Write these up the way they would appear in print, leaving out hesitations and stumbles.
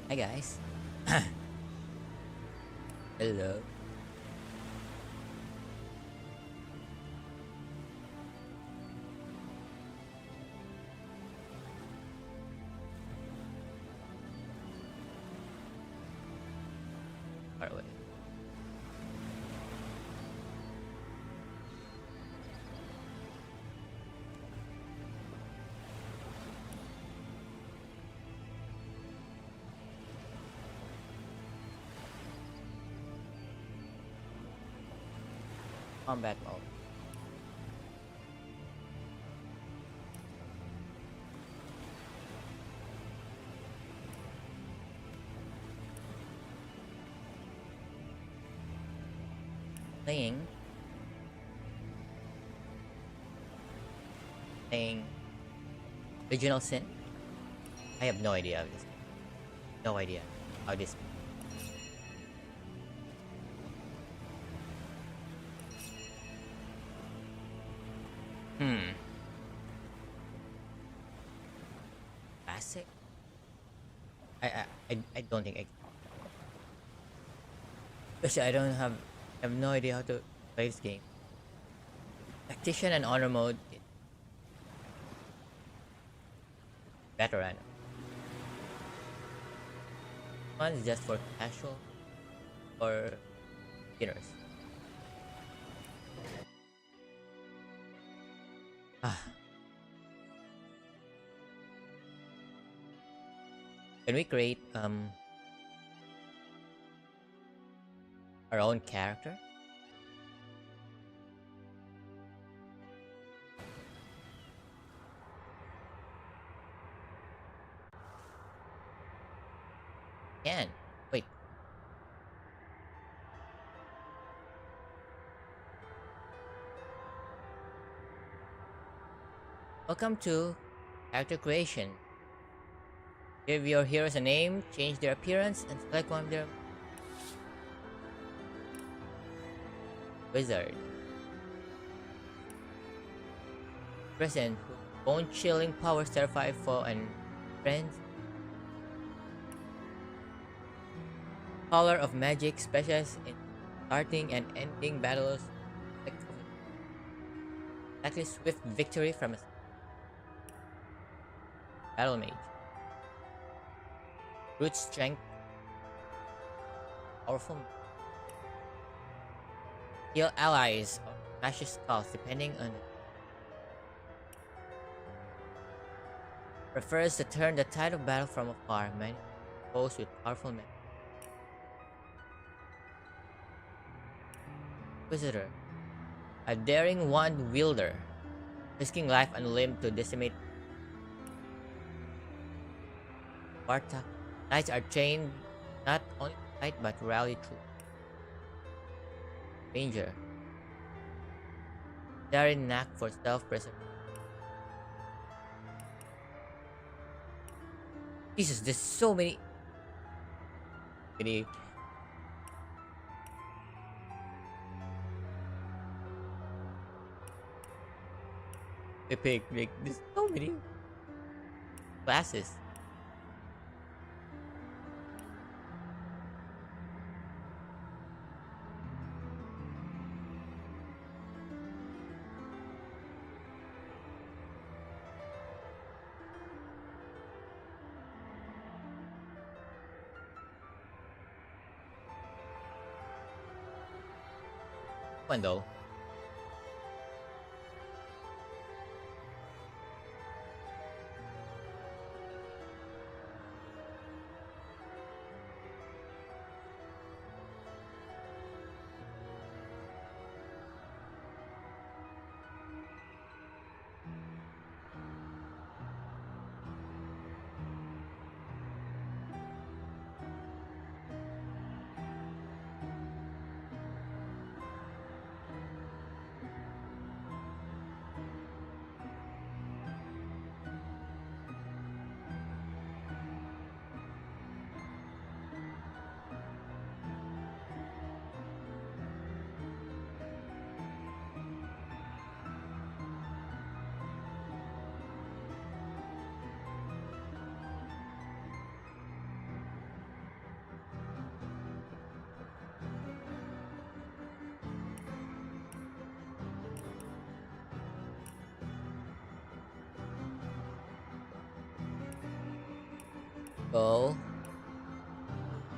Hi guys. Hello. Far away. Combat mode. Playing. Playing. Original Sin. I have no idea of this. No idea how this. Hmm. Classic. I don't think I. Especially I don't have. I have no idea how to play this game. Tactician and honor mode. Veteran. One is just for casual or beginners. Ah, can we create our own character? Can. Wait. Welcome to character creation. Give your heroes a name, change their appearance, and select one of their wizard. Present who bone chilling powers terrify foe and friends. Color of magic specializes in starting and ending battles. Exactly swift victory from a battle mage. Brute strength, powerful. Heal allies or smashes skulls depending on prefers to turn the tide of battle from afar. Many foes with powerful men. Inquisitor, a daring wand wielder, risking life and limb to decimate Sparta. Knights are trained not only to fight but to rally troops. Ranger, daring knack for self-preservation. Jesus, there's so many epic. Like, there's so many classes. One though. So,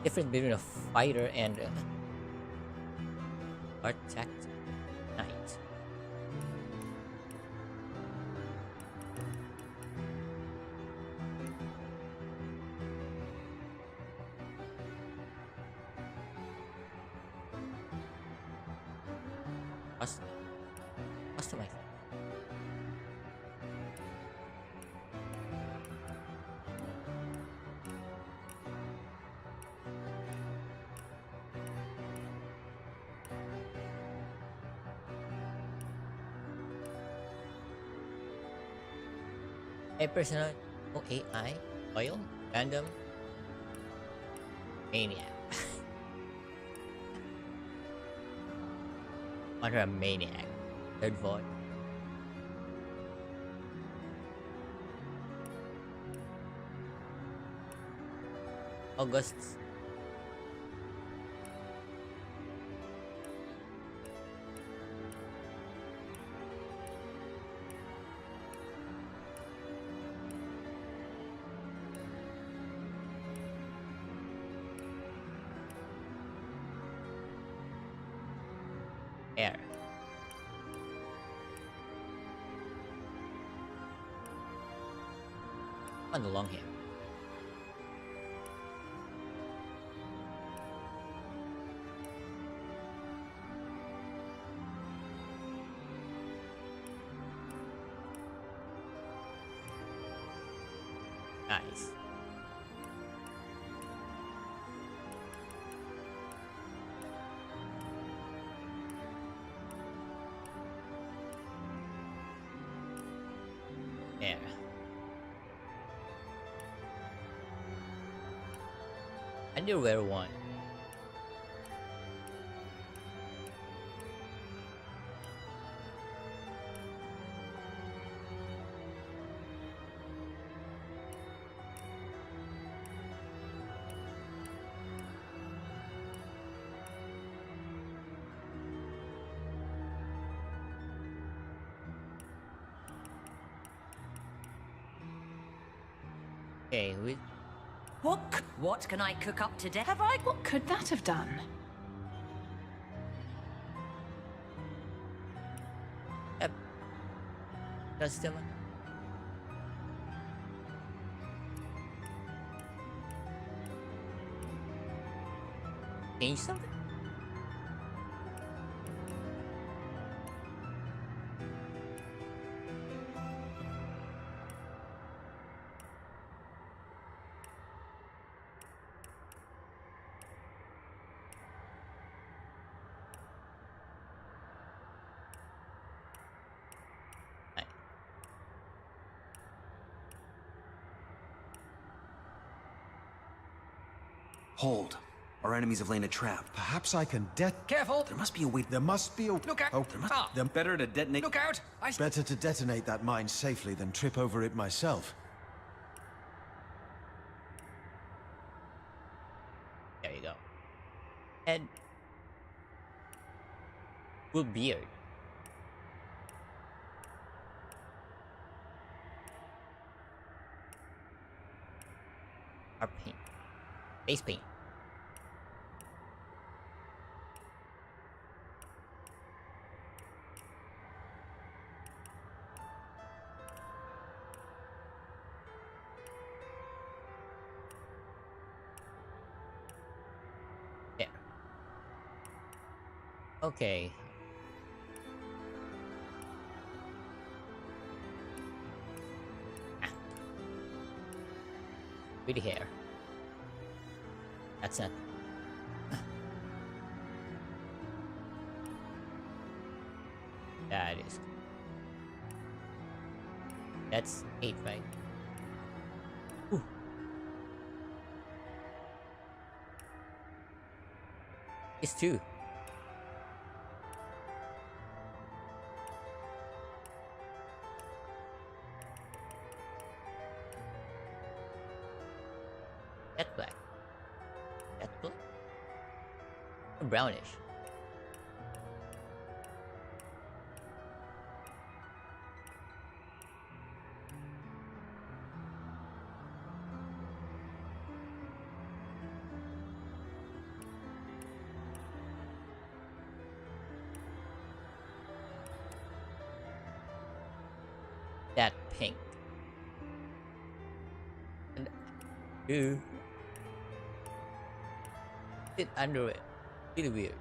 difference between a fighter and a architect knight. Custom, customize. A personal, no AI, loyal, random, maniac. Under a maniac. Third voice. August. Air. On the long hair. Nice. Air. Underwear one. Okay, with What can I cook up today? What could that have done? custom. Change something? Hold. Our enemies have laid a trap. Perhaps I can Careful! There must be a way. There must be a... Look out! Oh, There must. Better to detonate. Look out! better to detonate that mine safely than trip over it myself. There you go. And full beard. Our paint. Face paint. Yeah. Okay. Ah. Pretty hair. That's not. That is. That's 8, right? Ooh. It's 2. That's black. That's black. Or brownish. You sit under it. Really weird.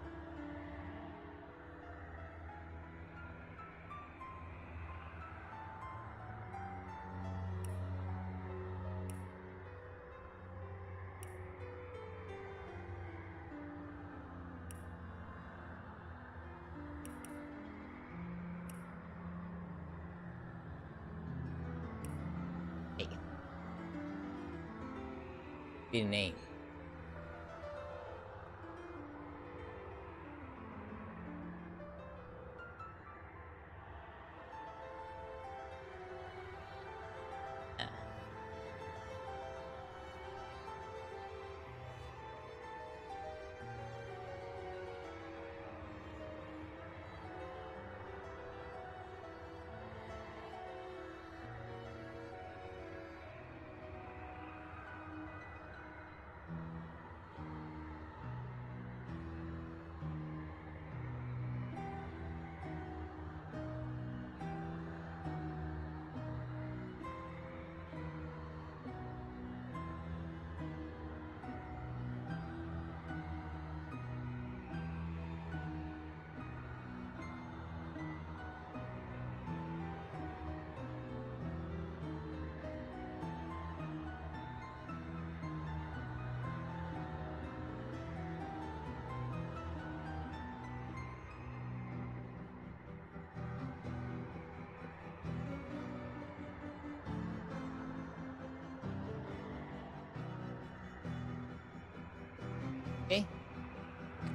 Hey. Be the name. Okay.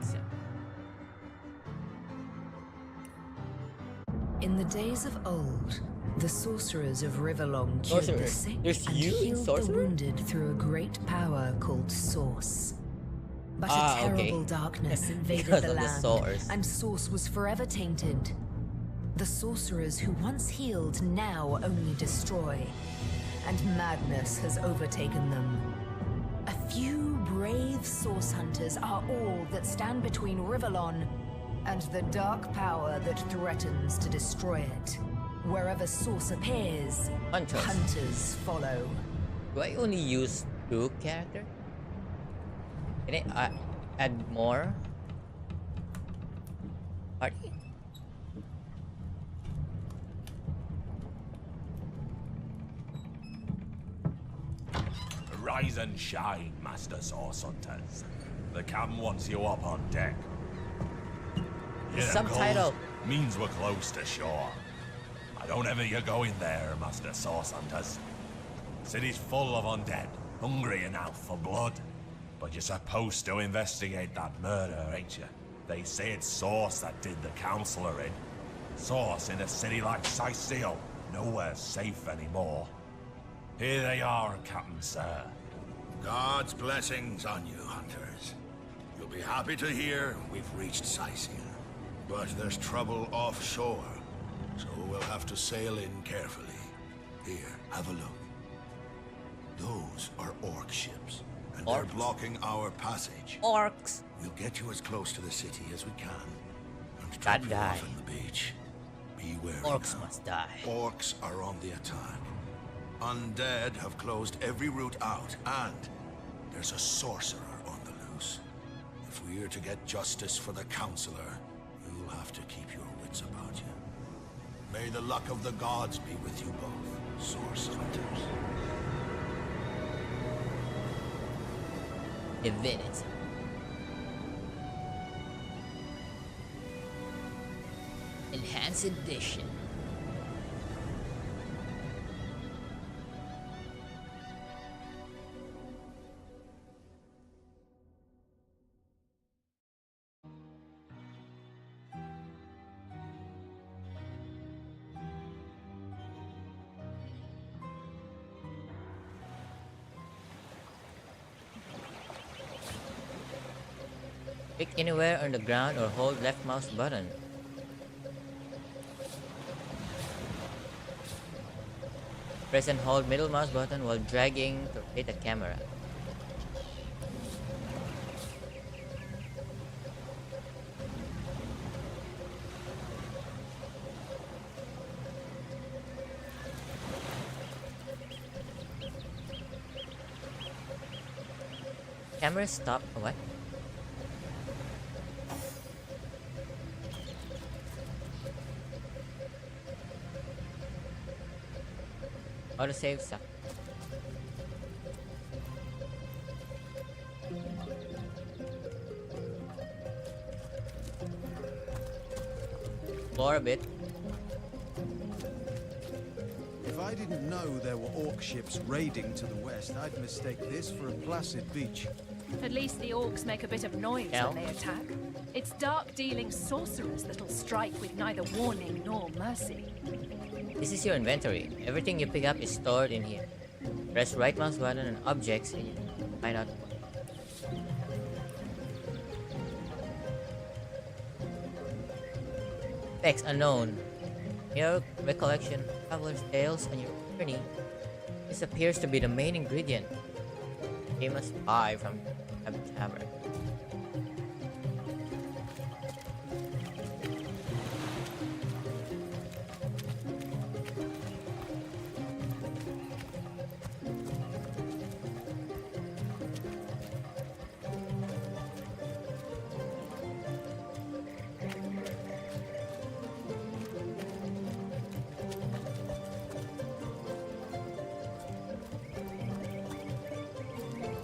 So, In the days of old, the sorcerers of Riverlong cured the Sorcerers? sick There's and you in healed the sorcerer? wounded through a great power called Source. But a okay. terrible darkness invaded Because the of the land, source. and Source was forever tainted. The sorcerers who once healed now only destroy, and madness has overtaken them. A few brave Source hunters are all that stand between Riverlon and the dark power that threatens to destroy it. Wherever Source appears, Hunters. hunters follow. Do I only use 2 characters? Can I add more? Party? Rise and shine, Master Source Hunters. The captain wants you up on deck. Hear them Subtitle. calls? Means we're close to shore. I don't ever you go in there, Master Source Hunters. City's full of undead, hungry enough for blood. But you're supposed to investigate that murder, ain't you? They say it's Source that did the Counselor in. Source in a city like Sicil, nowhere safe anymore. Here they are, Captain Sir. God's blessings on you, hunters. You'll be happy to hear we've reached Sicil. But there's trouble offshore, so we'll have to sail in carefully. Here, have a look. Those are orc ships, and they're Orcs? blocking our passage. Orcs! We'll get you as close to the city as we can, and God drop you off die. on the beach. Be wary Orcs now. must die. Orcs are on the attack. Undead have closed every route out, and there's a sorcerer on the loose. If we're to get justice for the Counselor, you'll have to keep your wits about you. May the luck of the gods be with you both, Source Hunters. Divinity. Enhanced edition. Pick anywhere on the ground or hold left mouse button. Press and hold middle mouse button while dragging to rotate the camera. Camera stop. What? Autosave suck. Explore a bit. If I didn't know there were orc ships raiding to the west, I'd mistake this for a placid beach. At least the orcs make a bit of noise Hell. when they attack. It's dark-dealing sorcerers that'll strike with neither warning nor mercy. This is your inventory. Everything you pick up is stored in here. Press right mouse button on objects and you find out. Text unknown. Your recollection, traveler's tales, and your journey. This appears to be the main ingredient. Famous pie from a tavern.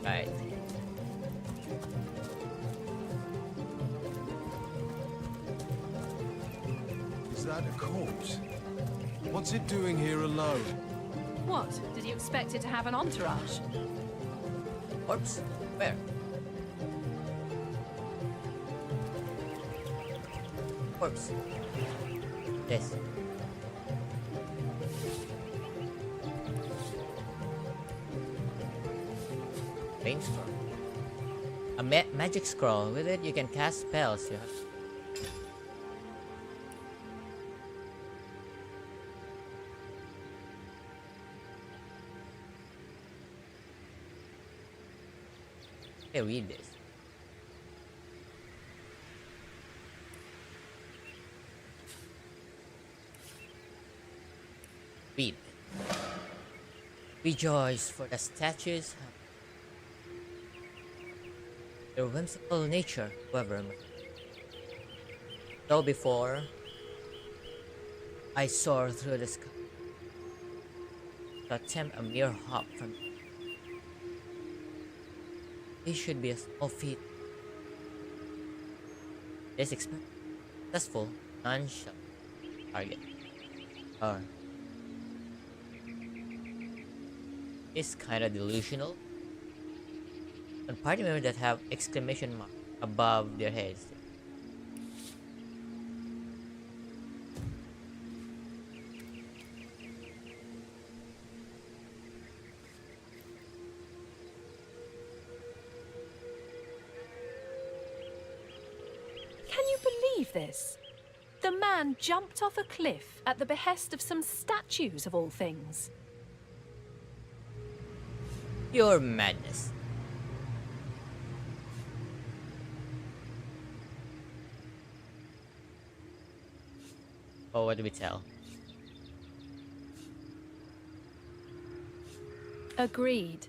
Right. Is that a corpse? What's it doing here alone? What? Did you expect it to have an entourage? Corpse? Where? Corpse. Yes. Rain scroll. A magic scroll. With it, you can cast spells. Okay, read this. Read. Rejoice, for the statues have their whimsical nature, however. Though before I soar through the sky to attempt a mere hop from this should be a small feat. This experiment successful, none shall target. Or is kinda delusional. And party members that have exclamation mark above their heads. Can you believe this? The man jumped off a cliff at the behest of some statues of all things. Pure madness. Oh, what do we tell? Agreed.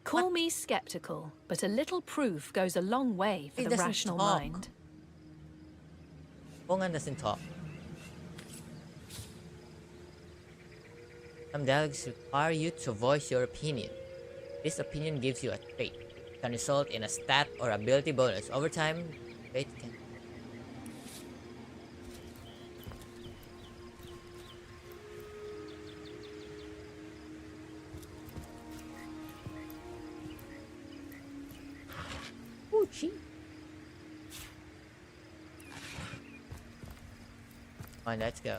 Call me skeptical, but a little proof goes a long way for He the doesn't rational talk. mind. Bongan doesn't talk. Some dialogues require you to voice your opinion. This opinion gives you a trait. It can result in a stat or ability bonus. Over time, trait can... Ooh, gee. Fine, let's go.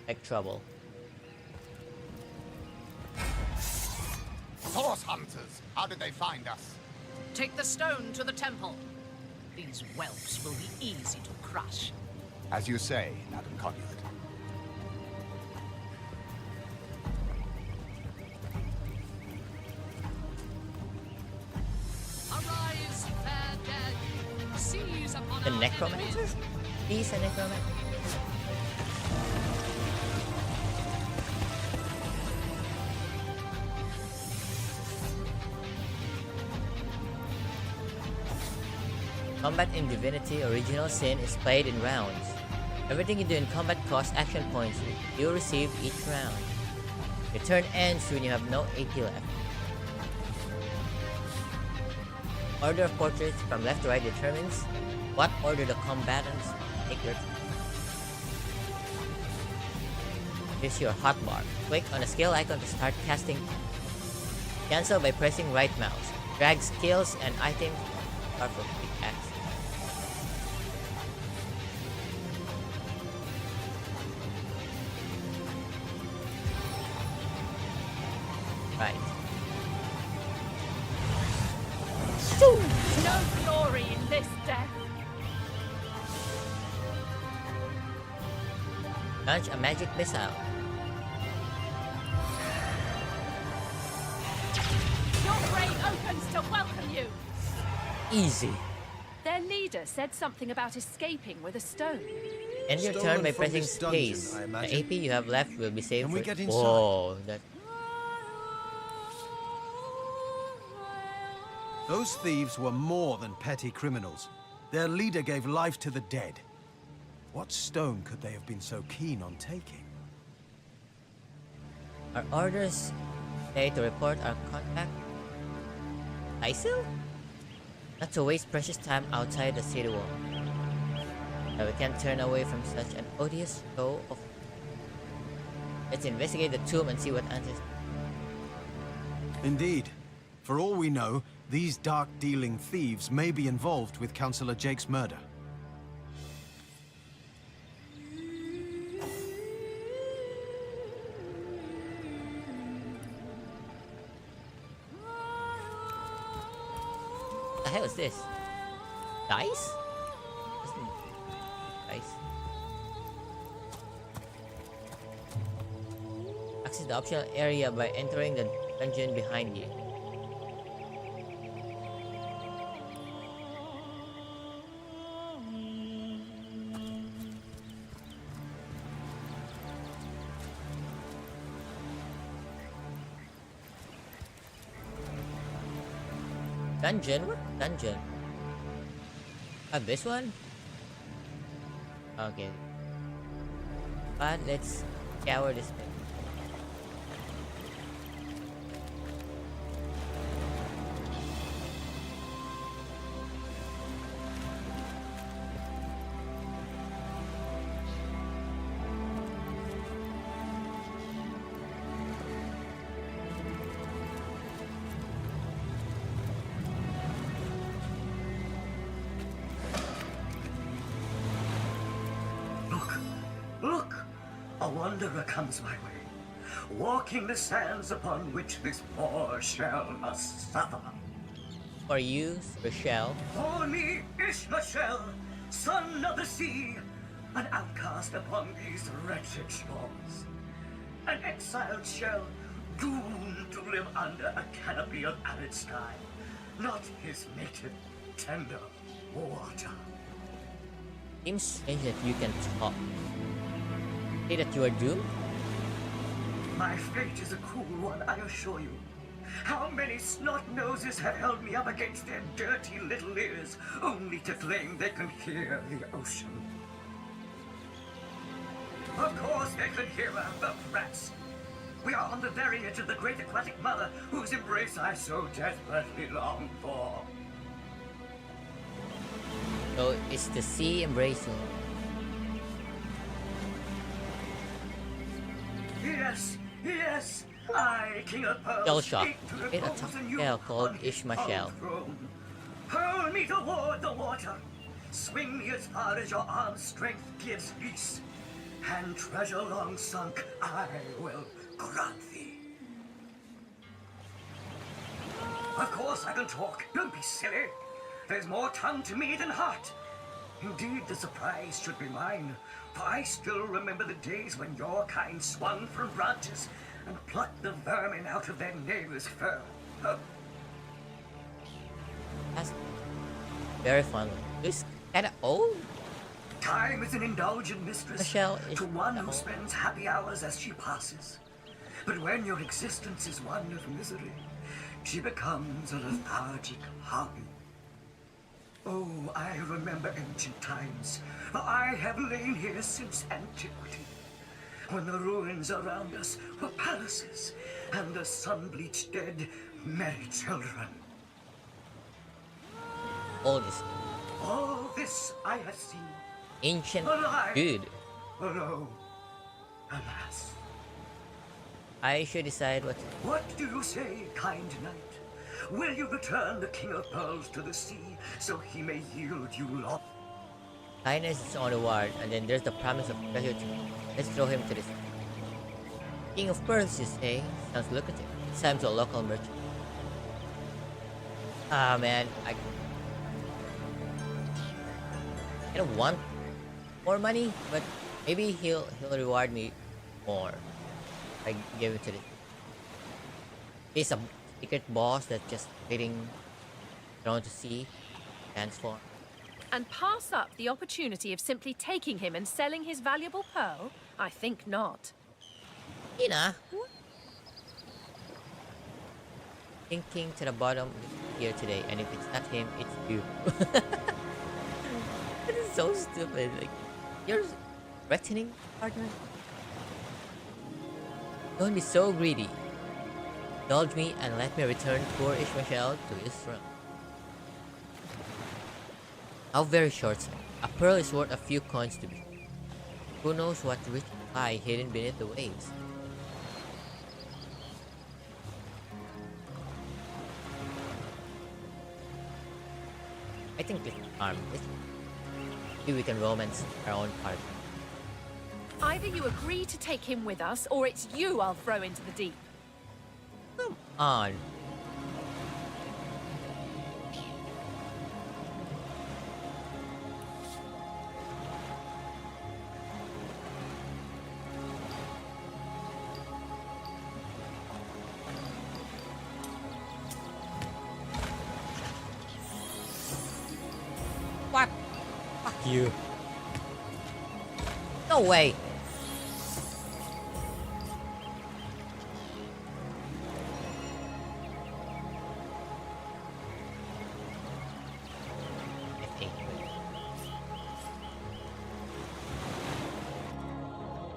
Make trouble. Source hunters! How did they find us? Take the stone to the temple. These whelps will be easy to crush. As you say, Madam Conduit. Arise, fair dead. Seize upon The our necromancer? enemies. He's a necromancer. Combat in Divinity Original Sin is played in rounds. Everything you do in combat costs action points you receive each round. Your turn ends when you have no AP left. Order of portraits from left to right determines what order the combatants take their turn. Here's your hotbar. Click on the skill icon to start casting. Cancel by pressing right mouse. Drag skills and items are for quick access. Right. No glory in this death. Launch a magic missile. Your grave opens to welcome you. Easy. Their leader said something about escaping with a stone. End your turn Stolen by from pressing this dungeon, space. I The imagine. AP you have left will be saved Can we for- get inside? Whoa, that Those thieves were more than petty criminals. Their leader gave life to the dead. What stone could they have been so keen on taking? our orders say to report our contact. ISIL? Not to waste precious time outside the city wall. But we can't turn away from such an odious show of... Let's investigate the tomb and see what answers. Indeed. For all we know, these dark-dealing thieves may be involved with Councillor Jake's murder. What the hell is this? Dice? Dice. Access the optional area by entering the dungeon behind you. Dungeon? What dungeon? This one? Okay. But let's scour this place. Look! A wanderer comes my way, walking the sands upon which this poor shell must suffer. For you, Rochelle. For me, Ishmael, son of the sea, an outcast upon these wretched shores. An exiled shell, doomed to live under a canopy of arid sky, not his native, tender water. Seems strange that you can talk. Say that you are doomed? My fate is a cruel one, I assure you. How many snot-noses have held me up against their dirty little ears, only to claim they can hear the ocean? Of course they can hear her, the brats. We are on the very edge of the great aquatic mother, whose embrace I so desperately long for. So it's the sea embracing. Yes, yes, I, King of Pearls, Shell shock. speak to Made a repose tough in you spell called on his Ishmael. throne. Hurl me toward the water. Swing me as far as your arm's strength gives peace. And treasure long sunk, I will grant thee. Of course I can talk. Don't be silly. There's more tongue to me than heart. Indeed, the surprise should be mine, for I still remember the days when your kind swung from branches and plucked the vermin out of their neighbor's fur. That's very fun. This kinda old? Time is an indulgent mistress Michelle is to one who no. spends happy hours as she passes. But when your existence is one of misery, she becomes a lethargic hobby. Oh, I remember ancient times, for I have lain here since antiquity, when the ruins around us were palaces, and the sun-bleached dead merry children. All this All this I have seen, ancient alive, dude. alone, alas. I should decide what. What do you say, kind knight? Will you return the King of Pearls to the sea, so he may yield you law? Kindness is on the ward, and then there's the promise of treasure. Let's throw him to this. King of Pearls, you say? Sounds lucrative. It's time to a local merchant. Ah man, I don't want more money, but maybe he'll reward me more. I give it to this. He's a secret boss that's just waiting thrown to see, transform. And pass up the opportunity of simply taking him and selling his valuable pearl? I think not. Ina, thinking to the bottom here today, and if it's not him, it's you. This is so stupid. Like, you're threatening, partner. Don't be so greedy. Indulge me and let me return poor Ishmael to his throne. How very short. A pearl is worth a few coins to me. Who knows what rich lie hidden beneath the waves? I think let's arm this. Maybe we can romance our own part. Either you agree to take him with us, or it's you I'll throw into the deep. Come on. What? Fuck you. No way.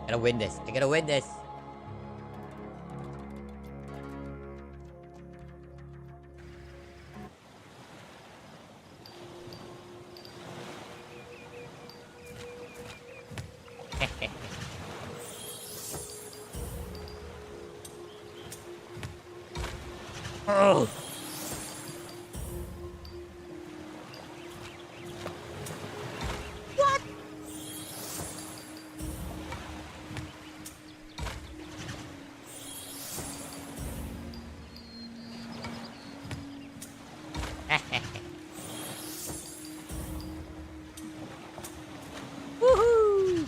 I gotta win this. I gotta win this. Oh. What? Woohoo!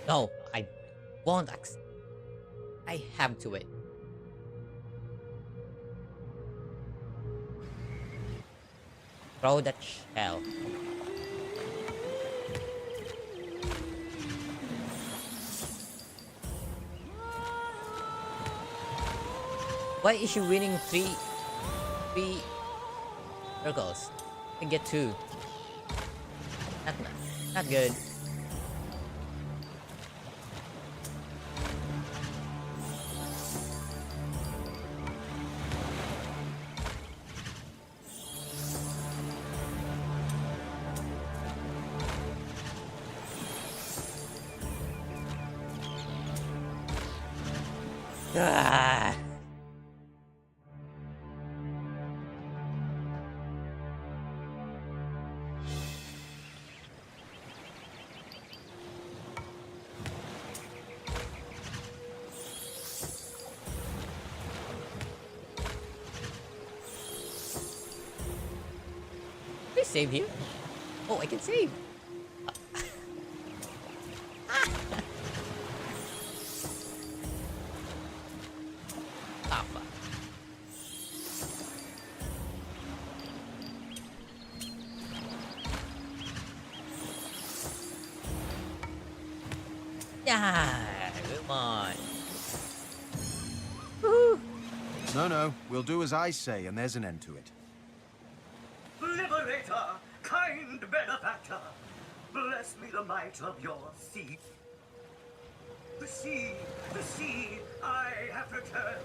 No, I won't accept. I have to win. Throw that shell. Why is she winning three circles? I get two. Not good. Ah. Can I save here? Oh, I can save. Ah, fuck. Yeah, come on. Woo. No, we'll do as I say, and there's an end to it. Liberator, kind benefactor, bless me the might of your sea. The sea, I have returned,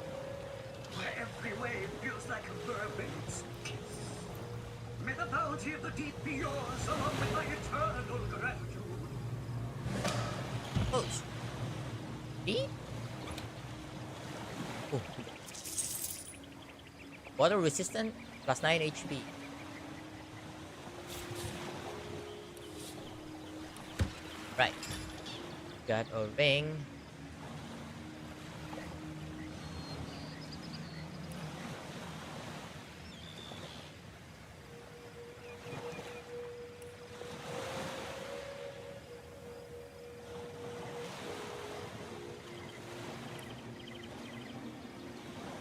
where every wave feels like a mermaid's kiss. May the bounty of the deep be yours, along with my eternal gratitude. Oh, me? Oh. Water resistant, plus 9 HP. Right. Got a ring.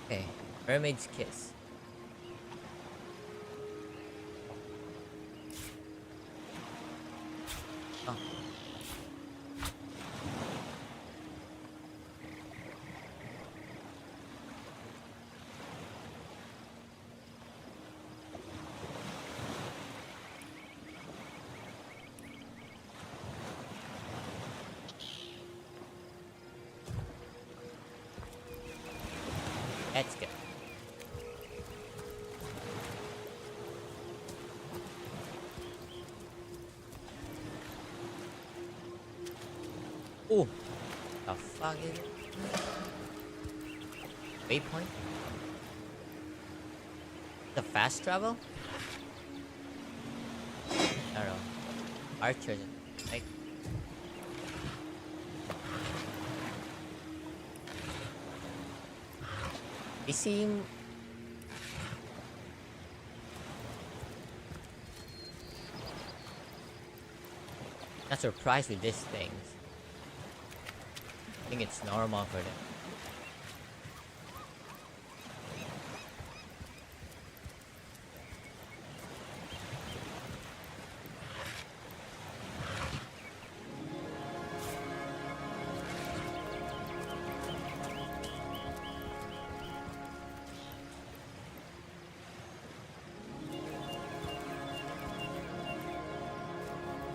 Okay, Mermaid's Kiss. Oh. Let's go. Oh, the fuck is it? Waypoint? The fast travel? I don't know. Archers, right? They seem not surprised with these things. I think it's normal for them.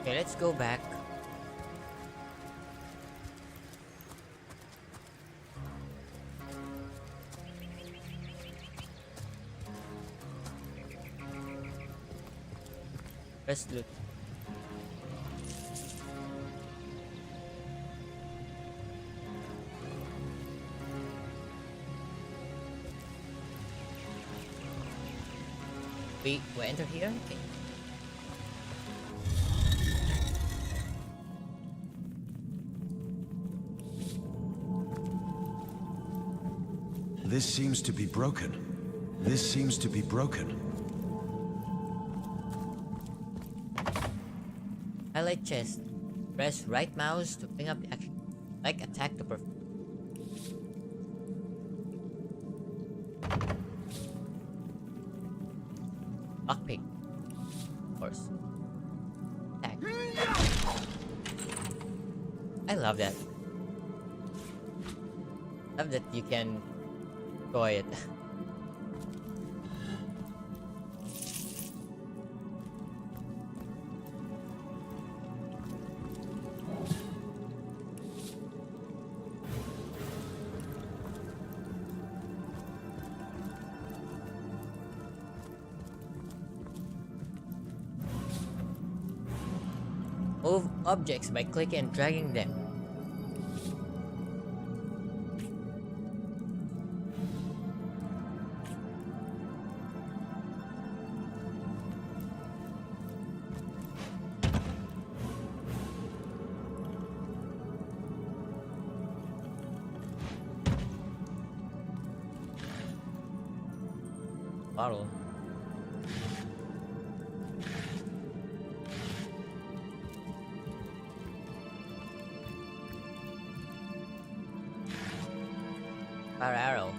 Okay, let's go back. Let's look. We enter here? Okay. This seems to be broken. This seems to be broken. Highlight chest. Press right mouse to bring up the action. Like attack to perform. Lockpick. Of course. Attack. I love that. Love that you can go it. Move objects by clicking and dragging them. Bottle. Fire arrow.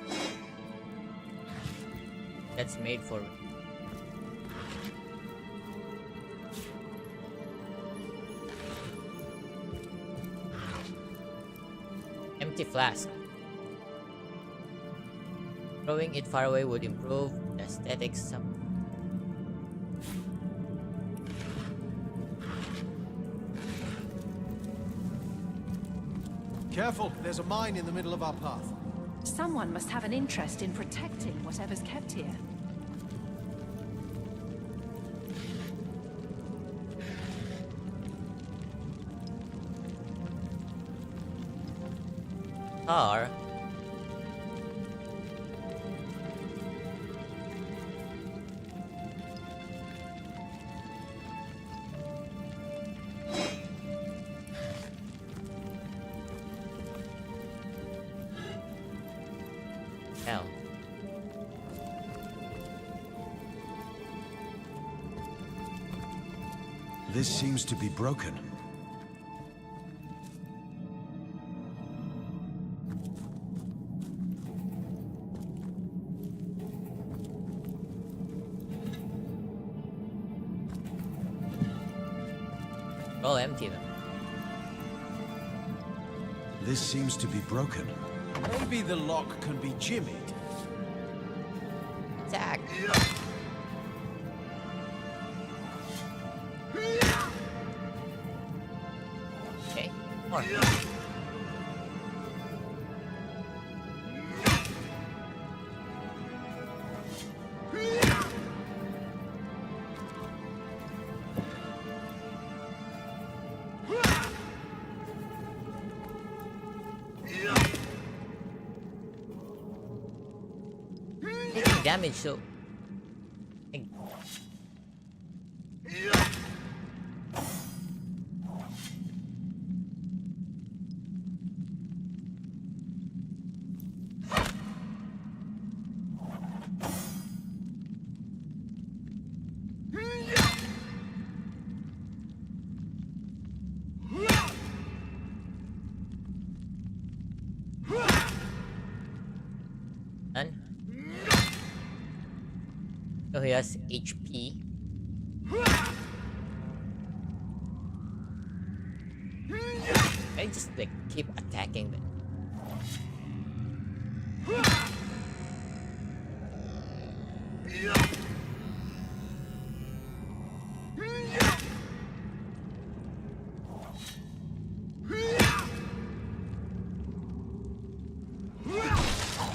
That's made for. Empty flask. Throwing it far away would improve the aesthetics some. Careful, there's a mine in the middle of our path. Someone must have an interest in protecting whatever's kept here. Tar. Hell. This seems to be broken. I'll empty them. This seems to be broken. Maybe the lock can be jimmied. Attack. Okay. More. Taking damage, so. Done. So he has HP. I just like keep attacking them.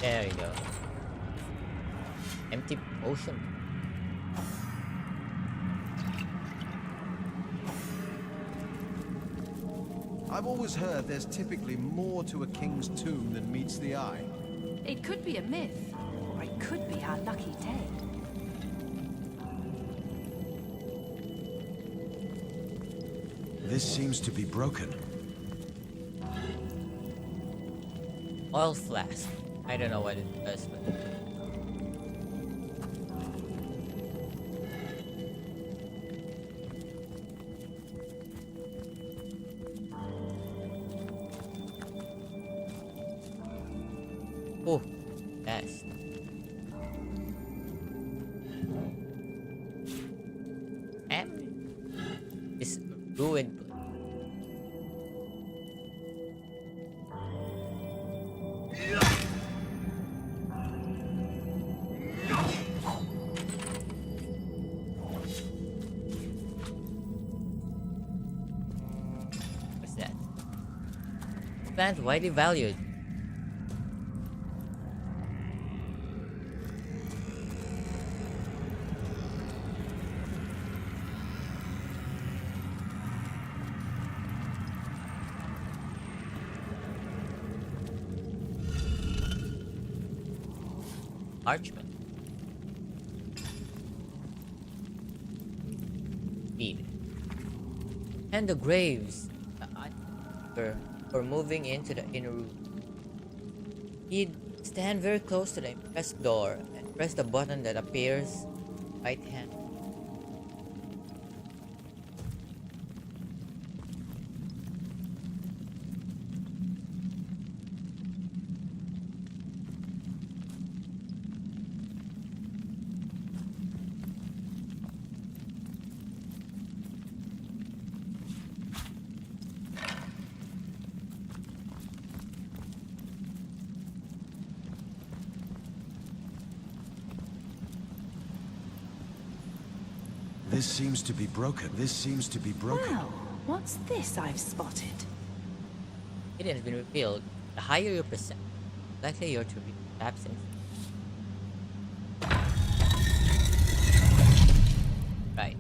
There you go. Empty potion. I've always heard there's typically more to a king's tomb than meets the eye. It could be a myth, or it could be our lucky dead. This seems to be broken. Oil flask. I don't know what it does, but. Oh, that's. And it's ruined. What's that? Plant widely valued. Archman. Speed. And the graves for moving into the inner room. He'd stand very close to the impressed door and press the button that appears right hand. This seems to be broken. This seems to be broken. Well, what's this I've spotted? It has been revealed. The higher your percent, likely you're to be absent. Right.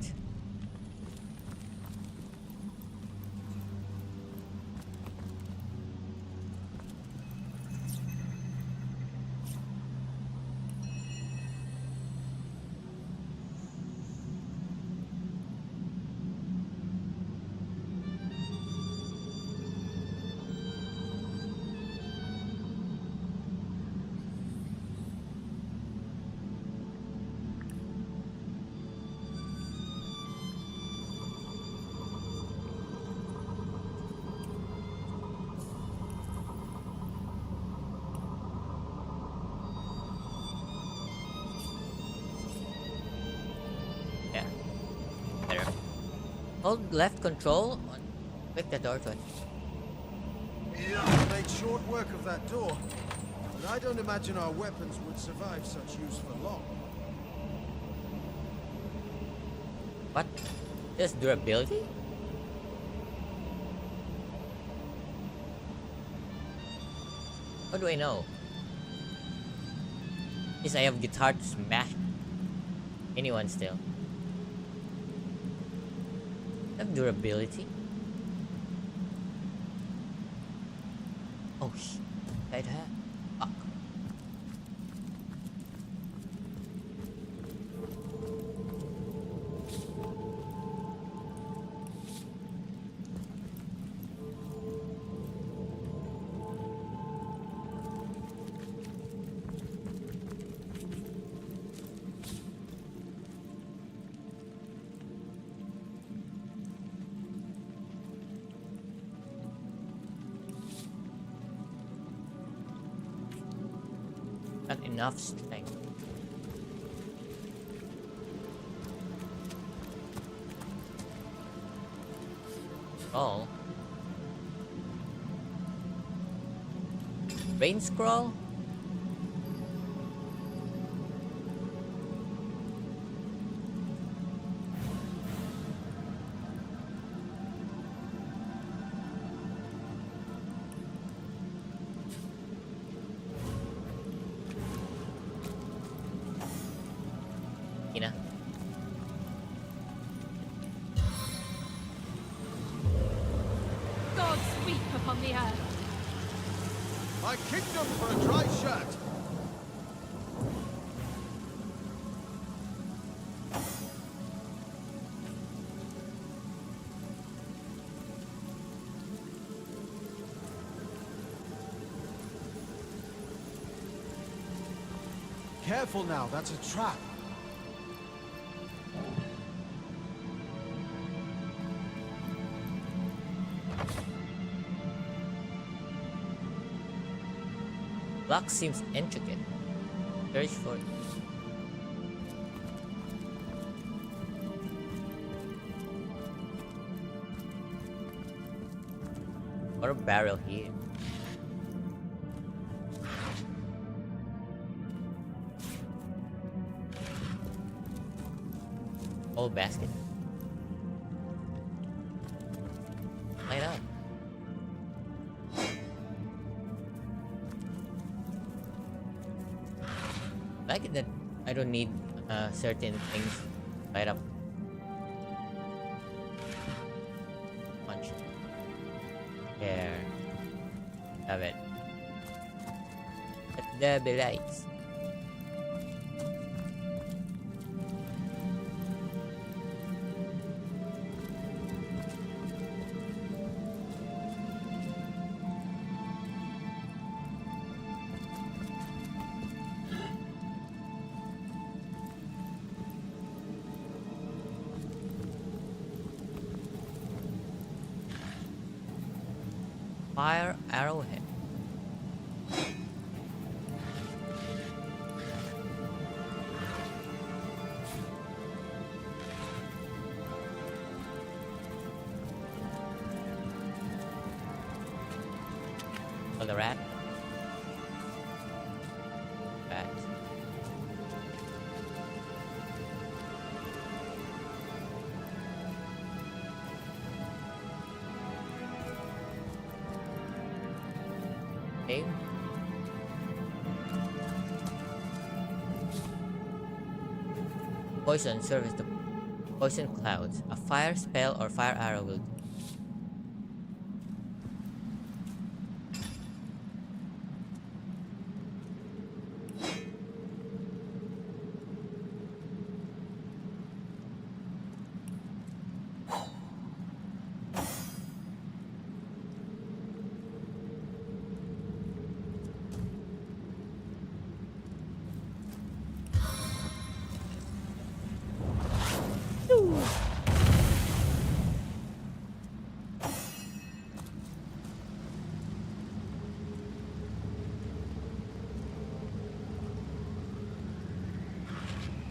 Yeah. Better. Hold left control on click the door to it. I made short work of that door, but I don't imagine our weapons would survive such use for long. What? This durability? How do I know? Yes, I have guitar to smash anyone still. Have durability. Oh shit. I'd have. Fuck. Not enough strength. Oh. Rain scroll? Ina. God sweep upon the earth. My kingdom for a dry shirt! Careful now, that's a trap. Block seems intricate. Search for. Or a barrel here. Old basket. Light up. Like it that I don't need certain things light up. Punch. There. Have it. Let there be lights. Fire arrowhead. Oh, the rat. Rat. Okay. Poison serves the poison clouds. A fire spell or fire arrow will do.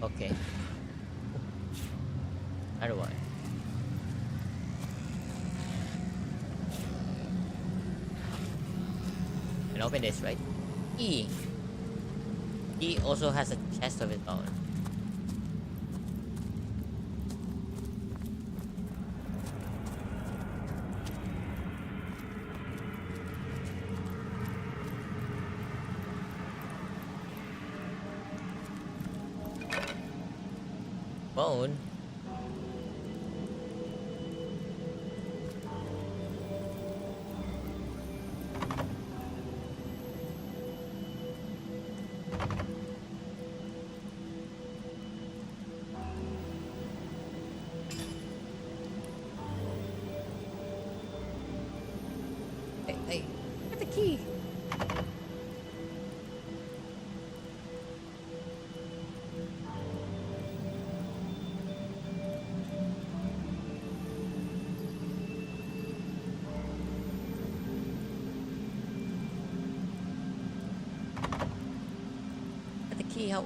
Okay. Another one. And open this, right? E. E also has a chest of its own. Bone. Hey, get the key. Get the key out.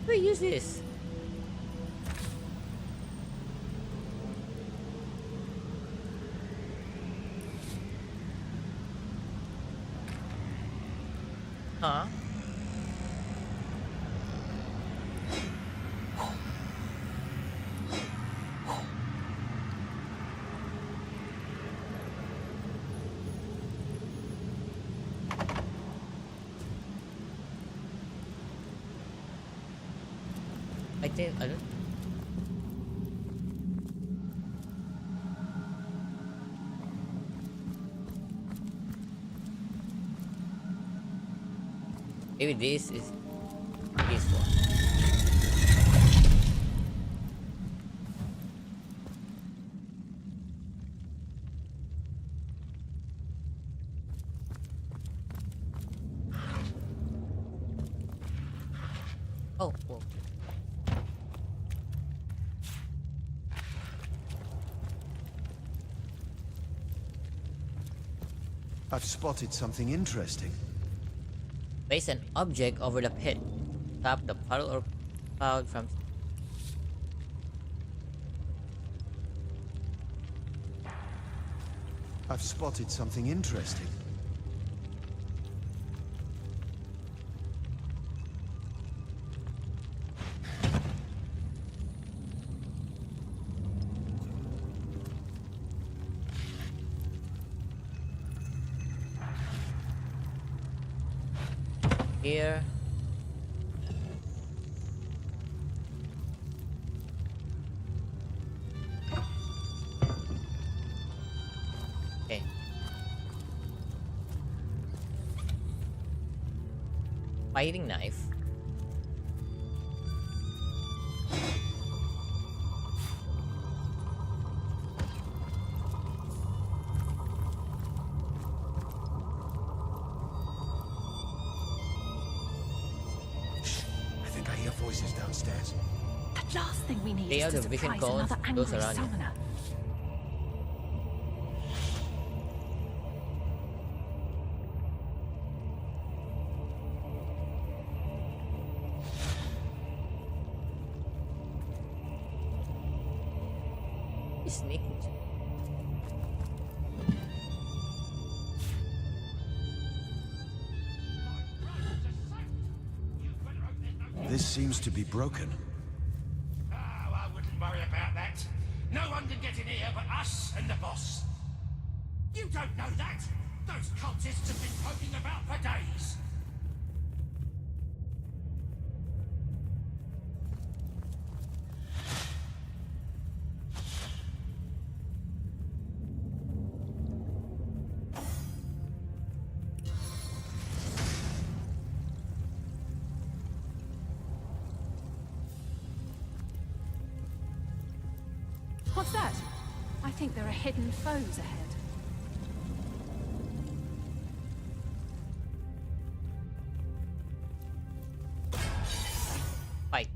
How do I use this? Huh? I don't. Maybe this is this one. Oh, whoa. I've spotted something interesting. Place an object over the pit. Tap the puddle or cloud from. I've spotted something interesting. Here. Okay. Fighting knife. Voices downstairs. The last thing we need They are is to the vision surprise cones, another those angry around you. summoner. He's sneaking. This seems to be broken. Oh, I wouldn't worry about that. No one can get in here but us and the boss. You don't know that? Those cultists have been poking about for days. What's that? I think there are hidden foes ahead. Fight.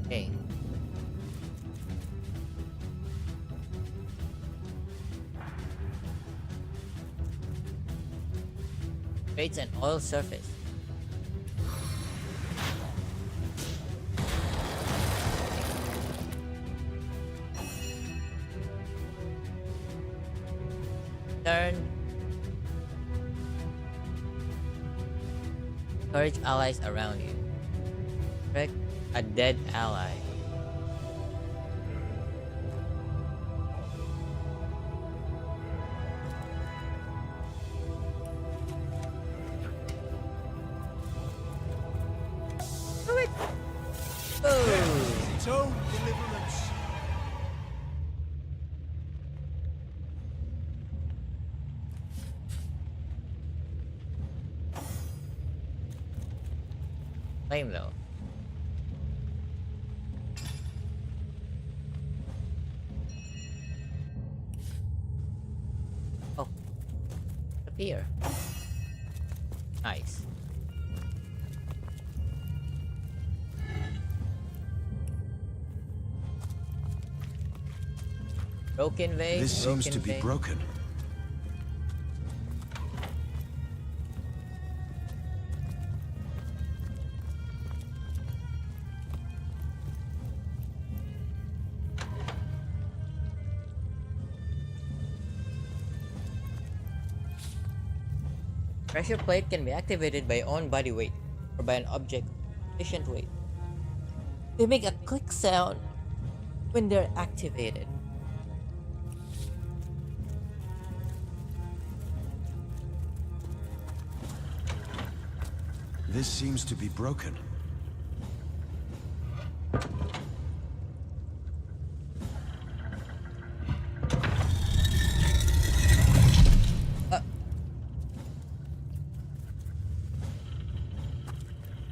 Okay. Creates an oil surface. Turn. Encourage allies around you. Correct a dead ally. Do it. Oh. Its own deliverance. Flame though. Oh. Appear. Nice. Broken vase. This seems to be vase. broken. Pressure plate can be activated by own body weight or by an object sufficient weight. They make a click sound when they're activated. This seems to be broken.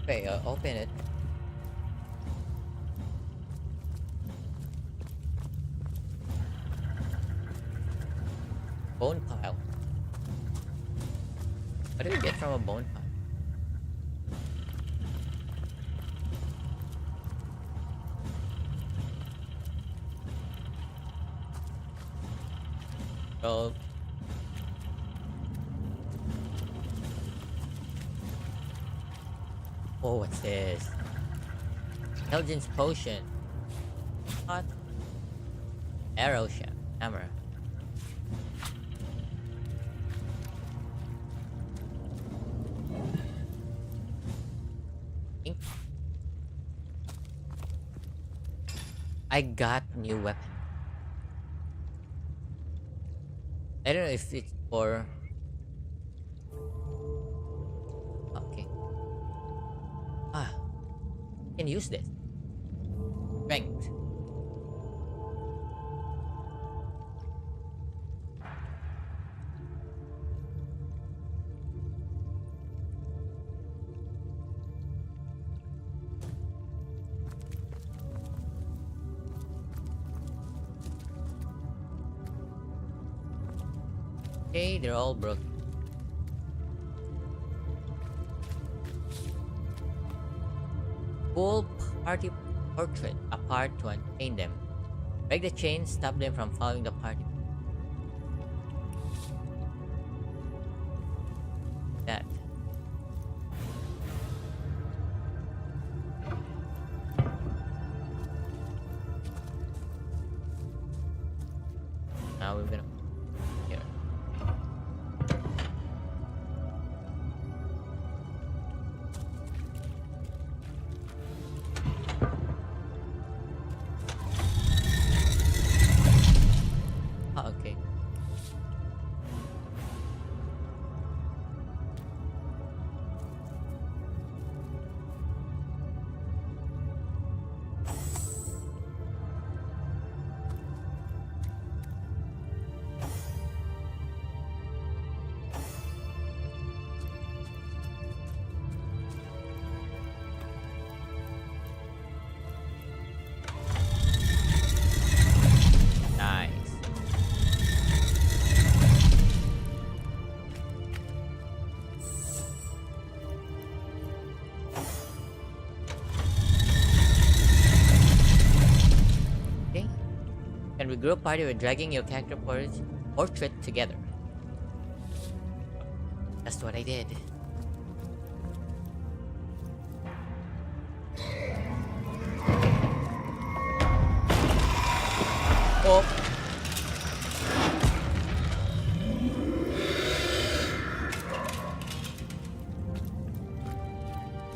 Okay, open it. Bone pile. What do we get from a bone pile? Oh. Oh, what's this? Intelligence potion. What? Arrow shaft. Hammer. Ink. I got new weapon. I don't know if it's for... Okay. Ah. I can use this. Strength. Okay, they're all broken. Pull party portrait apart to unchain them. Break the chain, stop them from following the party. That. now we're gonna here. Ah, okay. Nice. Okay. Can we grow party by dragging your character portrait together? That's what I did. Oh.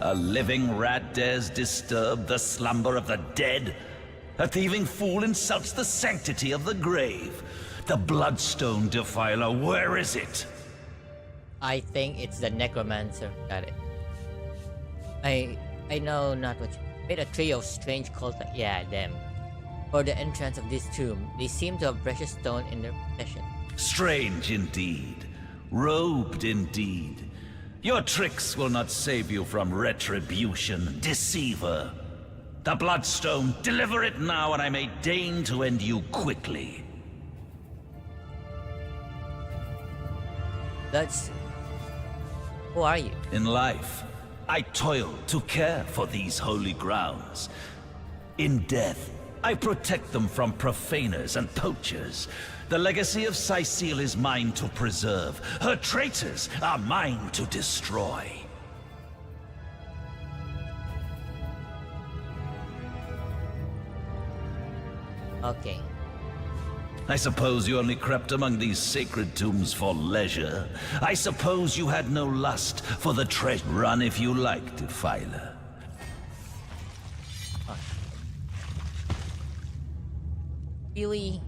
A living rat dares disturb the slumber of the dead? A thieving fool insults the sanctity of the grave. The Bloodstone Defiler, where is it? I think it's the Necromancer. Got it. I know not what you made a trio of strange cult. Yeah, them. For the entrance of this tomb, they seem to have precious stone in their possession. Strange indeed. Robed indeed. Your tricks will not save you from retribution, deceiver. The Bloodstone, deliver it now and I may deign to end you quickly. That's... Who are you? In life, I toil to care for these holy grounds. In death, I protect them from profaners and poachers. The legacy of Cecile is mine to preserve. Her traitors are mine to destroy. Okay. I suppose you only crept among these sacred tombs for leisure. I suppose you had no lust for the treasure. Run if you like, Defiler. Really?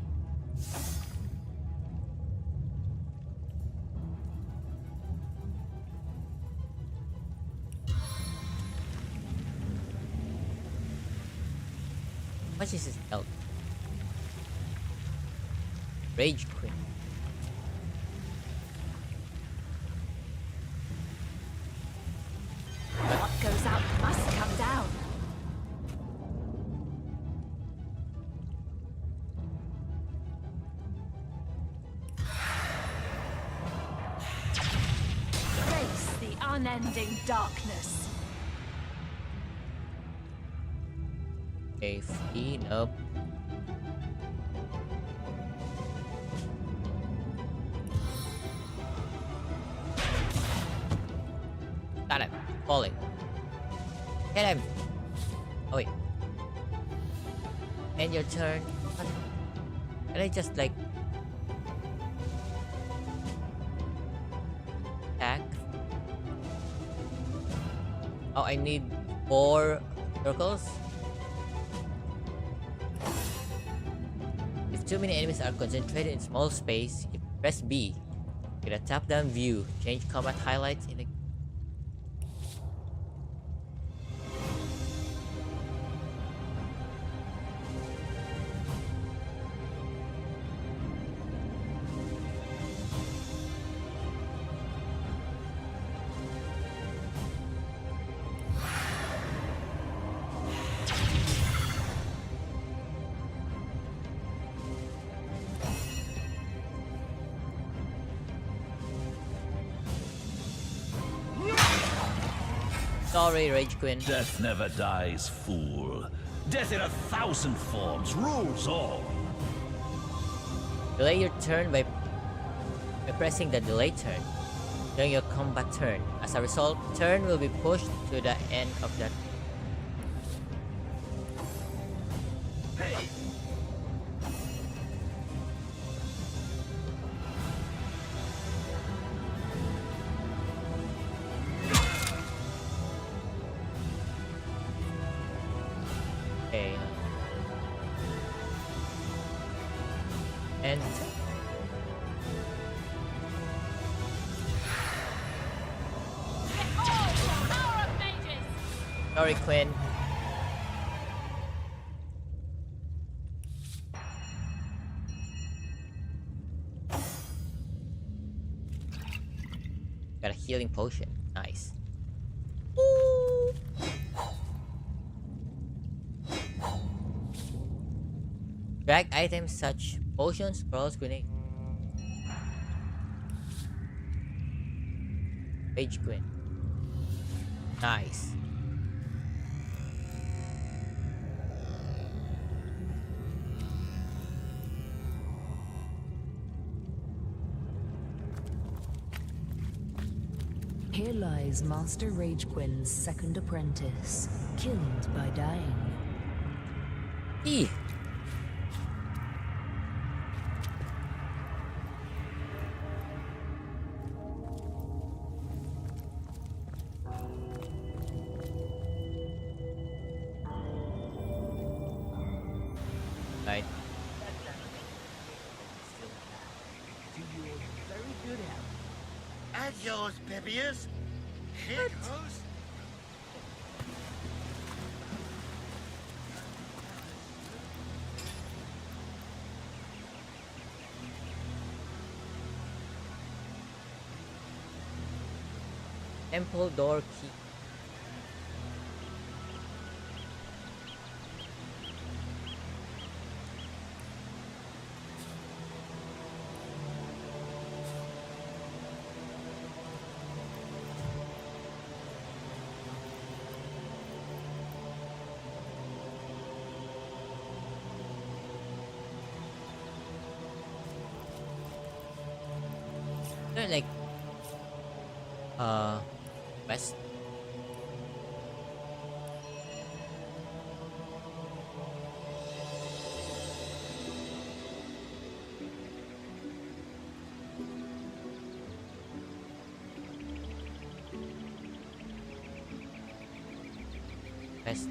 What is his health? Rage Queen. What goes out must come down. Face the unending darkness. Okay, feed up. Got him. Falling. Hit him. Oh wait. End your turn. What? Can I just like attack? Oh, I need 4 circles. If too many enemies are concentrated in small space, you press B. Get a top-down view. Change combat highlights in the Sorry, Rage Queen. Death never dies, fool. Death in 1,000 forms rules all. Delay your turn by pressing the delay turn during your combat turn. As a result, turn will be pushed to the end of that. And sorry, Quinn. Got a healing potion. Nice. Drag items such potions, scrolls, grenade. Rage Queen. Nice. Here lies Master Ragequin's second apprentice, killed by dying. E. Right. Very good help. And yours, Bebius. Here goes. Temple door key. They're like west. West.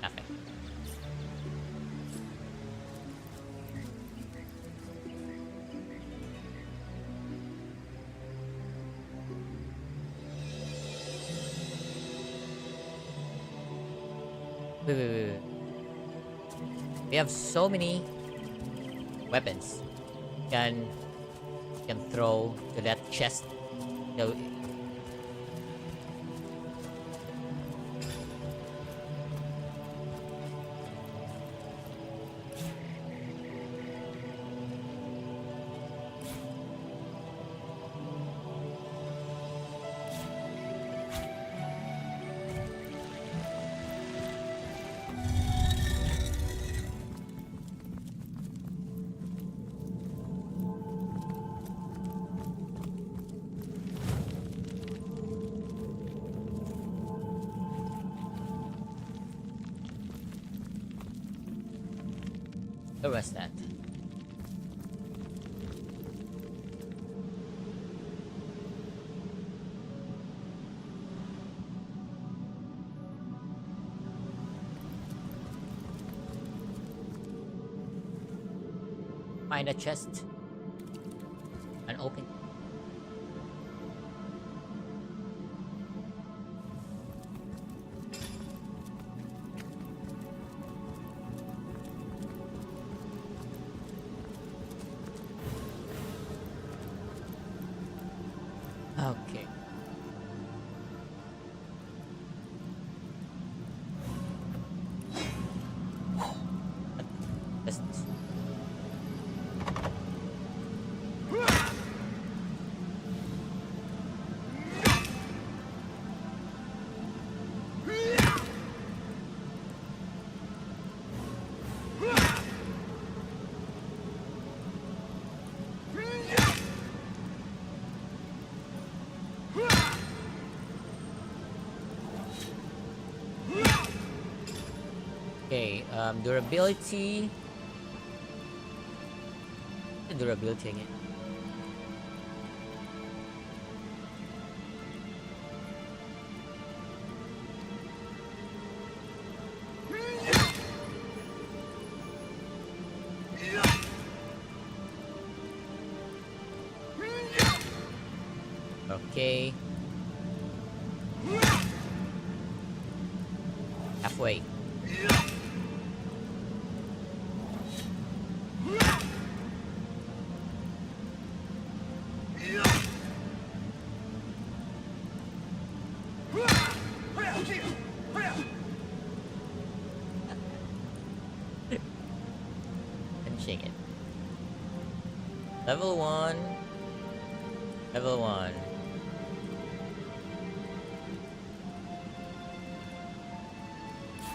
Nothing. Wait. We have so many weapons. Can throw to that chest. No. Where was that? Find a chest and open. Okay. Just okay, durability. Durability again. Okay. Halfway. Finishing it. Level 1. Level 1.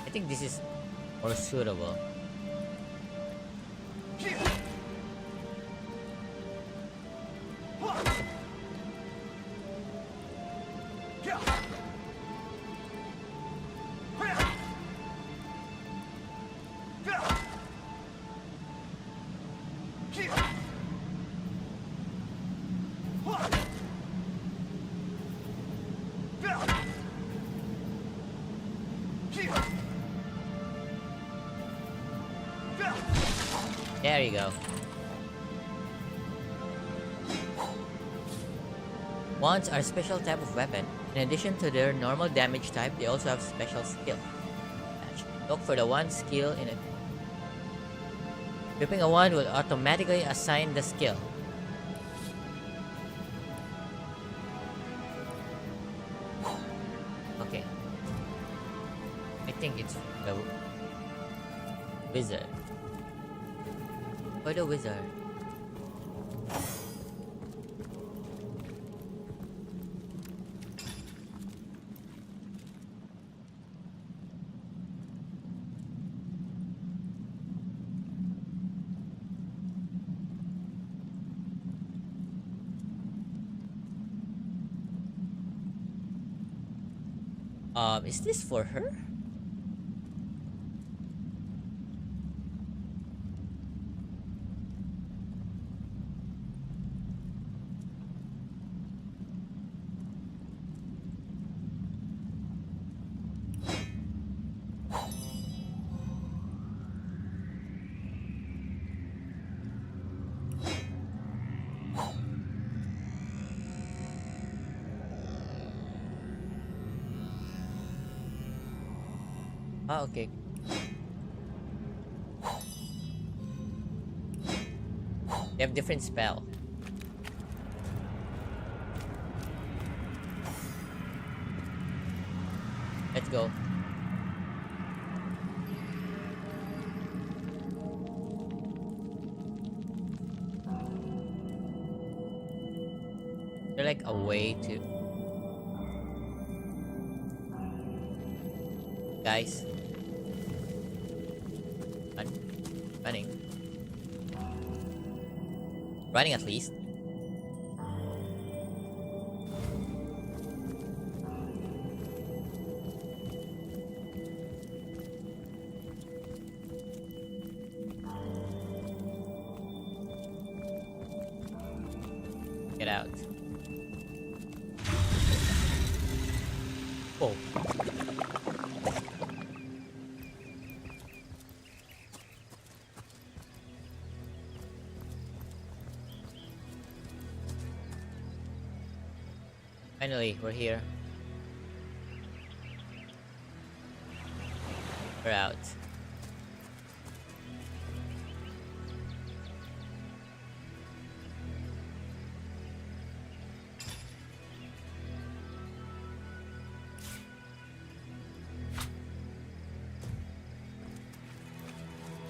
I think this is more suitable. There you go. Wands are a special type of weapon. In addition to their normal damage type, they also have special skill. Look for the wand skill in it. Equipping a wand will automatically assign the skill. Okay. I think it's the wizard. For the wizard. Is this for her? Ah, okay. They have different spell. Let's go. They're like a way to... Guys. Running. Running at least. Get out. Oh. Finally, we're here. We're out.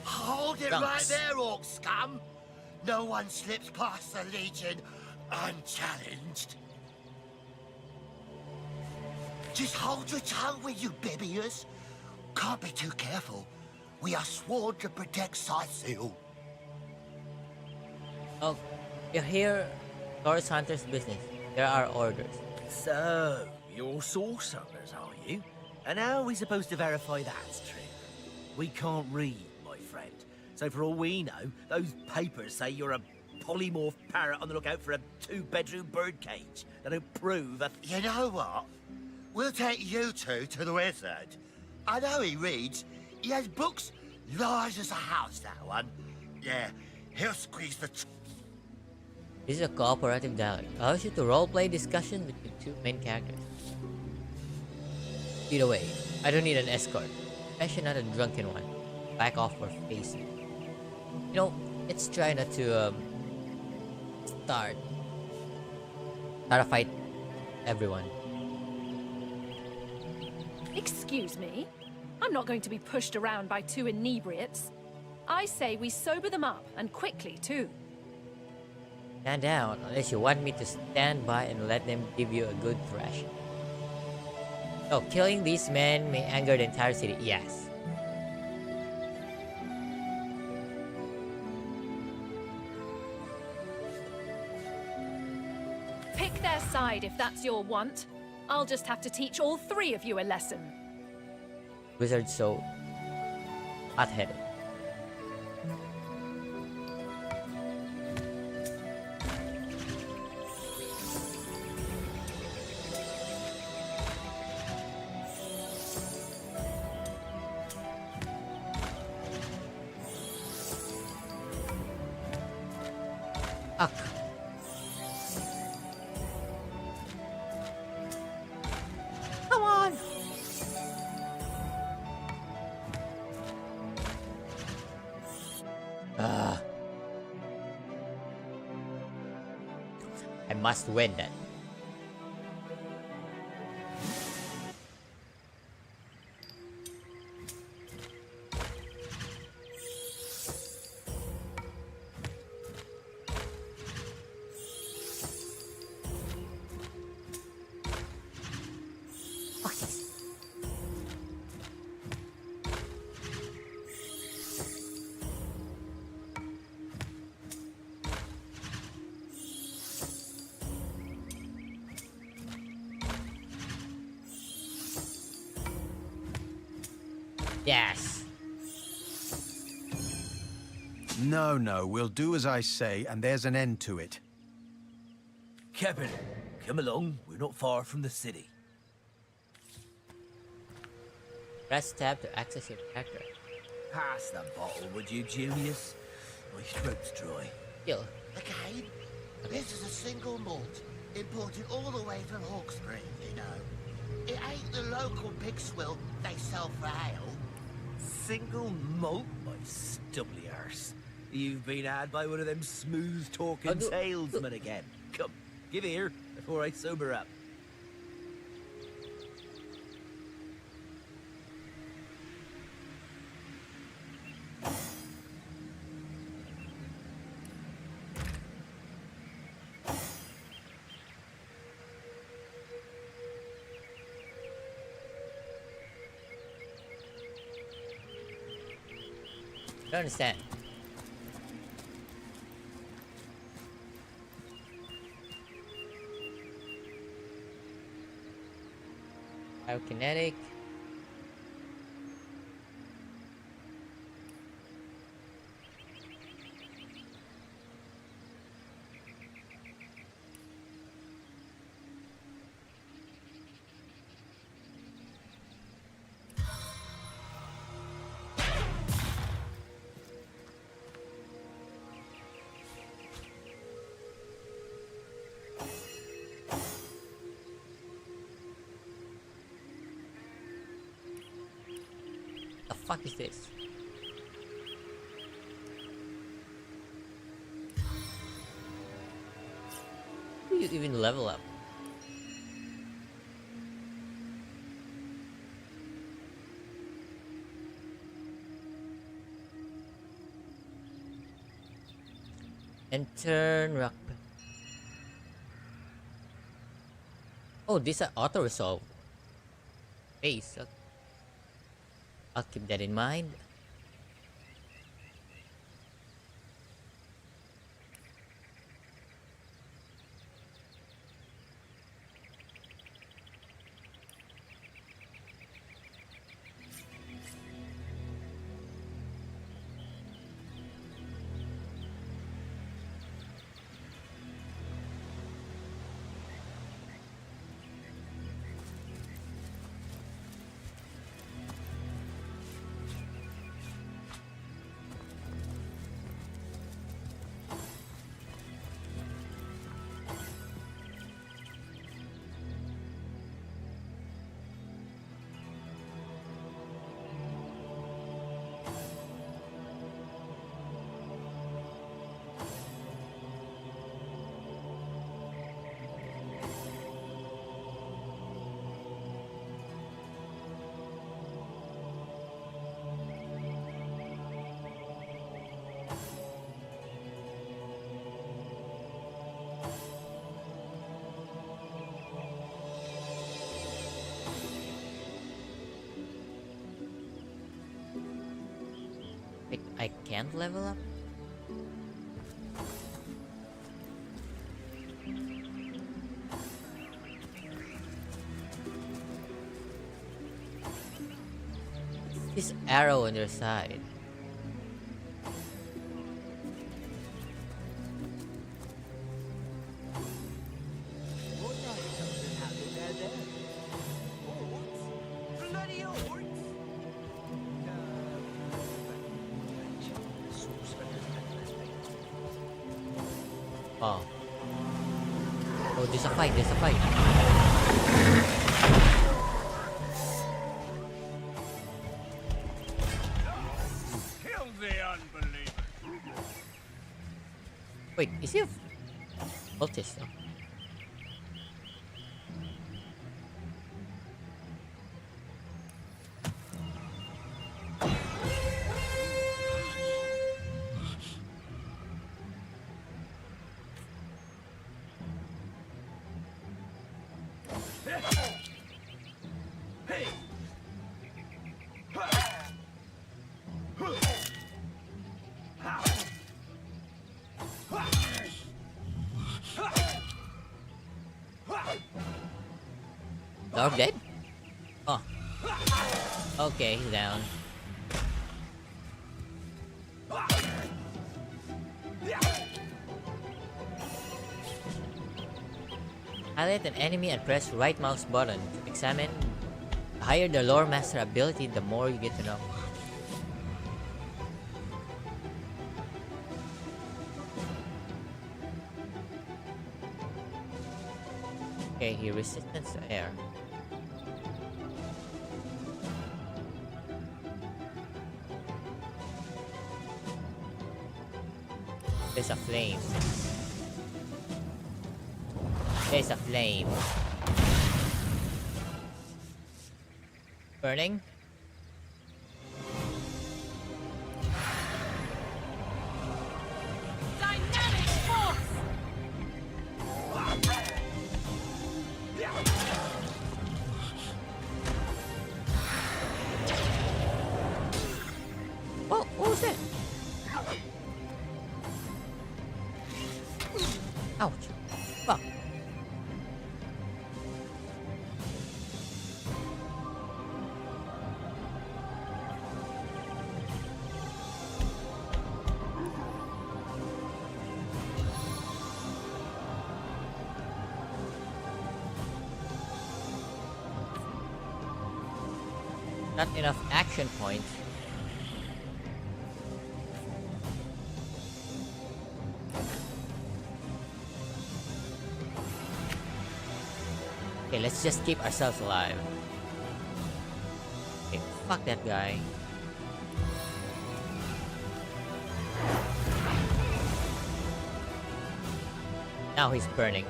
Hold it right there, orc scum! No one slips past the Legion unchallenged. Just hold your tongue, will you, Bibius? Can't be too careful. We are sworn to protect Scythiel. Oh, you're here. Taurus Hunter's business. There are orders. So, you're sorcerers, are you? And how are we supposed to verify that's true? We can't read, my friend. So for all we know, those papers say you're a polymorph parrot on the lookout for a 2-bedroom birdcage. They don't prove a... You know what? We'll take you two to the wizard. I know he reads. He has books large as a house, that one. Yeah, he'll squeeze the... This is a cooperative dialogue. Allows you to roleplay discussion with your two main characters. Either way, I don't need an escort, especially not a drunken one. Back off or face me. You know, let's try not to start a fight everyone. Excuse me? I'm not going to be pushed around by two inebriates. I say we sober them up, and quickly too. Stand down, unless you want me to stand by and let them give you a good thrashing. So, killing these men may anger the entire city, yes. Pick their side if that's your want. I'll just have to teach all three of you a lesson. Wizard so hot-headed. Ugh. Come on. I must win that. Yes. No, we'll do as I say, and there's an end to it. Captain, come along. We're not far from the city. Press tab to access your character. Pass the bottle, would you, Julius? My throat's dry. Kill. Again? This is a single malt, imported all the way from Hawkspring, you know. It ain't the local pig swill they sell for ale. Single malt, my stubbly arse. You've been had by one of them smooth-talking salesmen again. Come, give here before I sober up. I don't understand. Biokinetic. The fuck is this? How do you even level up? And turn rock. Oh, these are auto resolve. Base. I'll keep that in mind. I can't level up? This arrow on your side. Oh. Oh, there's a fight, there's a fight. Kill the unbeliever. Wait, is he a cultist though? Dog dead? Oh. Okay, he's down. Highlight an enemy and press right mouse button to examine. The higher the lore master ability, the more you get to know. Okay, he resistance to air. There's a flame. There's a flame. Burning. Dynamic force! Oh, what was that? Ouch. Fuck. Not enough action points. Okay, let's just keep ourselves alive. Okay, fuck that guy. Now he's burning.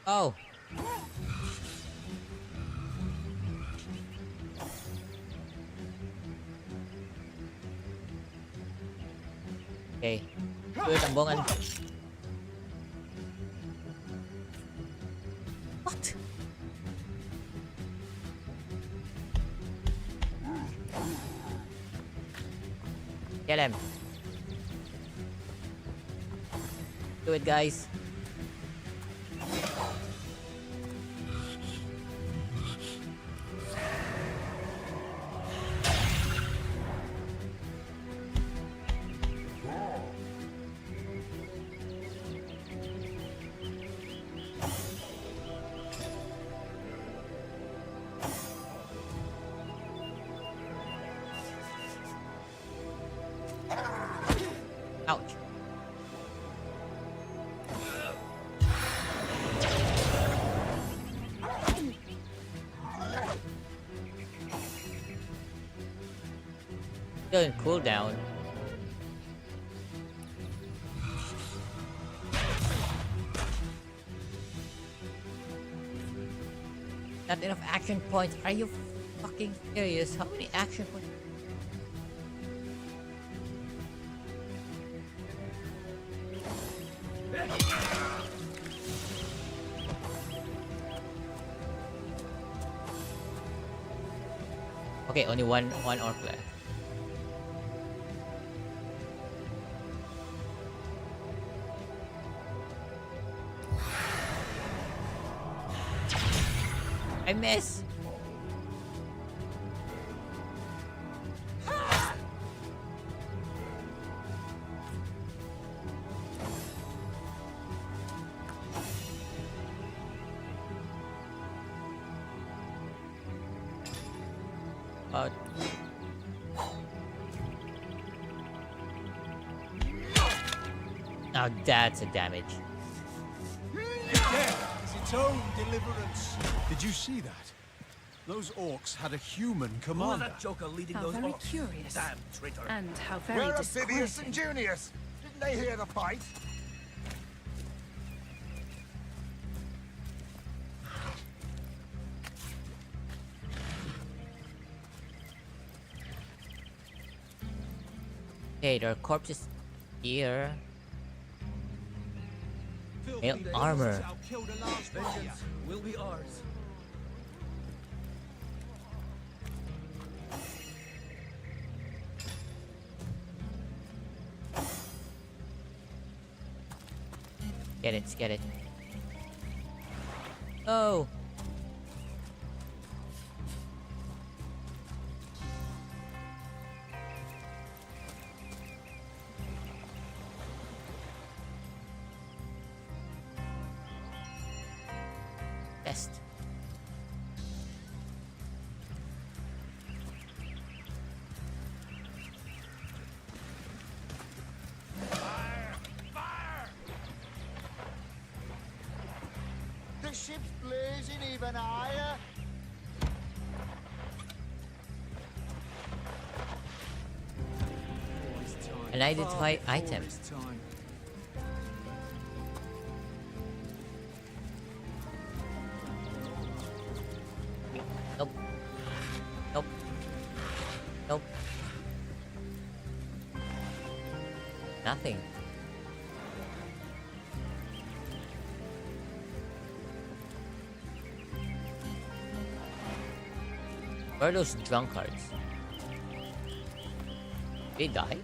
Oh. Okay. Good, ambongan. What? Kill him. Do it, guys. Ouch. Still in cooldown. Not enough action points. Are you fucking serious? How many action points? Okay, only one orc left. I miss. Now that's a damage. Death is its own deliverance. Did you see that? Those orcs had a human commander. that joker leading How those very orcs? curious. Damn traitor. And how very Where are Phidias and disquieting. Junius? Didn't they hear the fight? Okay, there are corpses here. Male armor. Vengeance will be ours. Get it, get it. Oh! Best. The ship's blazing even higher. Unidentified items. Nope. Nope. Nope. Nothing. Where are those drunkards? They die?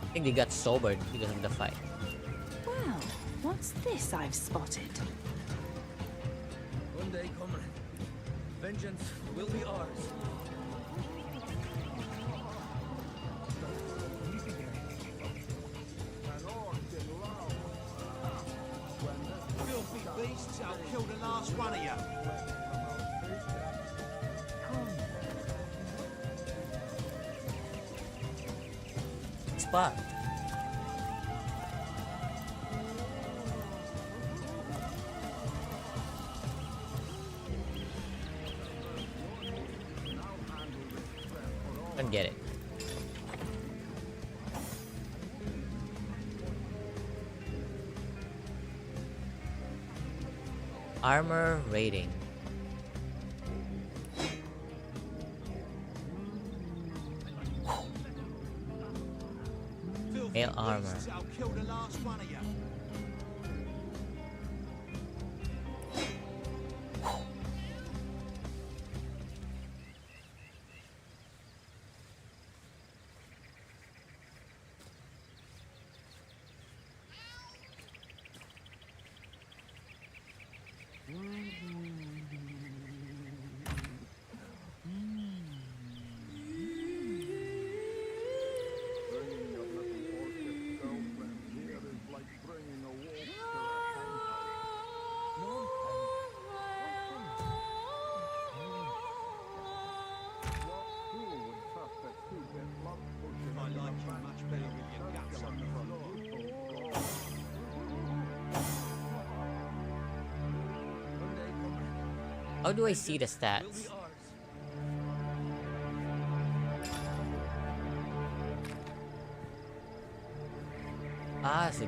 I think they got sobered because of the fight. Well, what's this I've spotted? One day, comrade. Vengeance will be ours. Filthy beasts, I'll kill the last one of you. Spot. Don't get it. Armor rating. Male armor. I'll kill the last one of you. How do I see the stats? Ah, so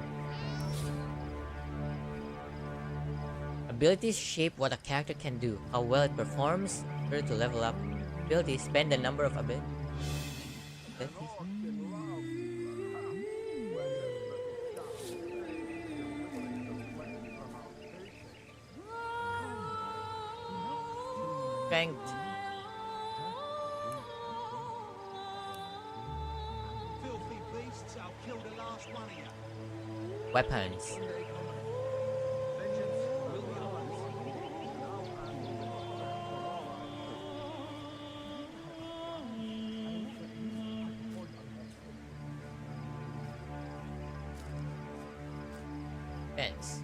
abilities shape what a character can do, how well it performs, where to level up. Abilities spend the number of abilities. strength. Filthy beasts, I'll kill the last one of you. Weapons. Fence.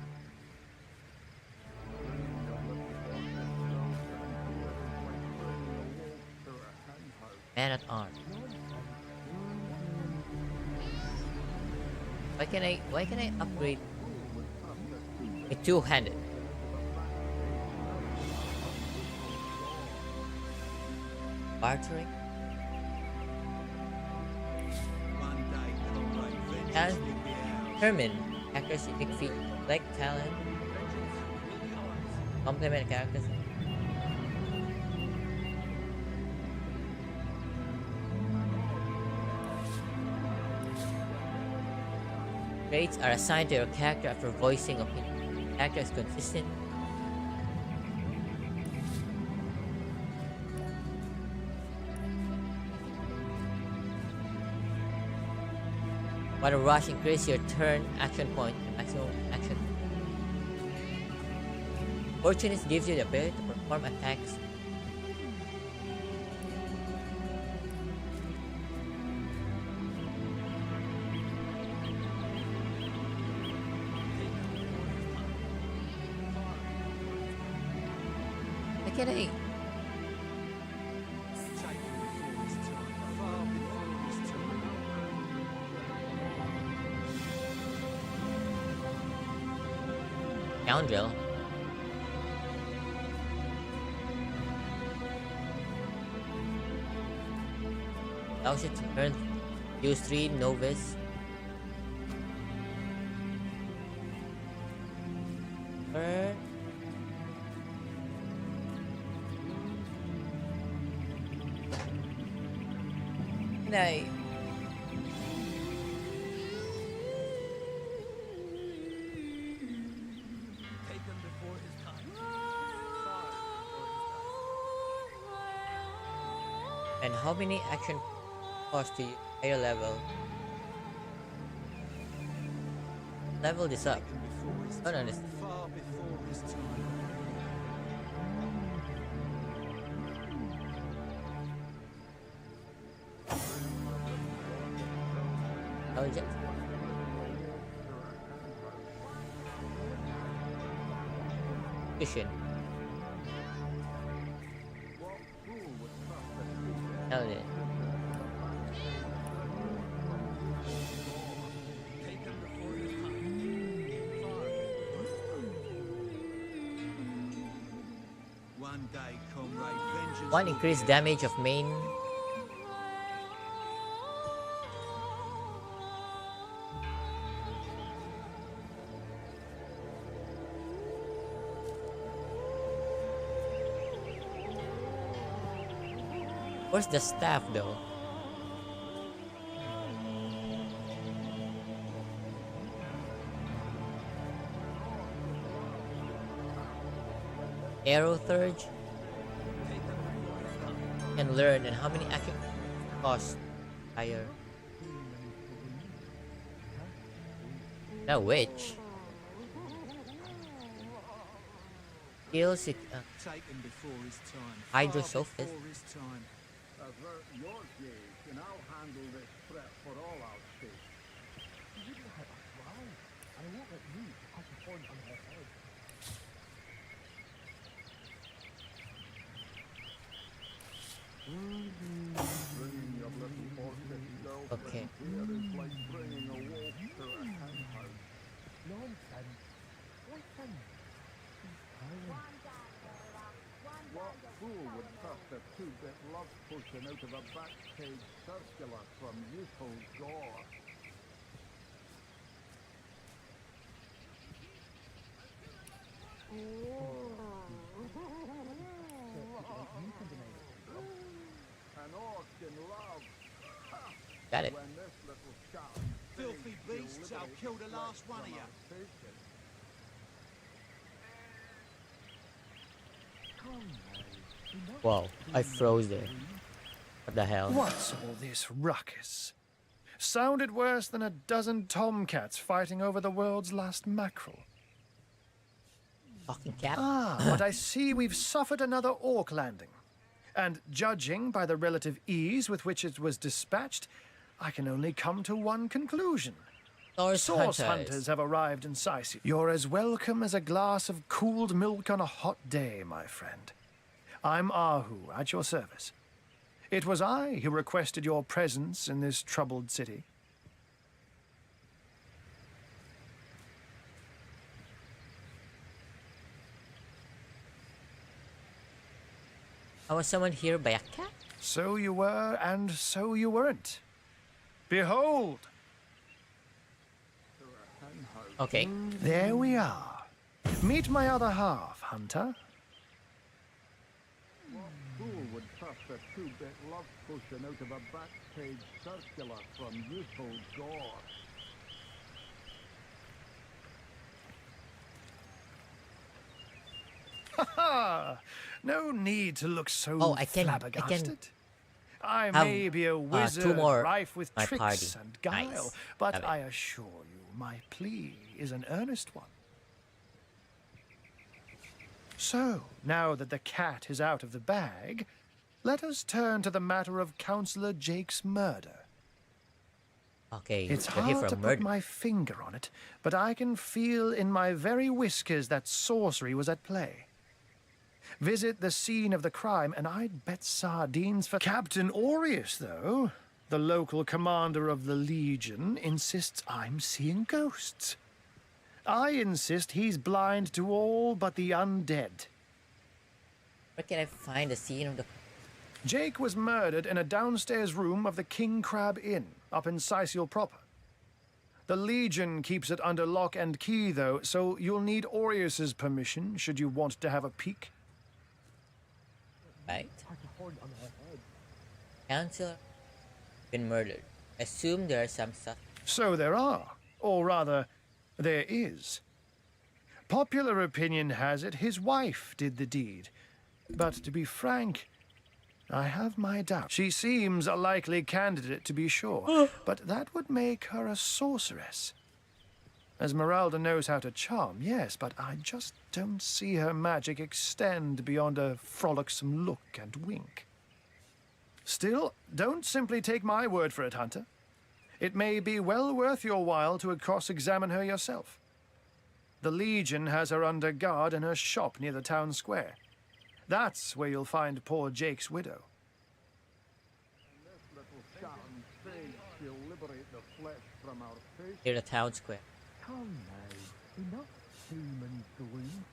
Man at arms. Why can I upgrade a two-handed? Bartering? Has Herman characters unique feat like talent. Complement characters. Traits are assigned to your character after voicing opinion. Character is consistent. While rush increase your turn action point and maximum action. Fortunate gives you the ability to perform attacks. Can I? Scoundrel. Allows you to earn use 3 novice. Earn. No. And how many action cost to higher level? Level this up. I don't understand. Intelligence. Vision. Intelligence. One increased damage of main. Where's the staff though? Arrow Surge can learn, and how many action cost higher? Now which? Skills Taken before his time. Hydrosophist. Avert your gaze, and I'll handle this threat for all our sake. You wouldn't hurt us, why? I won't let you pass a point on her head. Bringing your little orphan girlfriend here is like bringing a wolf to a hen house. Nonsense. What thing? What fool would trust a two-bit love potion out of a backstage circular from youthful gore? An orc in love. Got it. When this little chap Filthy beasts, I'll kill the last one of you. Come now, Whoa, I froze there. What the hell? What's all this ruckus? Sounded worse than a dozen tomcats fighting over the world's last mackerel. Fucking cat. But I see we've suffered another orc landing. And judging by the relative ease with which it was dispatched, I can only come to one conclusion. Source hunters have arrived in Sicily. You're as welcome as a glass of cooled milk on a hot day, my friend. I'm Ahu, at your service. It was I who requested your presence in this troubled city. I was summoned here by a cat? So you were, and so you weren't. Behold! Okay. There we are. Meet my other half, Hunter. What fool would trust a two-bit love potion out of a back-page circular from youthful gore? Ha ha! No need to look so flabbergasted. I have, may be a two wizard more rife with my tricks party. and guile, Nice. but Love it. I assure you, my plea is an earnest one. So, now that the cat is out of the bag, let us turn to the matter of Councillor Jake's murder. Okay, It's you're here hard for to a put murder. my finger on it, but I can feel in my very whiskers that sorcery was at play. Visit the scene of the crime, and I'd bet sardines for Captain Aureus, though. The local commander of the Legion insists I'm seeing ghosts. I insist he's blind to all but the undead. Where can I find the scene of the... Jake was murdered in a downstairs room of the King Crab Inn, up in Sicily proper. The Legion keeps it under lock and key, though, so you'll need Aureus's permission should you want to have a peek. Right. Counselor been murdered. Assume there are some stuff. So there are, or rather, there is. Popular opinion has it his wife did the deed. But to be frank, I have my doubts. She seems a likely candidate, to be sure, but that would make her a sorceress. Esmeralda knows how to charm, yes, but I just don't see her magic extend beyond a frolicsome look and wink. Still, don't simply take my word for it, Hunter. It may be well worth your while to cross-examine her yourself. The Legion has her under guard in her shop near the town square. That's where you'll find poor Jake's widow. This little Sharon says she'll liberate the flesh from our face. Near the town square. Come now, enough doom and gloom.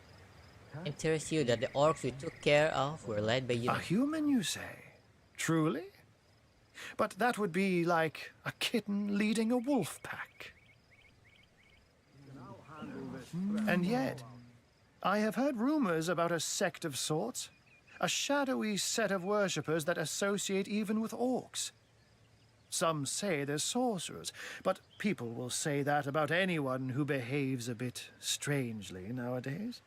Interests you that the orcs we took care of were led by you. A human, you say? Truly? But that would be like a kitten leading a wolf pack. And yet, I have heard rumors about a sect of sorts. A shadowy set of worshippers that associate even with orcs. Some say they're sorcerers, but people will say that about anyone who behaves a bit strangely nowadays.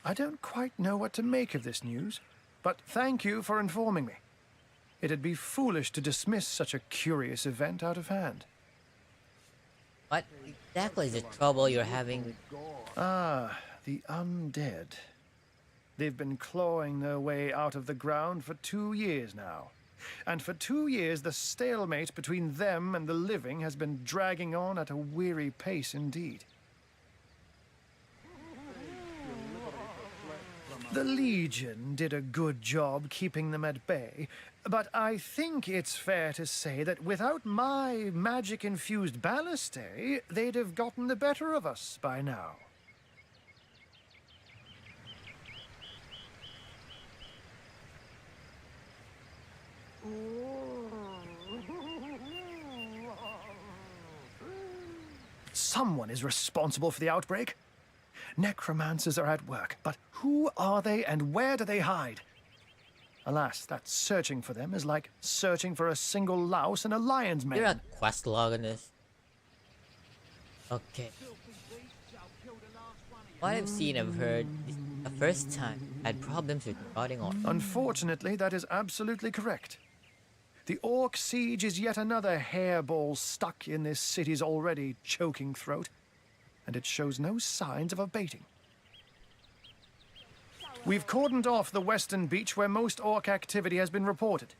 I don't quite know what to make of this news, but thank you for informing me. It'd be foolish to dismiss such a curious event out of hand. What exactly is the trouble you're having with... Ah, the undead. They've been clawing their way out of the ground for 2 years now. And for 2 years, the stalemate between them and the living has been dragging on at a weary pace indeed. The Legion did a good job keeping them at bay, but I think it's fair to say that without my magic-infused ballistae, they'd have gotten the better of us by now. Someone is responsible for the outbreak. Necromancers are at work, but who are they and where do they hide? Alas, that searching for them is like searching for a single louse in a lion's mane. You're a quest log on this. Okay. What I've seen, I've heard, is a first time I had problems with rotting orc. Unfortunately, that is absolutely correct. The Orc siege is yet another hairball stuck in this city's already choking throat, and it shows no signs of abating. We've cordoned off the western beach where most Orc activity has been reported.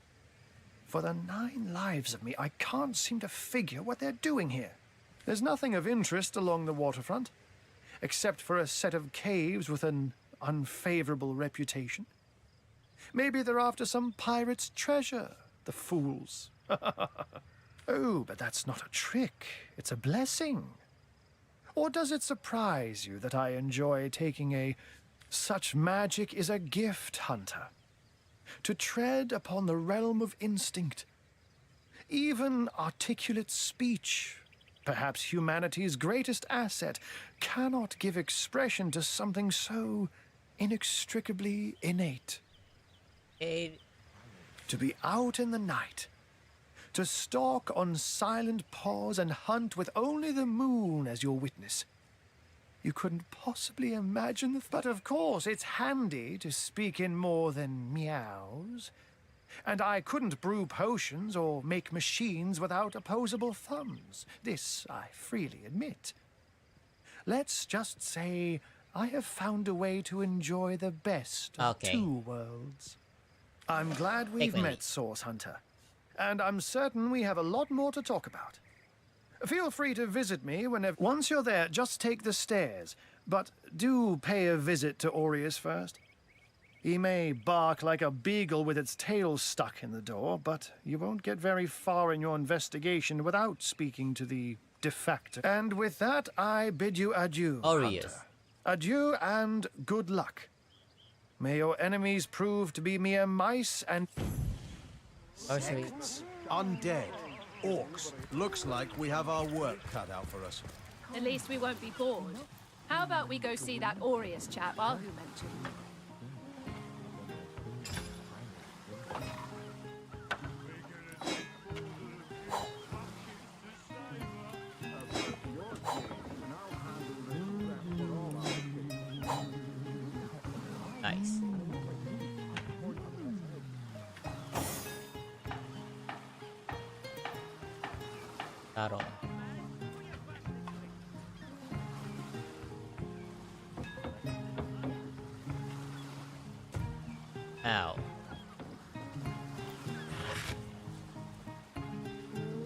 For the 9 lives of me, I can't seem to figure what they're doing here. There's nothing of interest along the waterfront, except for a set of caves with an unfavorable reputation. Maybe they're after some pirate's treasure, the fools. Oh, but that's not a trick. It's a blessing. Or does it surprise you that I enjoy taking a such magic is a gift, hunter? To tread upon the realm of instinct. Even articulate speech, perhaps humanity's greatest asset, cannot give expression to something so inextricably innate. To be out in the night, to stalk on silent paws and hunt with only the moon as your witness. You couldn't possibly imagine the... But of course, it's handy to speak in more than meows. And I couldn't brew potions or make machines without opposable thumbs. This I freely admit. Let's just say I have found a way to enjoy the best of 2 worlds. I'm glad we've met, Source Hunter. And I'm certain we have a lot more to talk about. Feel free to visit me whenever... Once you're there, just take the stairs. But do pay a visit to Aureus first. He may bark like a beagle with its tail stuck in the door, but you won't get very far in your investigation without speaking to the de facto. And with that, I bid you adieu, Aureus. Hunter. Adieu and good luck. May your enemies prove to be mere mice and... Sects, undead, orcs. Looks like we have our work cut out for us. At least we won't be bored. How about we go see that Aureus chap Arhu mentioned? Nice. Taro. Ow.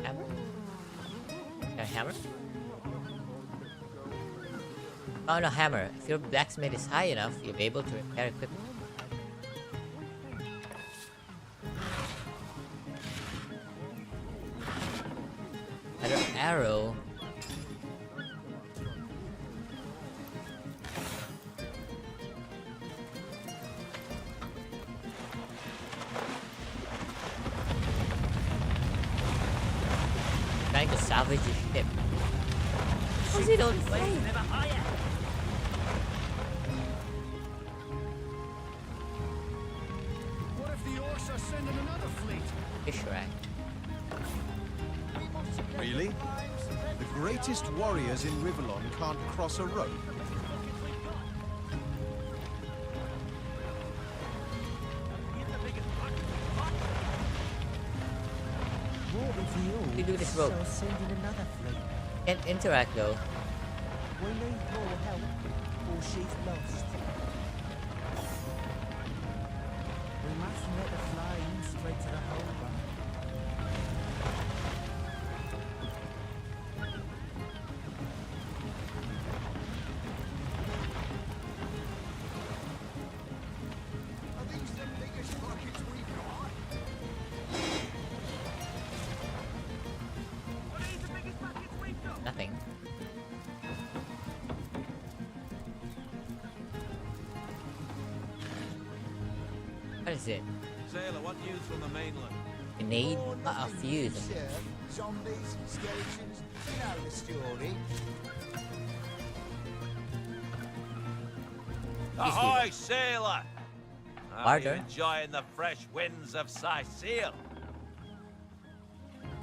Hammer? A hammer? Found a hammer. If your blacksmith is high enough, you'll be able to repair equipment. Another arrow. Trying to salvage his ship. How's it on fire? What if the orcs are sending another fleet? Fish rack. Really? The greatest warriors in Rivellon can't cross a rope. We do this rope. Can't interact though. We need more help, or she's lost. We mustn't let the flames spread to the whole run. Are these the biggest buckets we've got? Are these the biggest buckets we've got? Nothing. What is it? Sailor, what news from the mainland? Grenade? A fuse. Zombies, skeletons, you know the story. Ahoy, sailor! Are you Barter? enjoying the fresh winds of Sicil?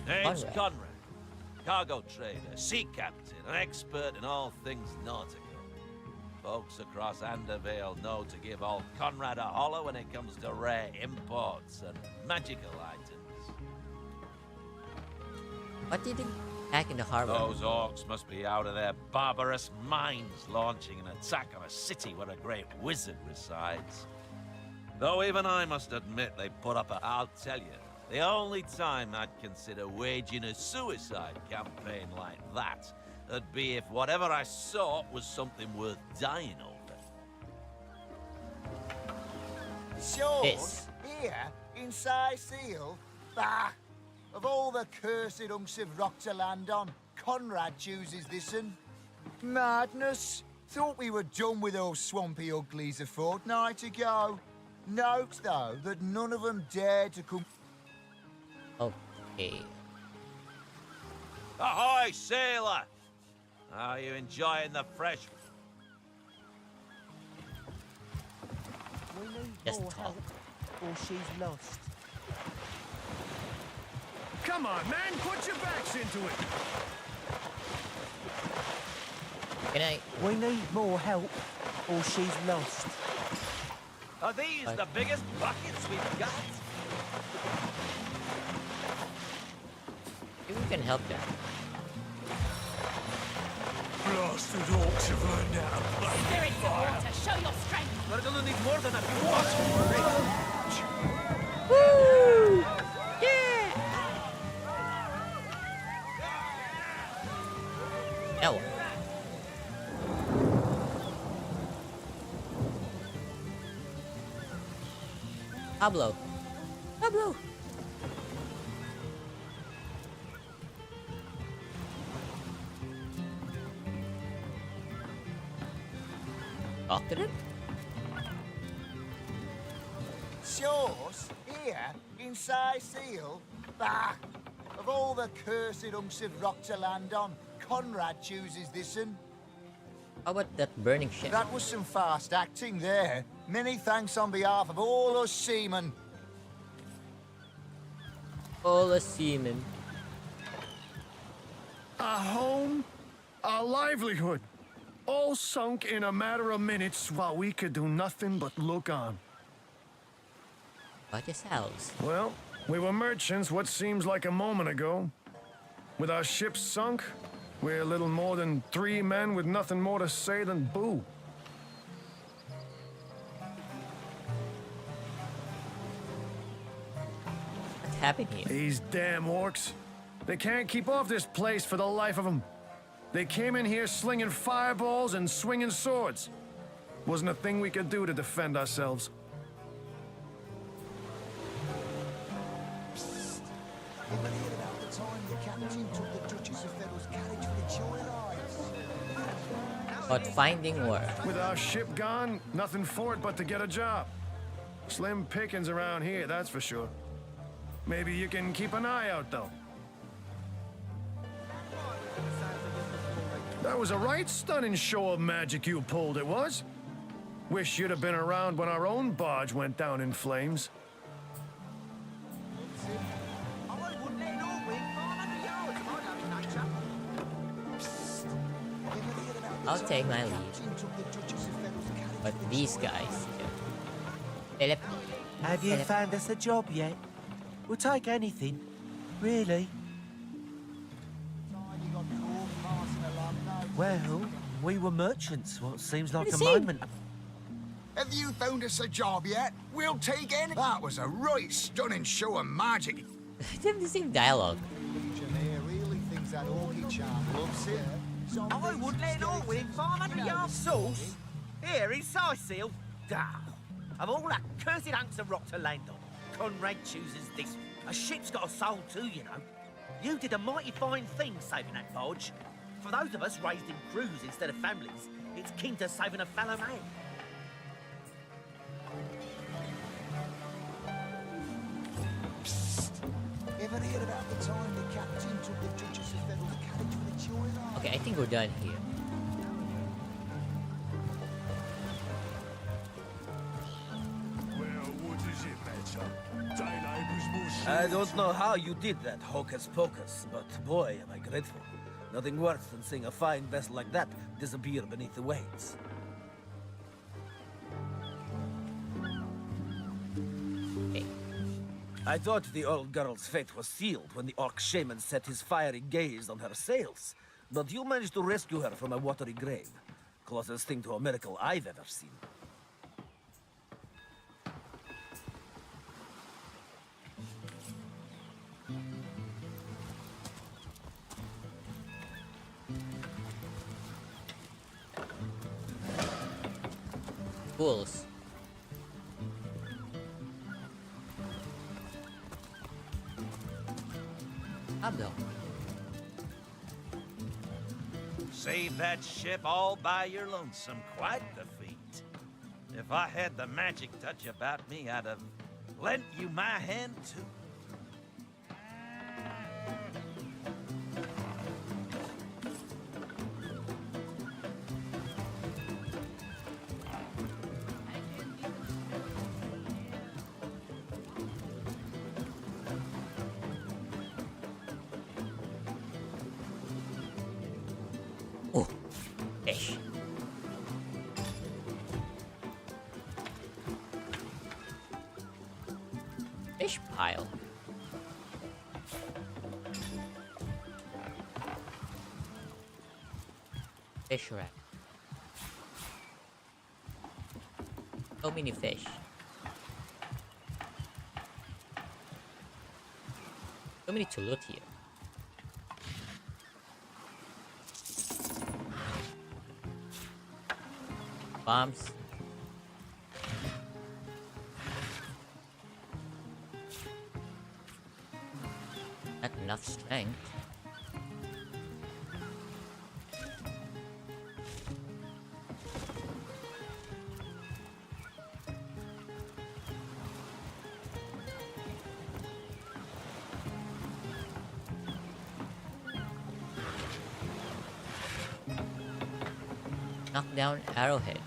Name's Conrad. Conrad, cargo trader, sea captain, an expert in all things nautical. Folks across Andervale know to give old Conrad a holler when it comes to rare imports and magical items. What do you think back in the harbor? Those orcs must be out of their barbarous minds launching an attack on a city where a great wizard resides. Though even I must admit they put up a... I'll tell you, the only time I'd consider waging a suicide campaign like that would be if whatever I sought was something worth dying over. Shores? Here? In Seal? Bah! Of all the cursed hunks of rock to land on, Conrad chooses this one. Madness! Thought we were done with those swampy uglies a fortnight ago. Note, though, that none of them dared to come... Okay. Ahoy, sailor! Are you enjoying the fresh... We need Just more talk. help, or she's lost. Come on, man, put your backs into it. Can I? We need more help, or she's lost. Are these the biggest buckets we've got? Maybe we can help them. Blasted orcs have learned how to play Spirits of water, show your strength. We're gonna need more than a few watch. Woo! Yeah! No. Pablo. Pablo. Talk to them? Shores? Here? In Seal? Bah! Of all the cursed hunks of rock to land on, Conrad chooses this one. How about that burning ship? That was some fast acting there. Many thanks on behalf of all us seamen. All the seamen. A home, a livelihood, all sunk in a matter of minutes while we could do nothing but look on. About yourselves. Well, we were merchants what seems like a moment ago. With our ship sunk, we're little more than 3 men with nothing more to say than boo. What's happening here? These damn orcs. They can't keep off this place for the life of them. They came in here slinging fireballs and swinging swords. Wasn't a thing we could do to defend ourselves. Ever heard about the time the captain took the Duchess of Federal's carriage for the joyrides? About finding work. With our ship gone, nothing for it but to get a job. Slim pickings around here, that's for sure. Maybe you can keep an eye out, though. That was a right stunning show of magic you pulled, it was. Wish you'd have been around when our own barge went down in flames. I'll take my leave. But these guys, Philip. Have you found us a job yet? We'll take anything. Really? Well, we were merchants. What seems like a moment. Have you found us a job yet? We'll take any. That was a right stunning show of magic. They have the same dialogue. Engineer really thinks that orchid charm loves him. I wouldn't let all within 500 yards sauce. Here in Seal. Damn. Of all that cursed hunks of rock to land on, Conrad chooses this. A ship's got a soul too, you know. You did a mighty fine thing saving that barge. For those of us raised in crews instead of families, it's kin to saving a fellow man. Ever heard about the time the captain took the Duchess of Federal's carriage for the joyride? Okay, I think we're done here. Well, what does it matter? Daylight was more I don't know how you did that, hocus pocus, but boy, am I grateful. Nothing worse than seeing a fine vessel like that disappear beneath the waves. I thought the old girl's fate was sealed when the orc shaman set his fiery gaze on her sails. But you managed to rescue her from a watery grave. Closest thing to a miracle I've ever seen. Fools. Pablo. Save that ship all by your lonesome. Quite the feat. If I had the magic touch about me, I'd have lent you my hand too. Oh, fish. Fish pile. Fish rack. So many fish. So many to loot here. Bombs. Not enough strength. Knock down arrowhead.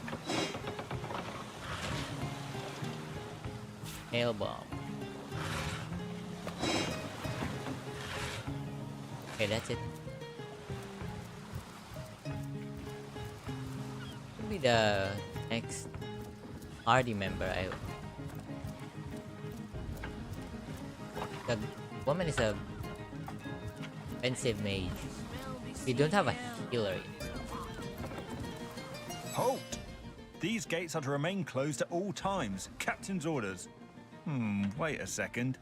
Nail bomb. Okay, that's it. Could be the next party member. The woman is a offensive mage. We don't have a healer. Halt! These gates are to remain closed at all times. Captain's orders. Wait a second.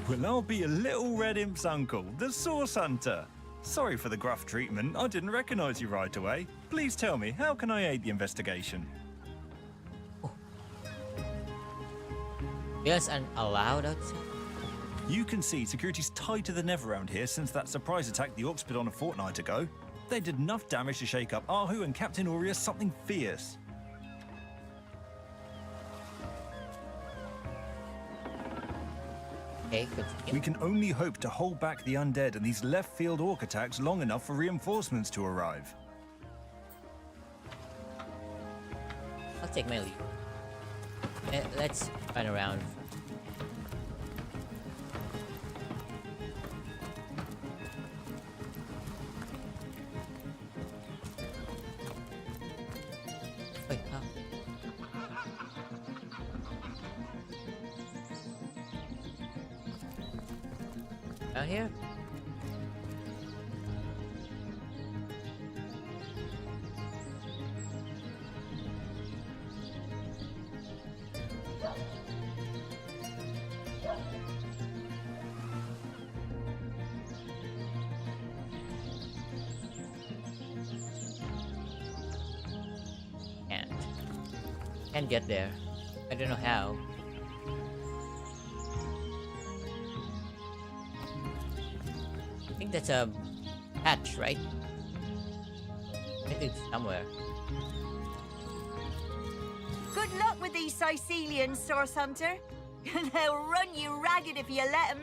Well, I'll be a little red imp's uncle, the Source Hunter. Sorry for the gruff treatment. I didn't recognize you right away. Please tell me, how can I aid the investigation? Yes, and allowed outside. You can see security's tighter than ever around here since that surprise attack the Orcs put on a fortnight ago. They did enough damage to shake up Ahu and Captain Aureus something fierce. Okay, we can only hope to hold back the undead and these left-field Orc attacks long enough for reinforcements to arrive. I'll take my lead. Let's run around. Wait, how? Out here? Can't get there. I don't know how. I think that's a hatch, right? I think it's somewhere. Good luck with these Sicilians, Source Hunter. They'll run you ragged if you let them.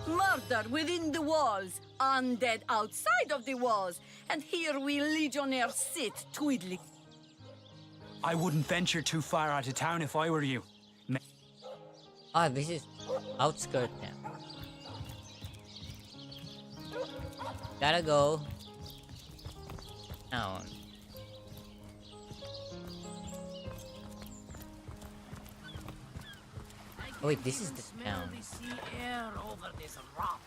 Murder within the walls, undead outside of the walls. And here we legionnaires sit, twiddling. I wouldn't venture too far out of town if I were you. Ah, this is outskirt now. Gotta go down. Oh wait, this is the town. The sea air over this rock.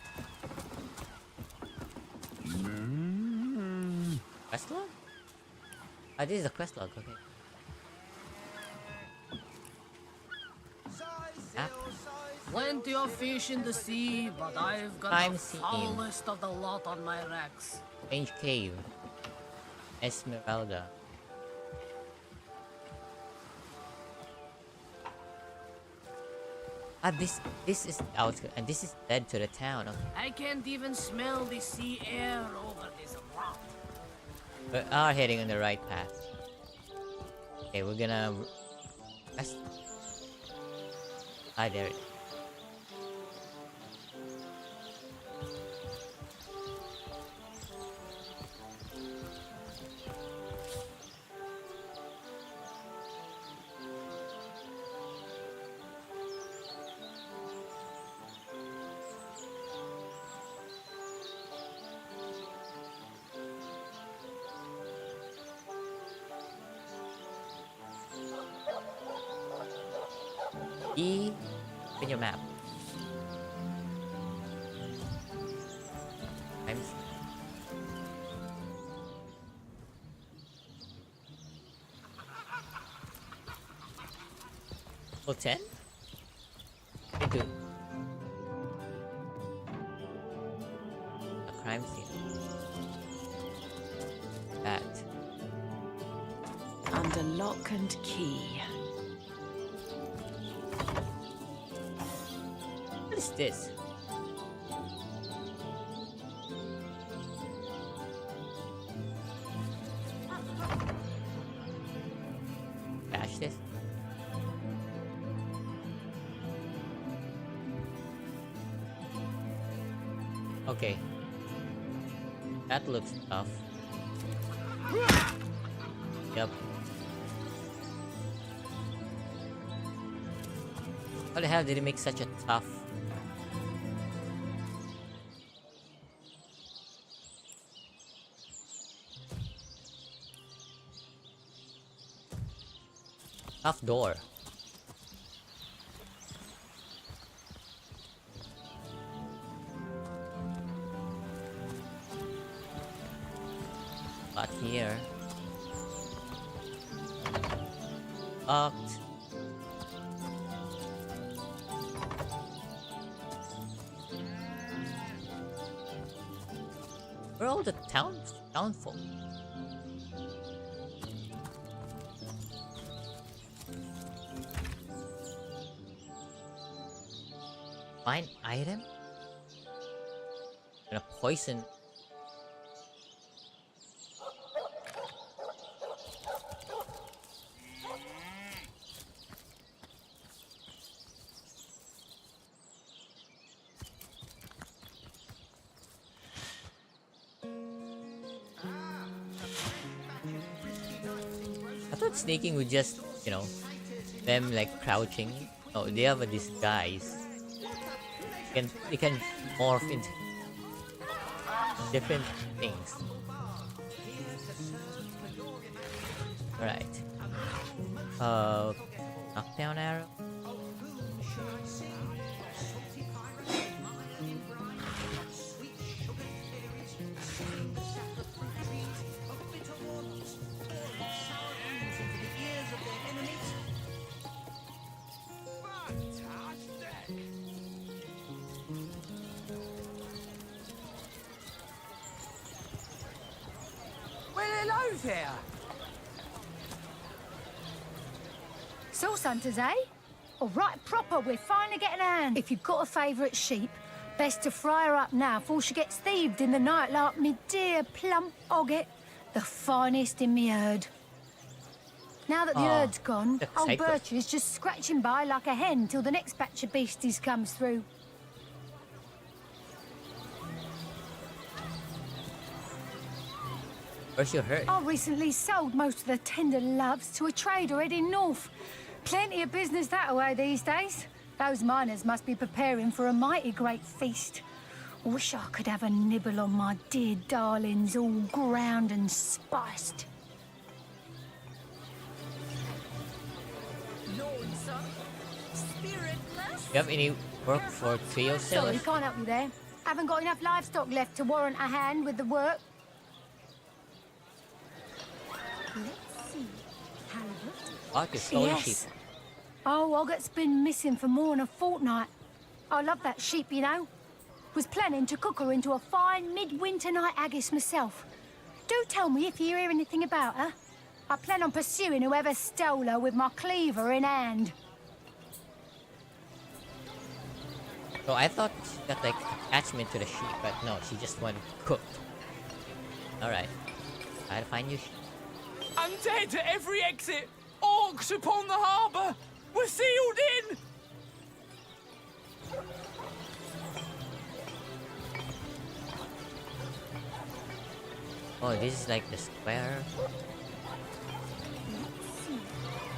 Quest log? Ah, this is a quest log, okay. Ah. Plenty of fish in the sea, but I've got Crime the scene. foulest of the lot on my racks. Strange cave. Esmeralda. Ah, this is outskirt, and this is dead to the town. Okay. I can't even smell the sea air over this rock. We are heading on the right path. Okay, we're gonna. Ah, there it is. E in your map. Level 10? Me too. A crime scene. That. Under lock and key. What is this? Bash this? Okay. That looks tough. Yep. How the hell did he make such a tough? Tough door. But here. Locked. Where are all the townfolk? Find item? And a poison. I thought sneaking would just, you know, them like crouching. Oh, they have a disguise. They can morph into different things. Alright. Knockdown arrow. Well, hello there. Source hunters, eh? All right, proper, we're finally getting a hand. If you've got a favourite sheep, best to fry her up now before she gets thieved in the night like me dear plump Ogget, the finest in me herd. Now that the herd's gone, old Bertie is just scratching by like a hen till the next batch of beasties comes through. Where's your hurt? I recently sold most of the tender loves to a trader heading north. Plenty of business that way these days. Those miners must be preparing for a mighty great feast. Wish I could have a nibble on my dear darlings, all ground and spiced. You have any work for trio Sorry, sellers? can't help you there. Haven't got enough livestock left to warrant a hand with the work. Let's see. Art is stolen sheep. Oh, Ogget's been missing for more than a fortnight. I love that sheep, you know. Was planning to cook her into a fine midwinter night haggis myself. Do tell me if you hear anything about her. I plan on pursuing whoever stole her with my cleaver in hand. So I thought she got like attachment to the sheep, but no, she just went cooked. Alright. Gotta find you sheep. Undead at every exit! Orcs upon the harbour! We're sealed in! Oh, this is like the square. Let's see.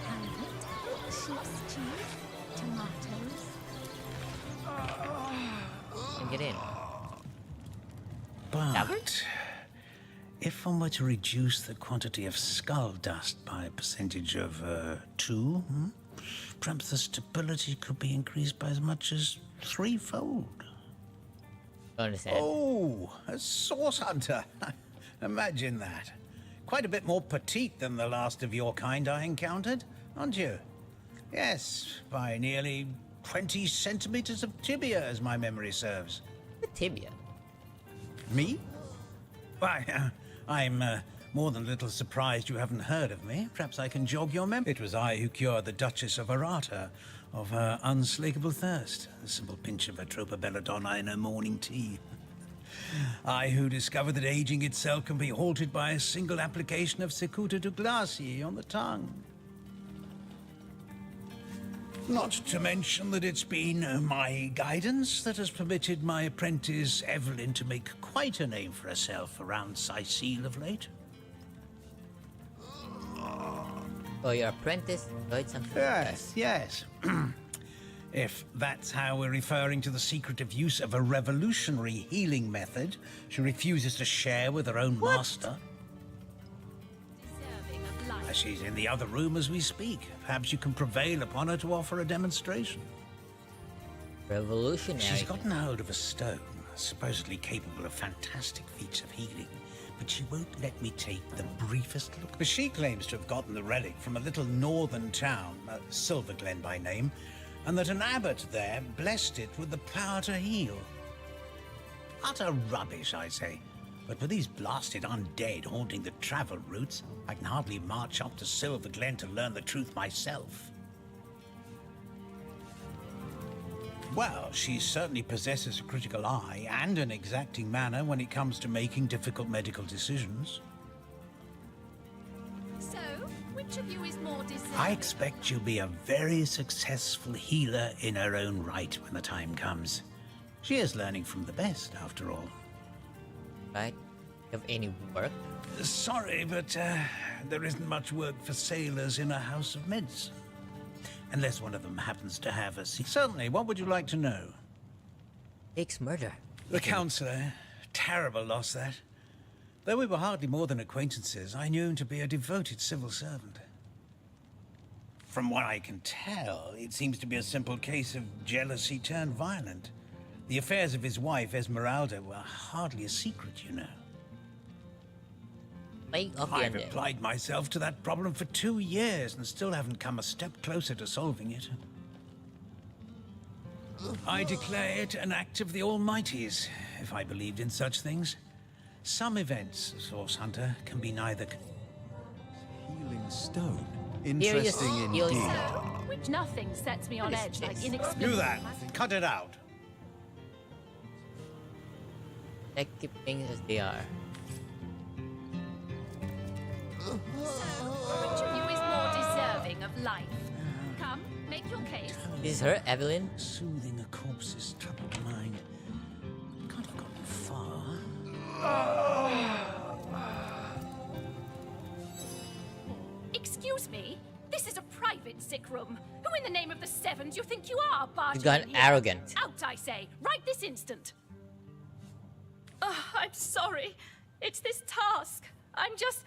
Halibut, sheep's cheese, tomatoes. And get in. But if one were to reduce the quantity of skull dust by a percentage of 2, perhaps the stability could be increased by as much as 3-fold. Understand. Oh, a source hunter. Imagine that. Quite a bit more petite than the last of your kind I encountered, aren't you? Yes, by nearly 20 centimeters of tibia, as my memory serves. The tibia? Me? Why, I'm more than a little surprised you haven't heard of me. Perhaps I can jog your memory. It was I who cured the Duchess of Arata of her unslakable thirst. A simple pinch of Atropa belladonna in her morning tea. I who discovered that aging itself can be halted by a single application of Cicuta Douglasii on the tongue. Not to mention that it's been my guidance that has permitted my apprentice Evelyn to make quite a name for herself around Sicile of late. Oh, your apprentice enjoyed something. Yes. If that's how we're referring to the secretive use of a revolutionary healing method she refuses to share with her own master. She's in the other room as we speak. Perhaps you can prevail upon her to offer a demonstration. Revolutionary. She's gotten hold of a stone, supposedly capable of fantastic feats of healing, but she won't let me take the briefest look. But she claims to have gotten the relic from a little northern town, Silver Glen by name, and that an abbot there blessed it with the power to heal. Utter rubbish, I say. But with these blasted undead haunting the travel routes, I can hardly march up to Silver Glen to learn the truth myself. Well, she certainly possesses a critical eye and an exacting manner when it comes to making difficult medical decisions. So, which of you is more deserving? I expect she'll be a very successful healer in her own right when the time comes. She is learning from the best, after all. Right? Have any work? Sorry, but there isn't much work for sailors in a house of medicine. Unless one of them happens to have a... Certainly, what would you like to know? Higgs murder. The counselor. Terrible loss, that. Though we were hardly more than acquaintances, I knew him to be a devoted civil servant. From what I can tell, it seems to be a simple case of jealousy turned violent. The affairs of his wife, Esmeralda, were hardly a secret, you know. I've applied myself to that problem for 2 years and still haven't come a step closer to solving it. I declare it an act of the Almighty's, if I believed in such things. Some events, Source Hunter, can be neither... Healing stone. Interesting indeed. Which nothing sets me on edge like inexplicable. Do that. Cut it out. Let's keep things as they are. Which of you is more deserving of life? Come, make your case. This is her, Evelyn. Soothing a corpse's troubled mind. Can't have gotten far. Excuse me? This is a private sick room. Who in the name of the sevens you think you are, barging You've gone in here? arrogant. Out, I say, right this instant. Oh, I'm sorry. It's this task. I'm just...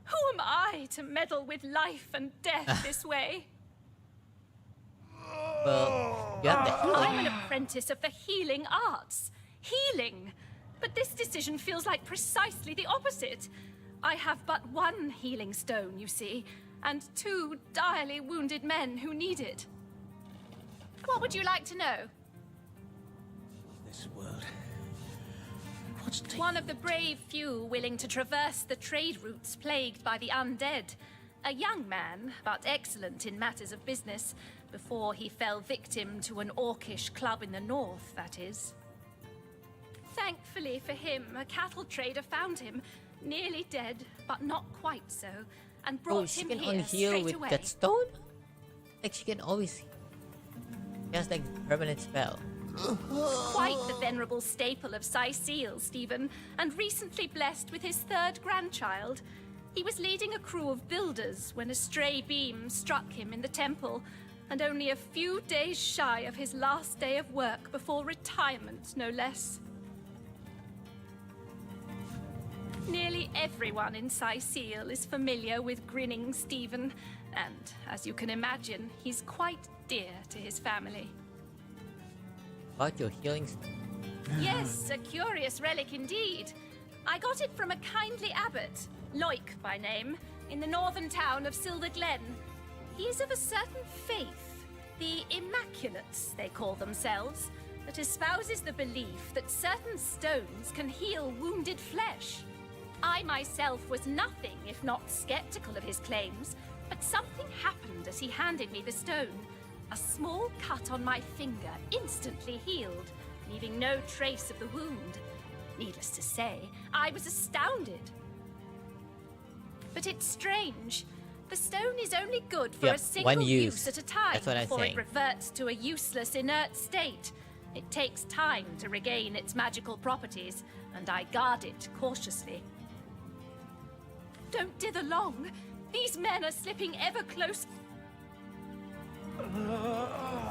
Who am I to meddle with life and death this way? Well, you have the I'm healing. an apprentice of the healing arts. Healing. But this decision feels like precisely the opposite. I have but one healing stone, you see, and 2 direly wounded men who need it. What would you like to know? This world. One of the brave few willing to traverse the trade routes plagued by the undead. A young man, but excellent in matters of business, before he fell victim to an orcish club in the north, that is. Thankfully for him, a cattle trader found him, nearly dead, but not quite so, and brought she him can here only heal straight with away. that stone? Like she can always heal. She has like permanent spell. Quite the venerable staple of Sicil, Stephen, and recently blessed with his 3rd grandchild. He was leading a crew of builders when a stray beam struck him in the temple, and only a few days shy of his last day of work before retirement, no less. Nearly everyone in Sicil is familiar with grinning Stephen, and, as you can imagine, he's quite dear to his family. About your healing stone. Yes, a curious relic indeed. I got it from a kindly abbot, Loic by name, in the northern town of Silver Glen. He is of a certain faith, the Immaculates, they call themselves, that espouses the belief that certain stones can heal wounded flesh. I myself was nothing if not skeptical of his claims, but something happened as he handed me the stone. A small cut on my finger instantly healed, leaving no trace of the wound. Needless to say, I was astounded. But it's strange. The stone is only good for Yep, a single one use use. at a time That's what I'm before saying. it reverts to a useless, inert state. It takes time to regain its magical properties, and I guard it cautiously. Don't dither long. These men are slipping ever closer.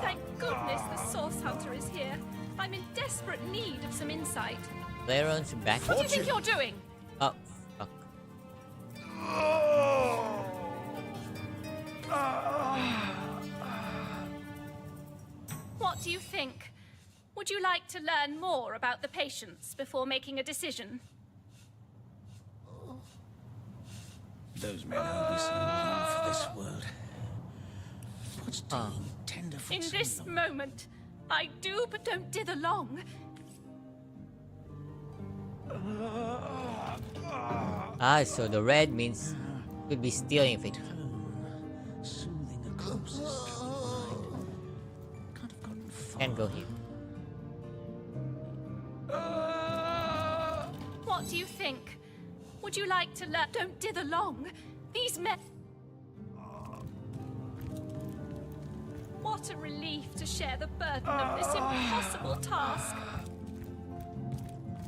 Thank goodness the Source Hunter is here. I'm in desperate need of some insight. Laeron's back. What do you think you're doing? Oh, fuck. What do you think? Would you like to learn more about the patients before making a decision? Those men are only seeing for this world. What's taking tenderfoot In so this long? moment, I do, but don't dither long. Ah, so the red means could be stealing if it. Soothing a corpse's troubled mind. Can't have gotten far. Can go here. What do you think? Would you like to learn? Don't dither long. These men. What a relief to share the burden of this impossible task.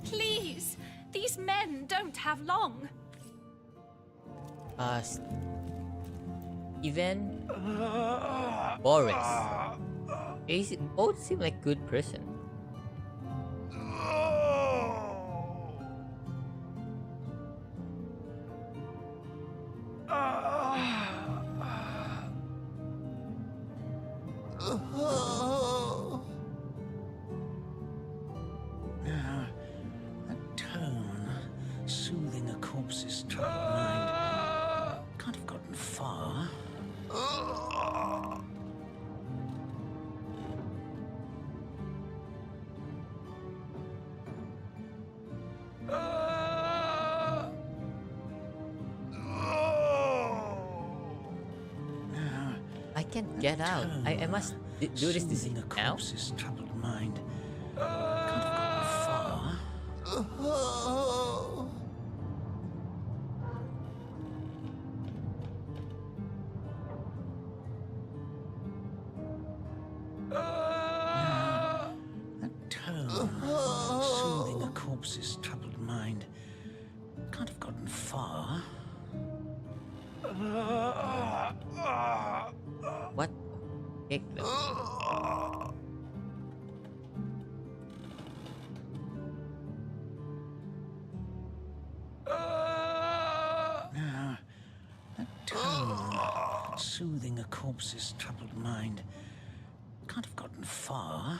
Please, these men don't have long. Even Boris. They both seem like good person. Now, that tone, soothing a corpse's troubled mind, can't have gotten far. I can't get out. I must do this Soothing a now. corpse's troubled mind, can't have gotten far. That tone, soothing a corpse's troubled mind, can't have gotten far. What? Take them. That tone, soothing a corpse's troubled mind, can't have gotten far.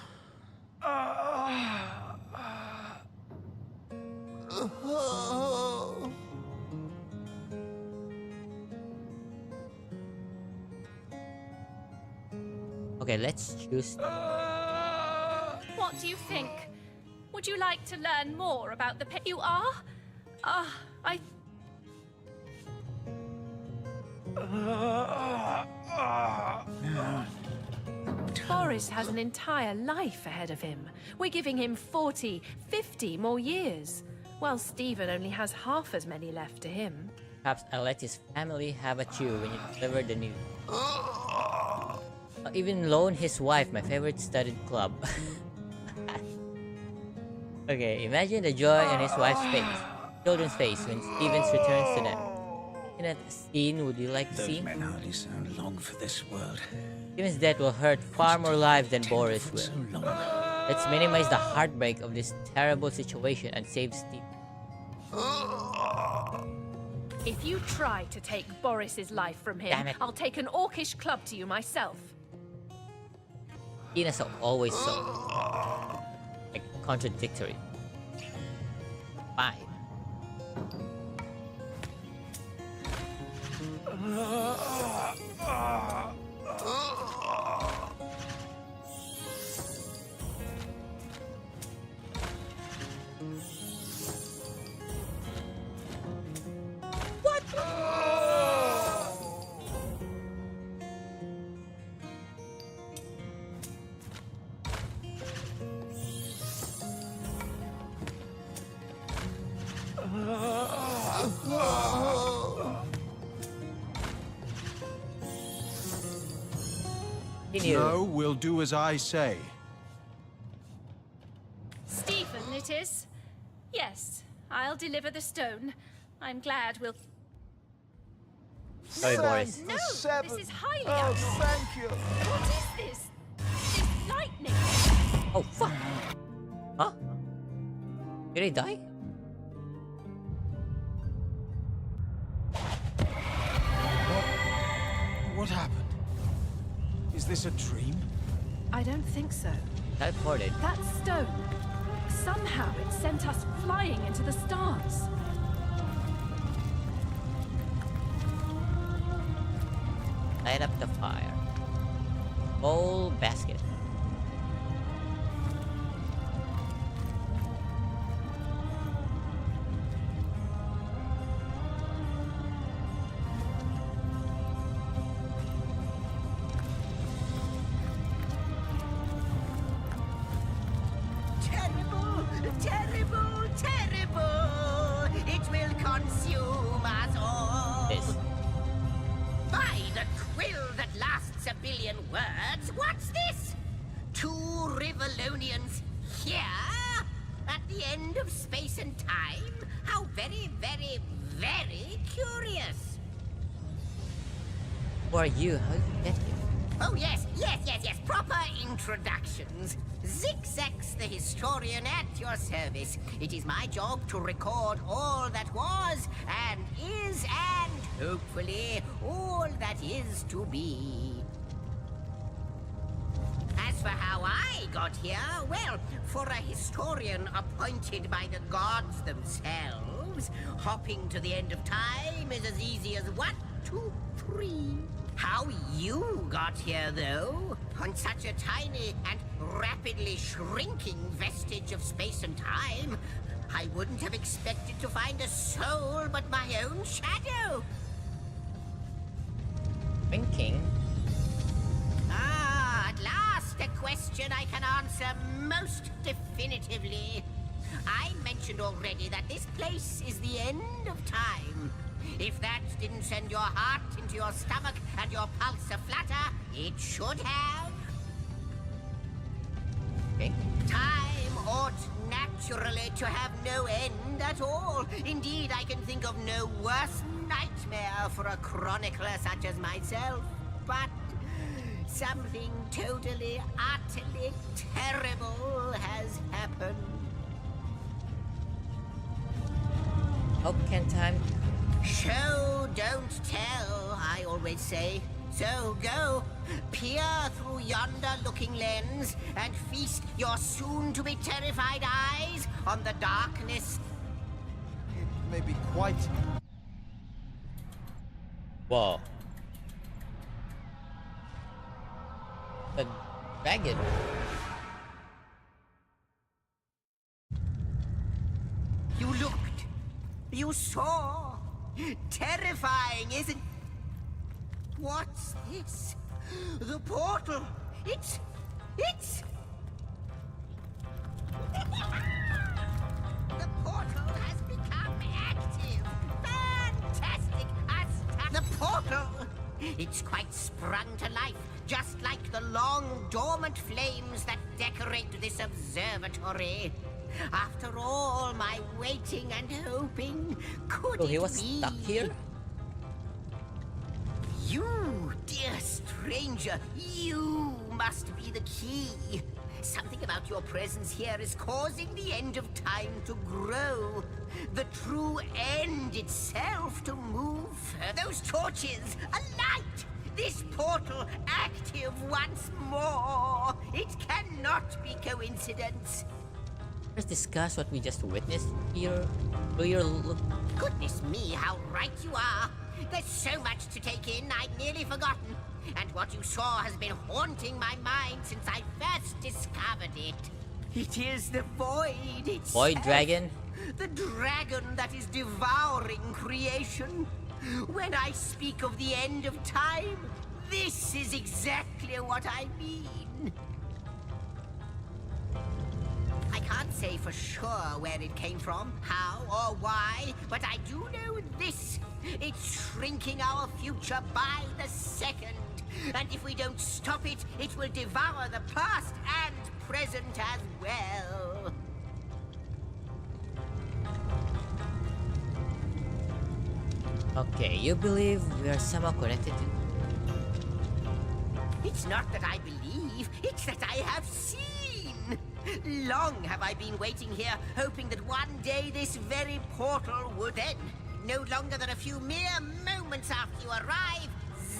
Okay, let's choose. What do you think? Would you like to learn more about the pet you are? I... Boris has an entire life ahead of him. We're giving him 40, 50 more years, while Stephen only has half as many left to him. Perhaps I'll let his family have a chew when you deliver the news. I'll even loan his wife my favorite studded club. Okay, imagine the joy on his wife's face, children's face, when Stevens returns to them. In that scene, would you like to Those see? men hardly sound long for this world. Stevens' death will hurt far more lives than Boris will. Let's minimize the heartbreak of this terrible situation and save Steve. If you try to take Boris's life from him, Damn it. I'll take an orcish club to you myself. Ina's always so like contradictory. Fine. No, we'll do as I say. Stephen, it is? Yes, I'll deliver the stone. I'm glad we'll... Sorry, Boris. No, this is highly Oh, unusual. thank you. What is this? This lightning? Oh, fuck! Huh? Did he die? What happened? Is this a dream? I don't think so. Teleported. That stone, somehow it sent us flying into the stars. Light up the fire. Whole basket. Terrible, terrible, terrible! It will consume us all. This. By the quill that lasts a billion words, what's this? Two Rivalonians here? At the end of space and time? How very, very, very curious. Who are you? How did you get here? Oh, yes, yes, yes, yes. Proper introductions. Zigzags the historian at your service. It is my job to record all that was, and is, and hopefully all that is to be. As for how I got here, well, for a historian appointed by the gods themselves, hopping to the end of time is as easy as 1, 2, 3. How you got here, though, on such a tiny and rapidly shrinking vestige of space and time, I wouldn't have expected to find a soul but my own shadow. Thinking. Ah, at last a question I can answer most definitively. I mentioned already that this place is the end of time. If that didn't send your heart into your stomach and your pulse a-flutter, it should have. Okay. Time ought naturally to have no end at all. Indeed, I can think of no worse nightmare for a chronicler such as myself. But Something totally, utterly terrible has happened. How can time... Show, don't tell, I always say. So go, peer through yonder looking lens and feast your soon-to-be terrified eyes on the darkness. It may be quite... Whoa. The dragon. You looked. You saw. Terrifying, isn't... What's this? The portal. It's... The portal has become active. Fantastic. The portal. It's quite sprung to life, just like the long dormant flames that decorate this observatory. After all my waiting and hoping, could So he it was be? stuck here? You, dear stranger, you must be the key. Something about your presence here is causing the end of time to grow. The true end itself to move. Those torches, alight! This portal active once more. It cannot be coincidence. Let's discuss what we just witnessed here. Do your look. Goodness me, how right you are. There's so much to take in, I'd nearly forgotten. And what you saw has been haunting my mind since I first discovered it. It is the void itself. Void dragon? The dragon that is devouring creation. When I speak of the end of time, this is exactly what I mean. I can't say for sure where it came from, how or why, but I do know this. It's shrinking our future by the second. And if we don't stop it, it will devour the past and present as well. Okay, you believe we are somehow connected to... It's not that I believe, it's that I have seen. Long have I been waiting here, hoping that one day this very portal would end. No longer than a few mere moments after you arrive,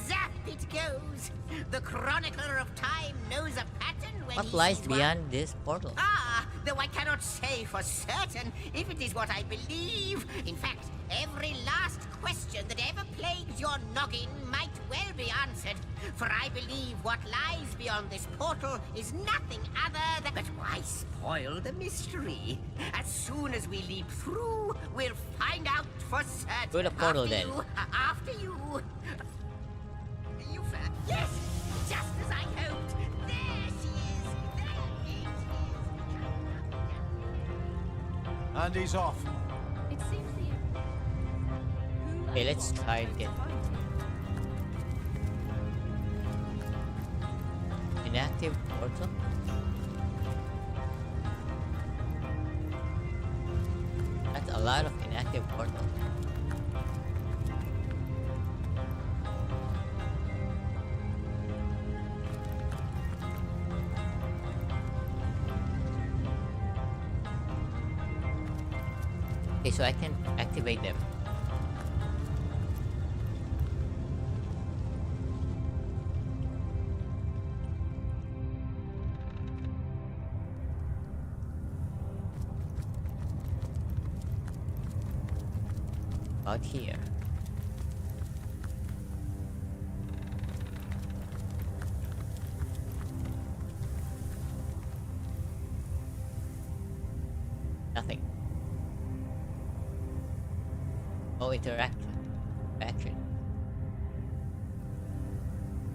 zap it goes. The chronicler of time knows a pattern when What he lies sees one. beyond this portal? Ah, though I cannot say for certain if it is what I believe. In fact, every last question that ever plagues your noggin might well be answered. For I believe what lies beyond this portal is nothing other than... But why spoil the mystery? As soon as we leap through, we'll find out for certain. Through the portal, After then. you, after you. You found... Yes! Just as I hoped. There she is. There it is. And he's off. It seems the... Okay, let's try again. Inactive portal? That's a lot of inactive portals. Okay, so I can activate them. Out here. Nothing. No interaction. Action.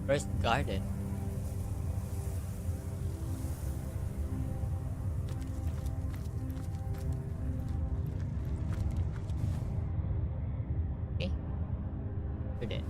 First garden. Okay. We're dead.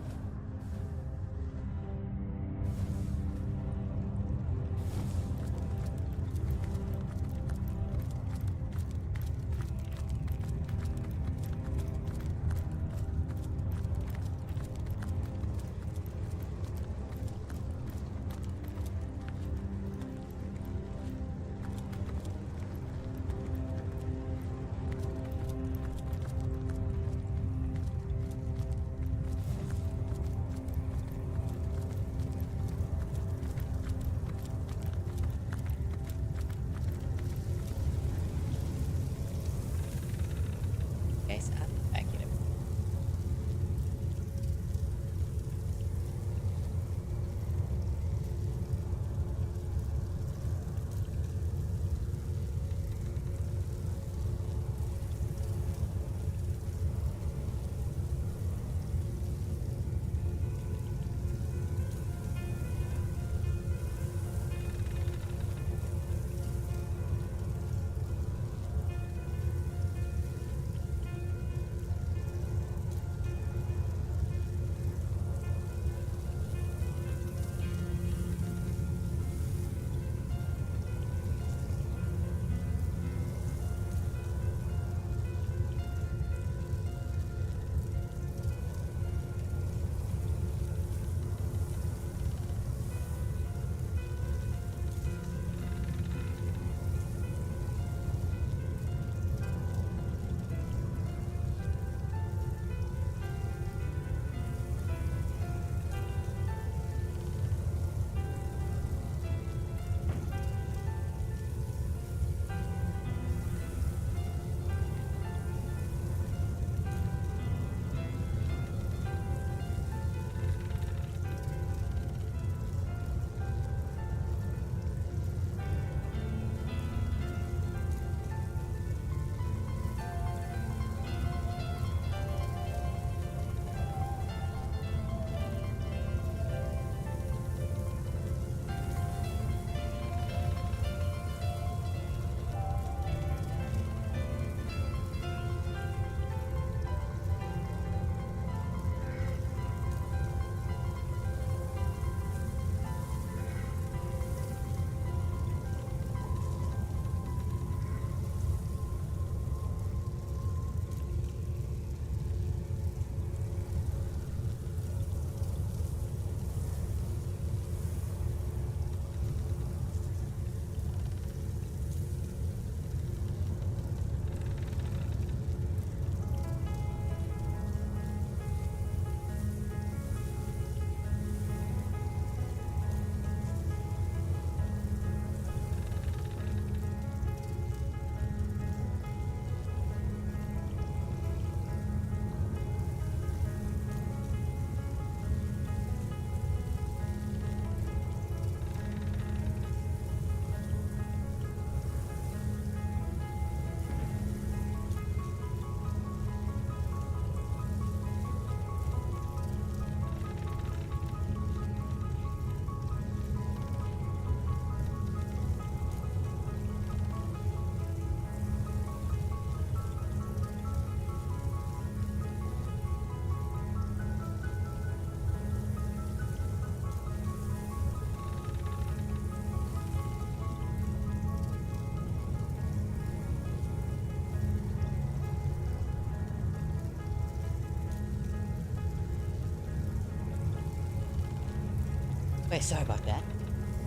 Wait, sorry about that.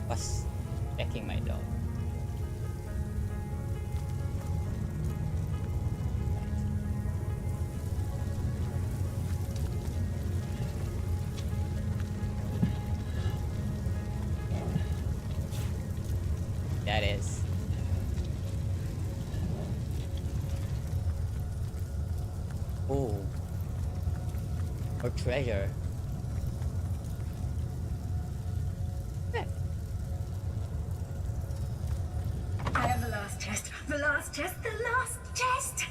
Was checking my dog. That is. Oh. Or treasure. I have the last chest. The last chest. The last chest.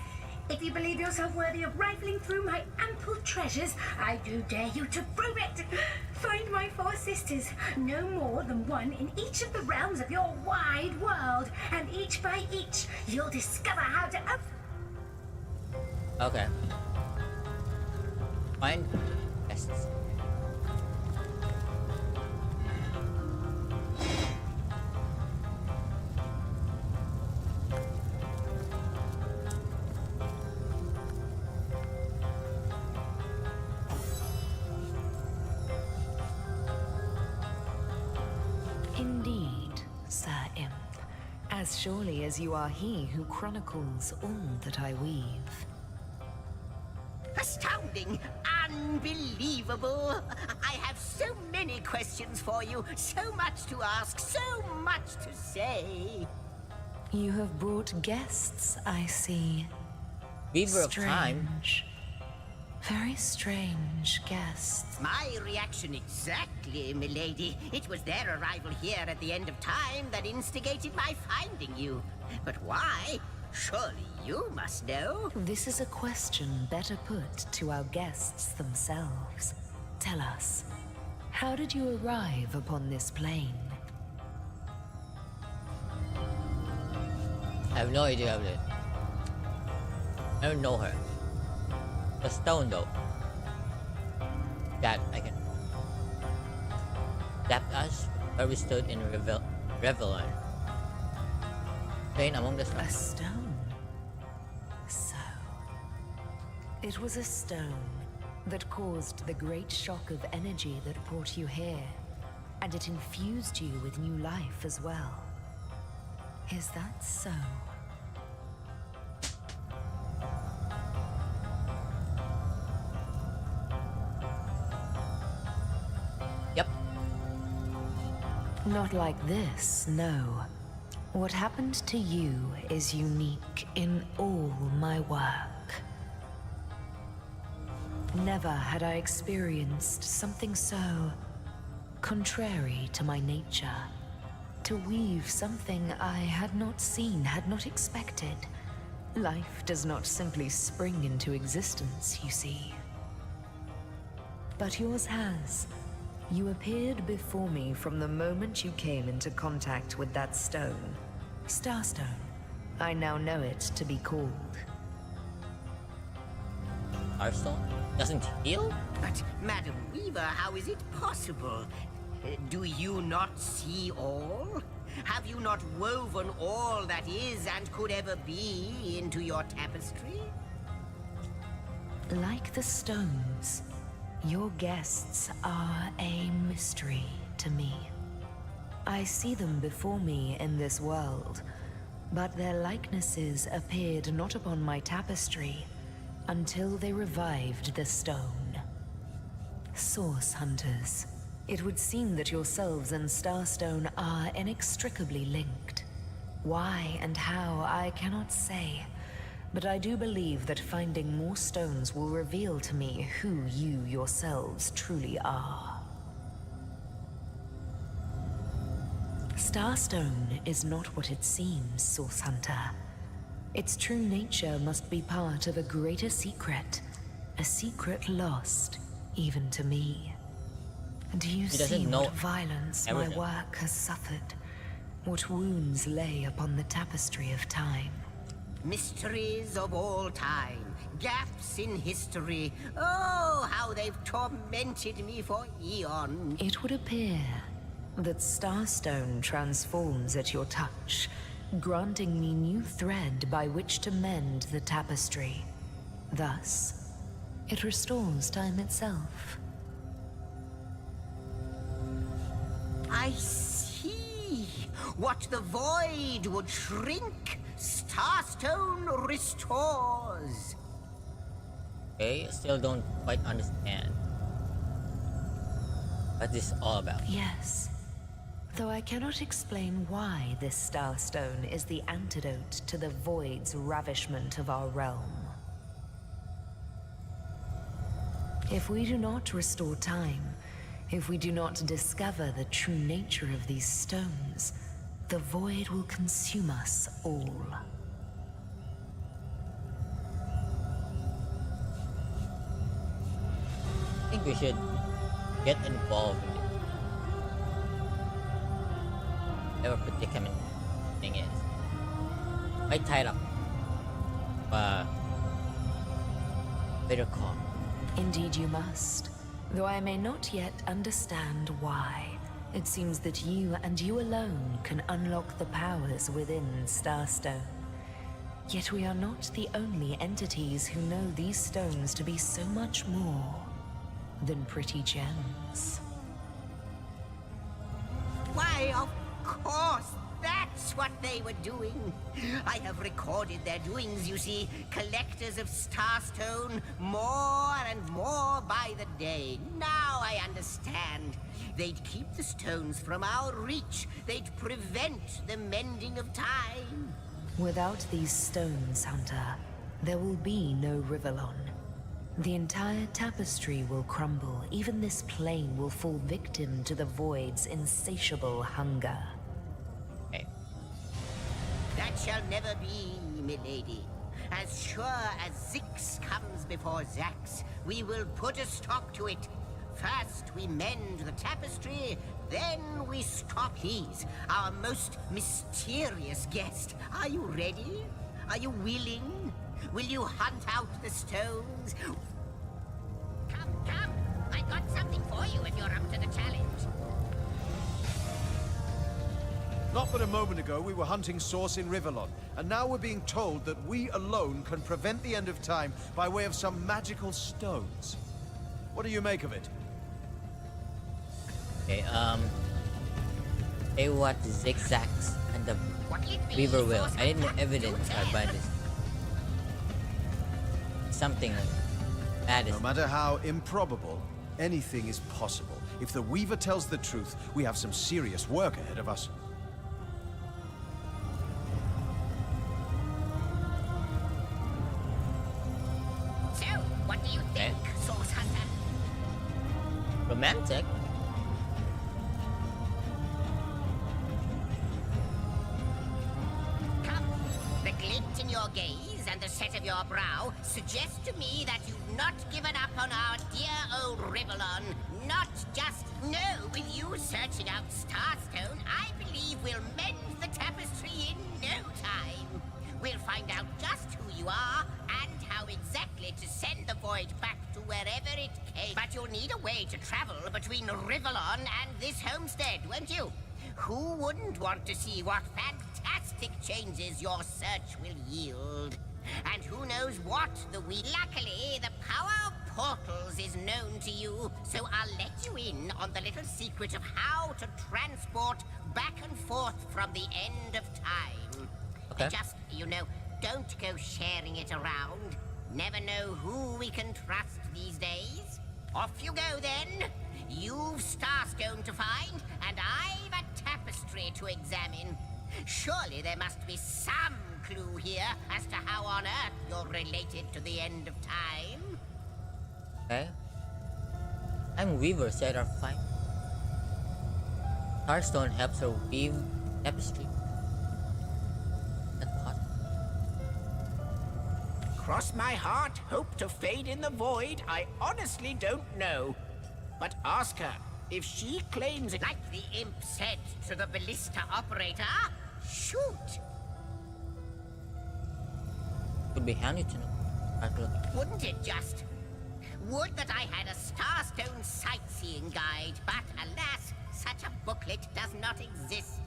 If you believe yourself worthy of rifling through my ample treasures, I do dare you to prove it. Find my 4 sisters, no more than one in each of the realms of your wide world, and each by each, you'll discover how to... Okay. Find chests. Indeed, Sir Imp. As surely as you are he who chronicles all that I weave. Astounding! Unbelievable! I have so many questions for you, so much to ask, so much to say. You have brought guests, I see. Weaver of Time. Very strange guests. My reaction exactly, milady. It was their arrival here at the end of time that instigated my finding you. But why? Surely you must know. This is a question better put to our guests themselves. Tell us, how did you arrive upon this plane? I have no idea of it. I don't know her. The stone though. That I can. Tapped us where we stood in Revelon. Plain among the stars. A stone. So, it was a stone that caused the great shock of energy that brought you here, and it infused you with new life as well. Is that so? Yep. Not like this, no. What happened to you is unique in all my work. Never had I experienced something so contrary to my nature. To weave something I had not seen, had not expected. Life does not simply spring into existence, you see. But yours has. You appeared before me from the moment you came into contact with that stone. Starstone. I now know it to be called. Starstone? Doesn't heal? But, Madam Weaver, how is it possible? Do you not see all? Have you not woven all that is and could ever be into your tapestry? Like the stones, your guests are a mystery to me. I see them before me in this world, but their likenesses appeared not upon my tapestry until they revived the stone. Source hunters. It would seem that yourselves and Starstone are inextricably linked. Why and how, I cannot say, but I do believe that finding more stones will reveal to me who you yourselves truly are. Starstone is not what it seems, Source Hunter. Its true nature must be part of a greater secret, a secret lost even to me. Do you see what violence my work has suffered? What wounds lay upon the tapestry of time? Mysteries of all time, gaps in history. Oh, how they've tormented me for eons. It would appear that Starstone transforms at your touch, granting me new thread by which to mend the tapestry. Thus, it restores time itself. I see. What the void would shrink, Starstone restores. Okay, still don't quite understand what this is all about. Yes. Though I cannot explain why this Starstone is the antidote to the void's ravishment of our realm. If we do not restore time, if we do not discover the true nature of these stones, the void will consume us all. I think we should get involved in it. Whatever predicament thing is. I tied up. Better call. Indeed you must. Though I may not yet understand why. It seems that you and you alone can unlock the powers within Starstone. Yet we are not the only entities who know these stones to be so much more than pretty gems. Why, of course, that's what they were doing. I have recorded their doings, you see. Collectors of Starstone, more and more by the day. Now I understand. They'd keep the stones from our reach. They'd prevent the mending of time. Without these stones, Hunter, there will be no Rivellon. The entire tapestry will crumble. Even this plane will fall victim to the void's insatiable hunger. That shall never be, milady. As sure as Zix comes before Zax, we will put a stop to it. First we mend the tapestry, then we stop. Please, our most mysterious guest, are you ready? Are you willing? Will you hunt out the stones? Come, I got something for you if you're up to the challenge. Not but a moment ago we were hunting Source in Rivellon, and now we're being told that we alone can prevent the end of time by way of some magical stones. What do you make of it? Okay, what zigzags and the Weaver Will. I need more evidence by this. Something bad is. No matter how improbable, anything is possible. If the Weaver tells the truth, we have some serious work ahead of us. So, what do you think, Source Hunter? Romantic? The glint in your gaze and the set of your brow suggest to me that you've not given up on our dear old Rivellon. Not just no. With you searching out Starstone, I believe we'll mend the tapestry in no time. We'll find out just who you are and how exactly to send the void back to wherever it came. But you'll need a way to travel between Rivellon and this homestead, won't you? Who wouldn't want to see what fantastic changes your search will yield? And who knows what Luckily, the power of portals is known to you, so I'll let you in on the little secret of how to transport back and forth from the end of time. Okay. Just, don't go sharing it around. Never know who we can trust these days. Off you go, then. You've Starstone to find, and I've a tapestry to examine. Surely there must be some clue here as to how on earth you're related to the end of time. Okay. I'm Weaver, said our fight. Starstone helps her weave tapestry. That's possible. Cross my heart, hope to fade in the void, I honestly don't know. But ask her. If she claims it... Like the imp said to the ballista operator, shoot! Would be handy to know. Wouldn't it just? Would that I had a Starstone sightseeing guide, but alas, such a booklet does not exist.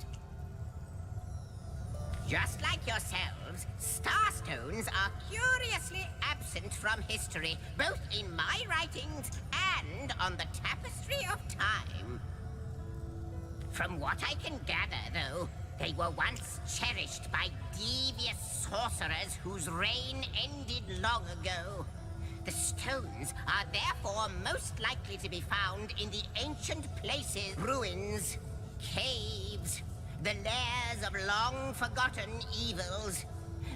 Just like yourselves, Starstones are curiously absent from history, both in my writings and on the tapestry of time. From what I can gather, though, they were once cherished by devious sorcerers whose reign ended long ago. The stones are therefore most likely to be found in the ancient places, ruins, caves, the lairs of long-forgotten evils.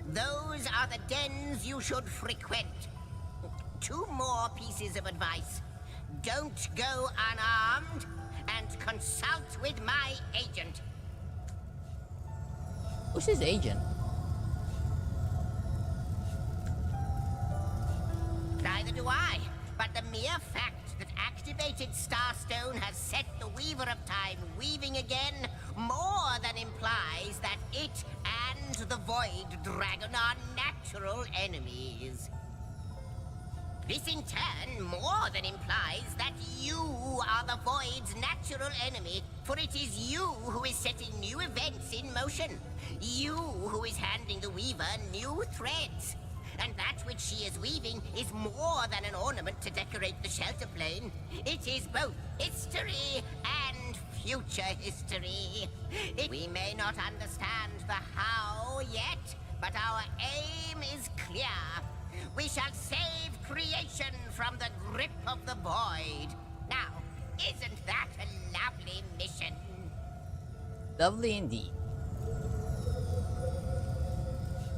Those are the dens you should frequent. 2 more pieces of advice. Don't go unarmed, and consult with my agent. Who's his agent? Neither do I, but the mere fact that activated Starstone has set the Weaver of Time weaving again more than implies that it and the Void Dragon are natural enemies. This in turn more than implies that you are the Void's natural enemy, for it is you who is setting new events in motion. You who is handing the Weaver new threads. And that which she is weaving is more than an ornament to decorate the shelter plane. It is both history and future history. We may not understand the how yet, but our aim is clear. We shall save creation from the grip of the Void. Now, isn't that a lovely mission? Lovely indeed.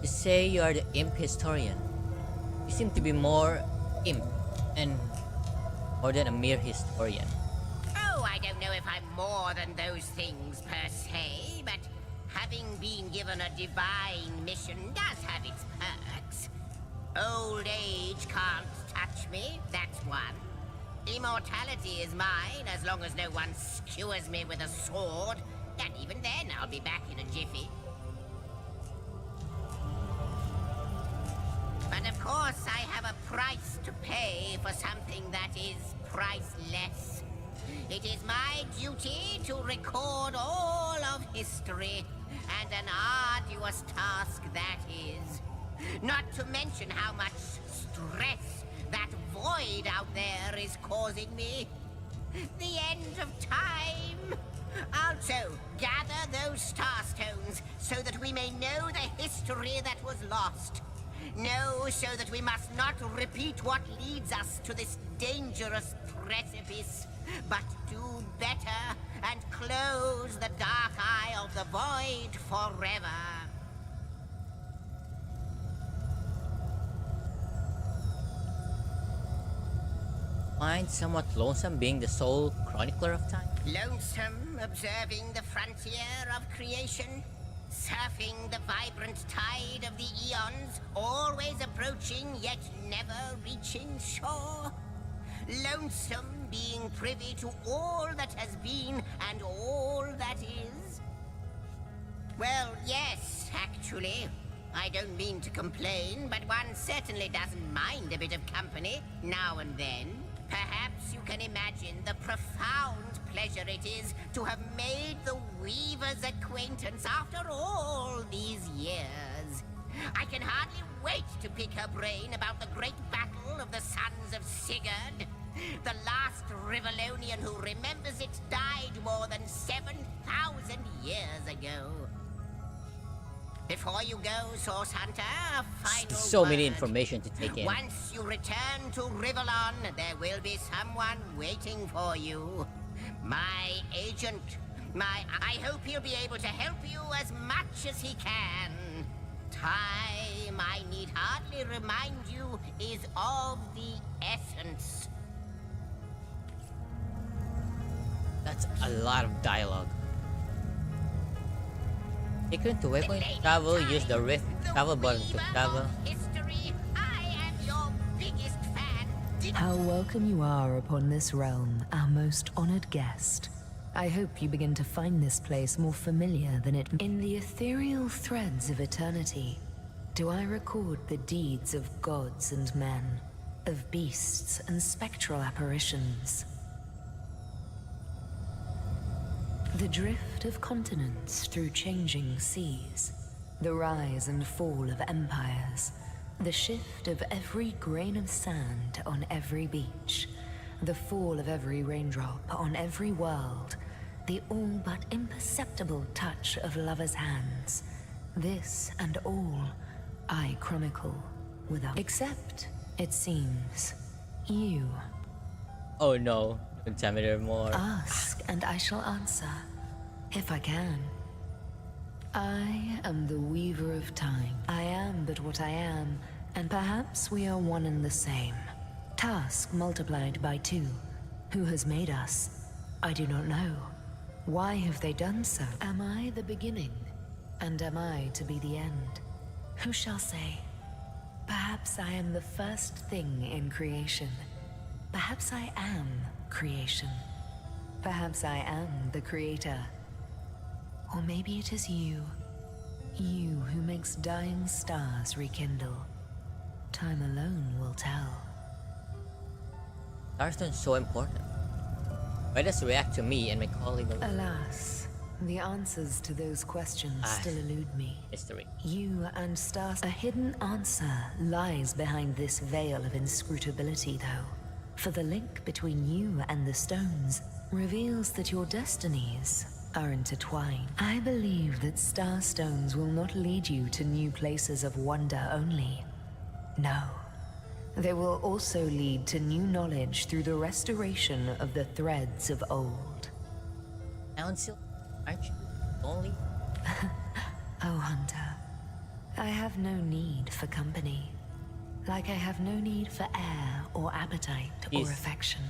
You say you are the imp historian. You seem to be more imp and more than a mere historian. Oh, I don't know if I'm more than those things per se, but having been given a divine mission does have its perks. Old age can't touch me, that's one. Immortality is mine as long as no one skewers me with a sword, and even then I'll be back in a jiffy. But of course, I have a price to pay for something that is priceless. It is my duty to record all of history, and an arduous task that is. Not to mention how much stress that void out there is causing me. The end of time. Also, gather those starstones so that we may know the history that was lost. Know so that we must not repeat what leads us to this dangerous precipice, but do better and close the dark eye of the void forever. Find somewhat lonesome being the sole chronicler of time? Lonesome, observing the frontier of creation? Surfing the vibrant tide of the eons, always approaching yet never reaching shore? Lonesome being privy to all that has been and all that is? Well, yes, actually. I don't mean to complain, but one certainly doesn't mind a bit of company now and then. Perhaps you can imagine the profound pleasure it is to have made the Weaver's acquaintance after all these years. I can hardly wait to pick her brain about the great battle of the Sons of Sigurd. The last Rivalonian who remembers it died more than 7,000 years ago. Before you go, Source Hunter, a final so many word. information to take in. Once you return to Rivalon, there will be someone waiting for you. My agent. I hope he'll be able to help you as much as he can. Time, I need hardly remind you, is of the essence. That's a lot of dialogue. Equal to waypoint travel, use the rift travel button to travel. History, I am your biggest fan. How welcome you are upon this realm, our most honored guest. I hope you begin to find this place more familiar than it... In the ethereal threads of eternity, do I record the deeds of gods and men, of beasts and spectral apparitions? The drift of continents through changing seas, the rise and fall of empires, the shift of every grain of sand on every beach, the fall of every raindrop on every world, the all but imperceptible touch of lovers' hands. This and all I chronicle without. Except, it seems, you. Oh no, don't tell me there are more. Ask and I shall answer, if I can. I am the weaver of time. I am but what I am, and perhaps we are one and the same. Task multiplied by 2. Who has made us? I do not know. Why have they done so? Am I the beginning? And am I to be the end? Who shall say? Perhaps I am the first thing in creation. Perhaps I am creation. Perhaps I am the creator. Or maybe it is you. You who makes dying stars rekindle. Time alone will tell. Starstone's so important. Why does it react to me and my colleague? Alas, the answers to those questions still elude me. Mystery. You and stars. A hidden answer lies behind this veil of inscrutability, though. For the link between you and the stones reveals that your destinies are intertwined. I believe that starstones will not lead you to new places of wonder only. No. They will also lead to new knowledge through the restoration of the threads of old. Council, aren't you only? Oh, Hunter. I have no need for company. Like I have no need for air or appetite or affection.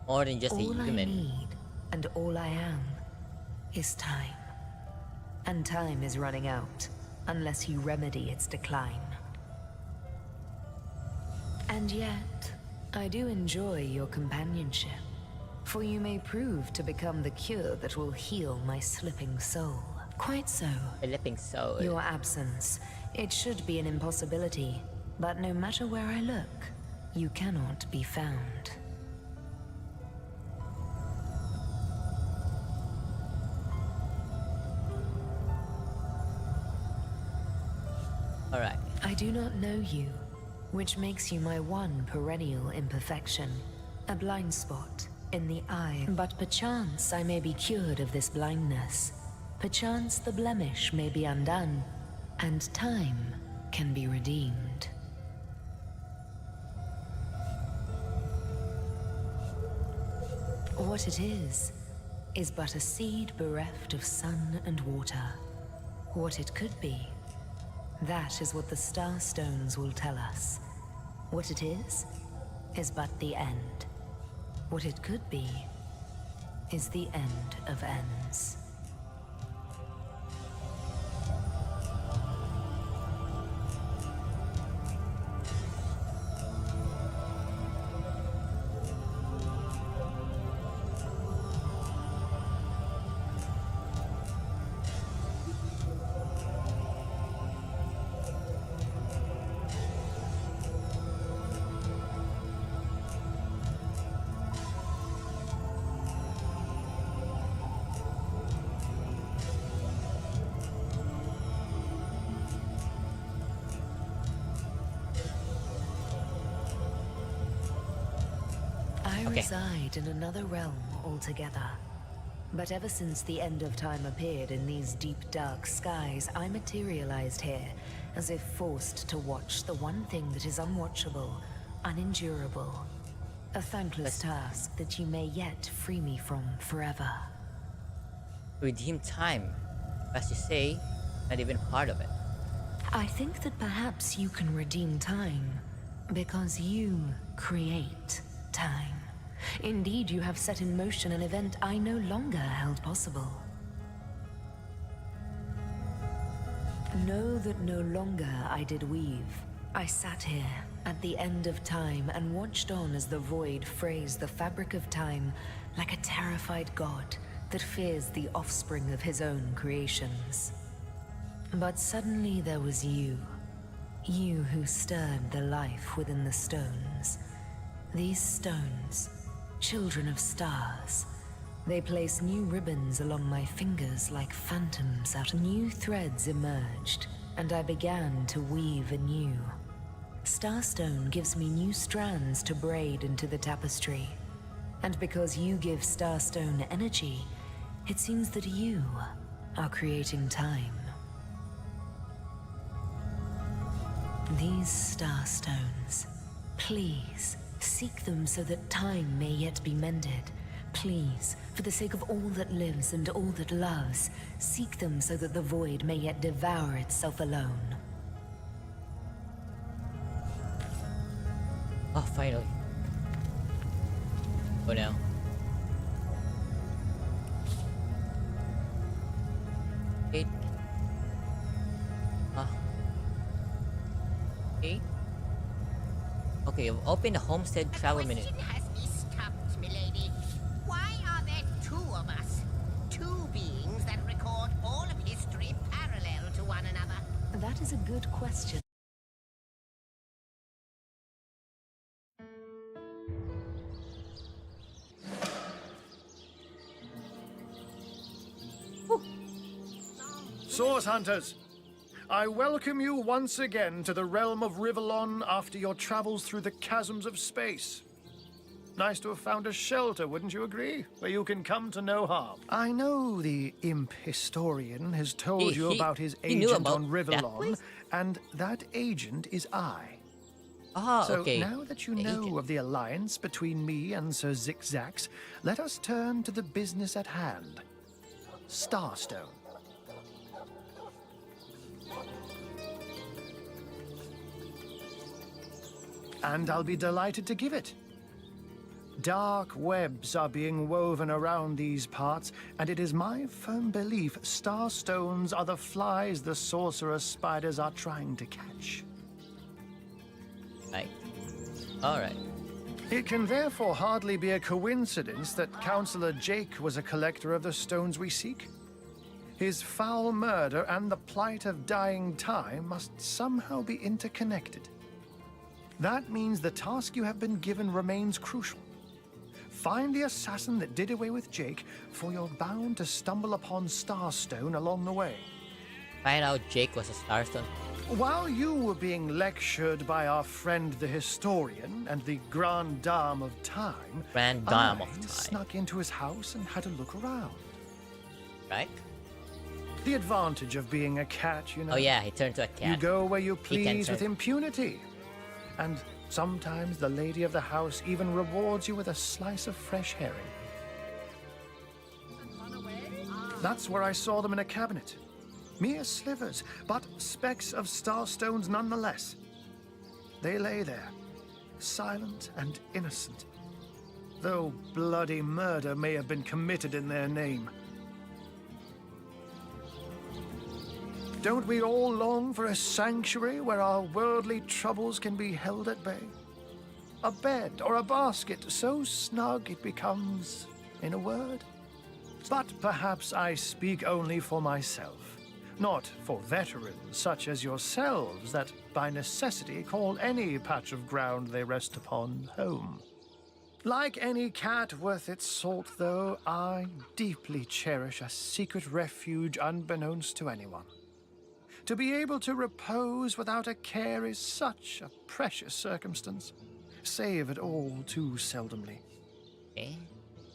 More than just all a human. I need, and all I am, is time. And time is running out, unless you remedy its decline. And yet, I do enjoy your companionship, for you may prove to become the cure that will heal my slipping soul. Quite so. Slipping soul. Your absence, it should be an impossibility, but no matter where I look, you cannot be found. Alright. I do not know you, which makes you my one perennial imperfection, a blind spot in the eye. But perchance I may be cured of this blindness. Perchance the blemish may be undone, and time can be redeemed. What it is but a seed bereft of sun and water. What it could be, that is what the starstones will tell us. What it is but the end. What it could be is the end of ends. I reside in another realm altogether. But ever since the end of time appeared in these deep, dark skies, I materialized here, as if forced to watch the one thing that is unwatchable, unendurable. A thankless task that you may yet free me from forever. Redeem time. As you say, not even part of it. I think that perhaps you can redeem time, because you create time. Indeed, you have set in motion an event I no longer held possible. Know that no longer I did weave. I sat here, at the end of time, and watched on as the void frays the fabric of time like a terrified god that fears the offspring of his own creations. But suddenly there was you. You who stirred the life within the stones. These stones, children of stars. They place new ribbons along my fingers like phantoms out. New threads emerged, and I began to weave anew. Starstone gives me new strands to braid into the tapestry. And because you give Starstone energy, It seems that you are creating time. These star stones, please seek them so that time may yet be mended. Please, for the sake of all that lives and all that loves, seek them so that the void may yet devour itself alone. Oh, finally. Oh no. Eight. Okay. Okay, I've opened the homestead travel menu. Has me stumped, milady. Why are there two of us? Two beings that record all of history parallel to one another. That is a good question. Source Hunters, I welcome you once again to the realm of Rivellon after your travels through the chasms of space. Nice to have found a shelter, wouldn't you agree? Where you can come to no harm. I know the imp historian has told you about his agent on Rivellon, and that agent is I. Ah, so okay. now that you know of the alliance between me and Sir Zigzax, let us turn to the business at hand. Starstone. And I'll be delighted to give it. Dark webs are being woven around these parts, and it is my firm belief starstones are the flies the sorcerer spiders are trying to catch. Right. Alright. It can therefore hardly be a coincidence that Councillor Jake was a collector of the stones we seek. His foul murder and the plight of dying time must somehow be interconnected. That means the task you have been given remains crucial. Find the assassin that did away with Jake, for you're bound to stumble upon Starstone along the way. Find out Jake was a Starstone. While you were being lectured by our friend the historian and the Grande Dame of Time, I snuck into his house and had a look around. Right? The advantage of being a cat, you know. Oh yeah, he turned to a cat. You go where you please with impunity. And sometimes the lady of the house even rewards you with a slice of fresh herring. That's where I saw them in a cabinet. Mere slivers, but specks of starstones nonetheless. They lay there, silent and innocent, though bloody murder may have been committed in their name. Don't we all long for a sanctuary where our worldly troubles can be held at bay? A bed or a basket so snug it becomes, in a word? But perhaps I speak only for myself, not for veterans such as yourselves that by necessity call any patch of ground they rest upon home. Like any cat worth its salt, though, I deeply cherish a secret refuge unbeknownst to anyone. To be able to repose without a care is such a precious circumstance, save all too seldomly. Okay.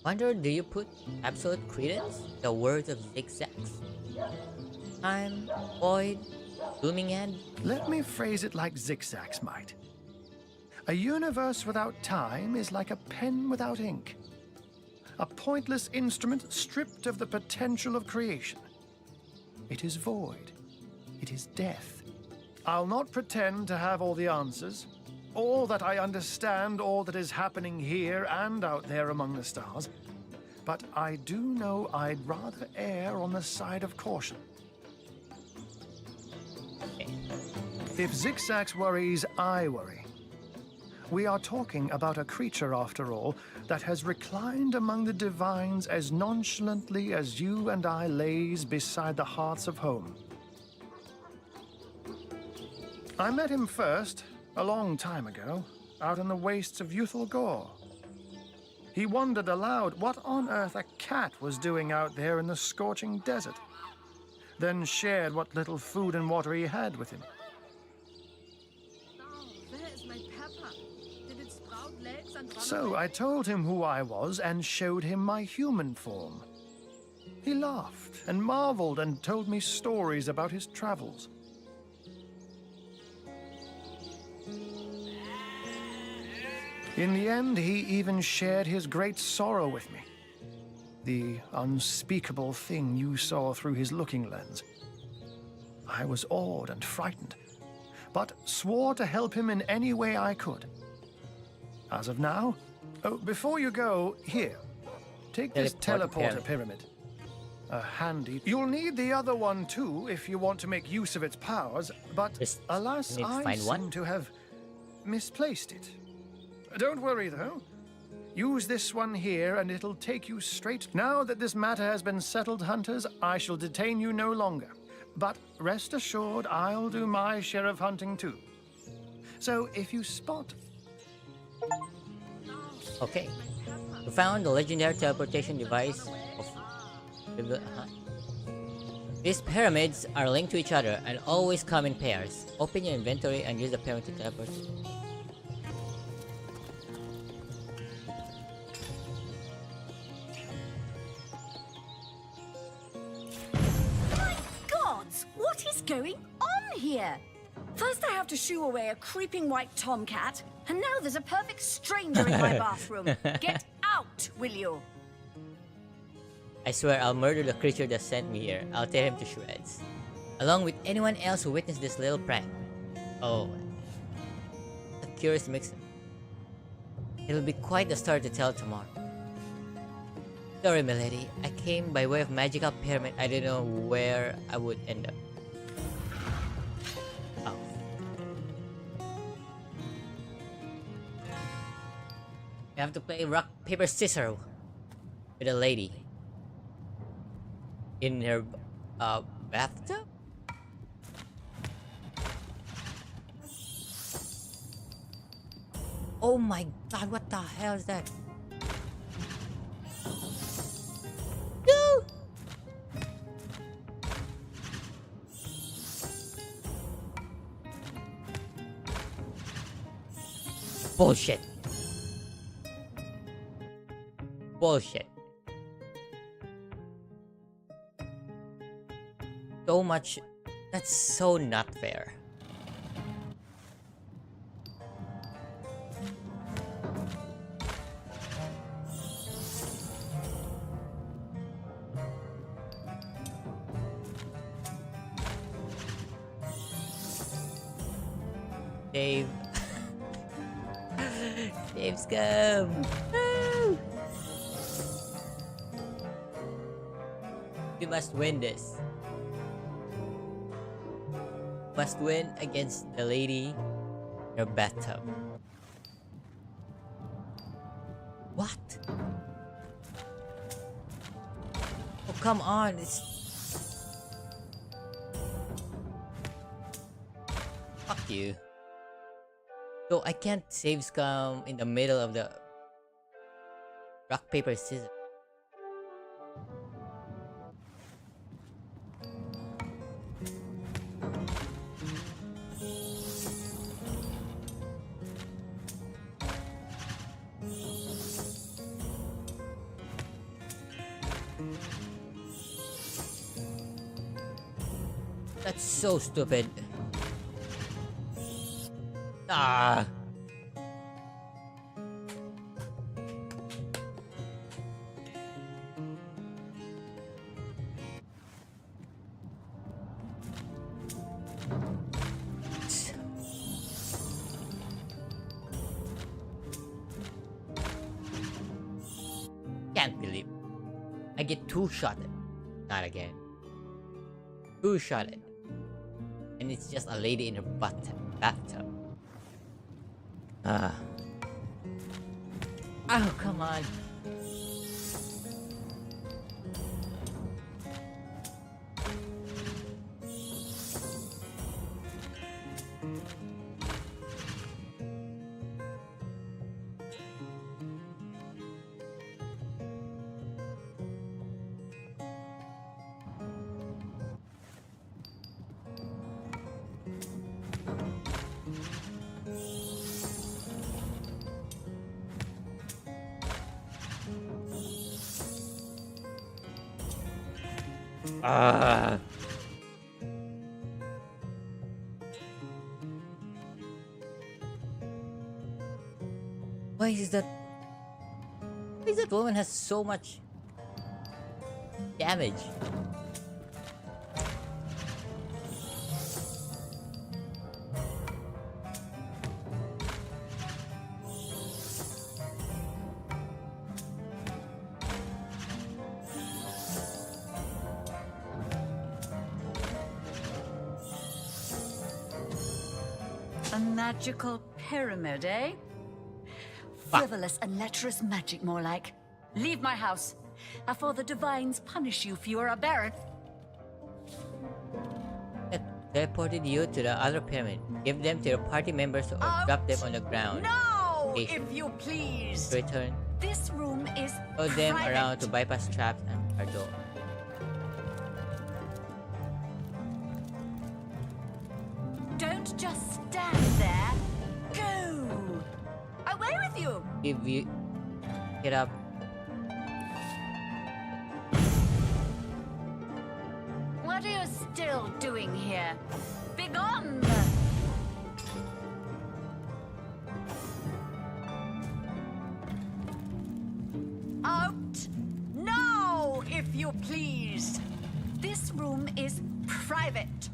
Wonder, do you put absolute credence to the words of Zigzags? Time, void, looming end? Let me phrase it like Zigzags might. A universe without time is like a pen without ink. A pointless instrument stripped of the potential of creation. It is void. It is death. I'll not pretend to have all the answers, or that I understand all that is happening here and out there among the stars, but I do know I'd rather err on the side of caution. If Zigzags worries, I worry. We are talking about a creature, after all, that has reclined among the divines as nonchalantly as you and I lays beside the hearths of home. I met him first, a long time ago, out in the wastes of Youthful Gore. He wondered aloud what on earth a cat was doing out there in the scorching desert, then shared what little food and water he had with him. So I told him who I was and showed him my human form. He laughed and marveled and told me stories about his travels. In the end, he even shared his great sorrow with me. The unspeakable thing you saw through his looking lens. I was awed and frightened, but swore to help him in any way I could. As of now, oh, before you go, here, take this teleporter pyramid. Handy. You'll need the other one too if you want to make use of its powers, but alas, I seem to have misplaced it. Don't worry though. Use this one here and it'll take you straight. Now that this matter has been settled, hunters, I shall detain you no longer. But rest assured, I'll do my share of hunting too. So if you spot... Okay. We found the legendary teleportation device of... These pyramids are linked to each other and always come in pairs. Open your inventory and use the pyramid to teleport. What is going on here? First I have to shoo away a creeping white tomcat, and now there's a perfect stranger in my bathroom. Get out, will you? I swear I'll murder the creature that sent me here. I'll tear him to shreds. Along with anyone else who witnessed this little prank. Oh. A curious mix. It'll be quite the story to tell tomorrow. Sorry, milady. I came by way of magical pyramid. I didn't know where I would end up. Oh. I have to play rock, paper, scissors with a lady. In her bathtub? Oh my god, what the hell is that? No! Bullshit. Bullshit. So much. That's so not fair. Dave. Dave's come. Woo! We must win this. Must win against the lady in her bathtub. What? Oh, come on. It's... Fuck you. So I can't save scum in the middle of the rock, paper, scissors. That's so stupid. Ah. Can't believe I get two-shotted. Not again. Two-shotted. And it's just a lady in her bathtub. Oh, come on. Ah. Why is that? Why is that woman has so much damage? A magical pyramid, eh? Frivolous and lecherous magic, more like. Leave my house, afore the divines punish you for your aberrant. It teleported you to the other pyramid. Give them to your party members or drop them on the ground. No, Okay. if you please. Return. This room is Throw them private. around to bypass traps and our door. Don't just stand there. Go! Away with you! If you get up, What are you still doing here? Begone! Out! Now, if you please! This room is private.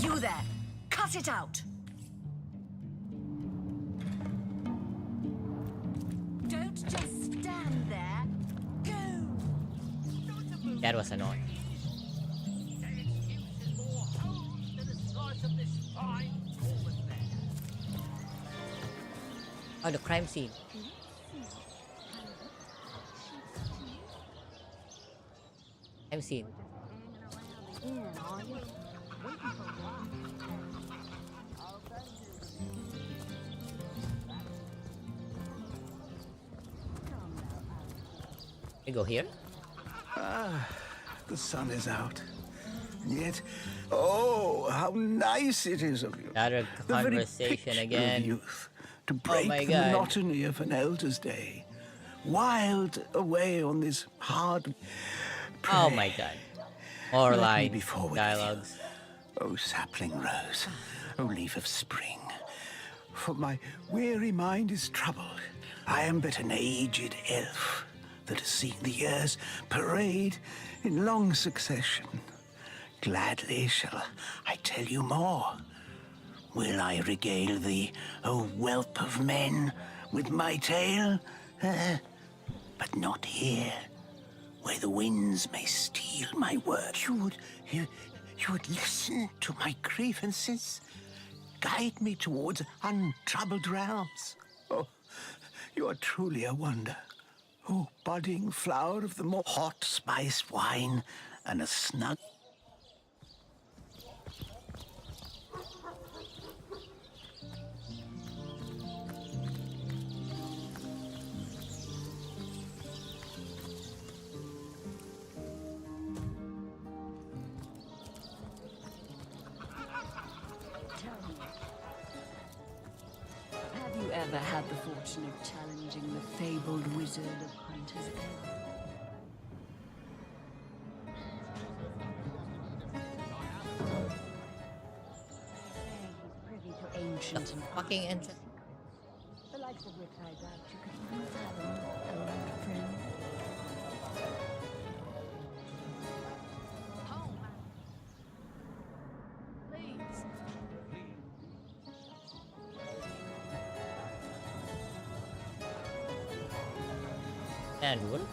You there! Cut it out! Don't just stand there. Go! that was annoying. Oh, the crime scene. Crime scene. We go here? Ah, the sun is out. And yet, oh, how nice it is of you. Another The very conversation picture again. of youth, to break my the God. monotony of an elder's day. Wild away on this hard... Oh prey. my god. More Let me lines, be forward with dialogues. you. Oh, sapling rose, oh, leaf of spring. For my weary mind is troubled. I am but an aged elf that has seen the years parade in long succession. Gladly shall I tell you more. Will I regale thee, O whelp of men, with my tale? But not here, where the winds may steal my word. You would listen to my grievances, guide me towards untroubled realms. Oh, you are truly a wonder. Oh, budding flower of the more hot spiced wine and a snug... Have you ever had the fortune of challenging the fabled wizard of Hunter's End? Privy to ancient and fucking entrance. the likes of which I doubt you could find fathom, old friend. Please. And wood.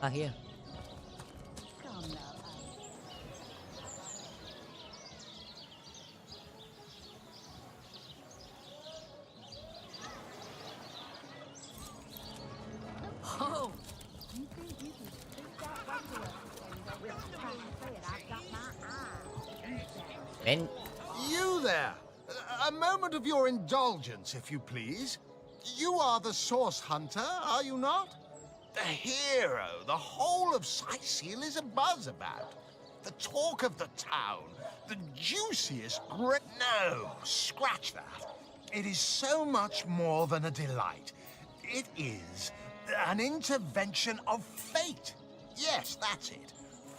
Ah, here. Come now, Oh! you think you can speak that way to us? And trying to say it, I've got my eye. When You there! A moment of your indulgence, if you please. You are the source hunter, are you not? The hero the whole of Sightseal is abuzz about. the talk of the town, the juiciest No, scratch that. It is so much more than a delight. It is an intervention of fate. Yes, that's it.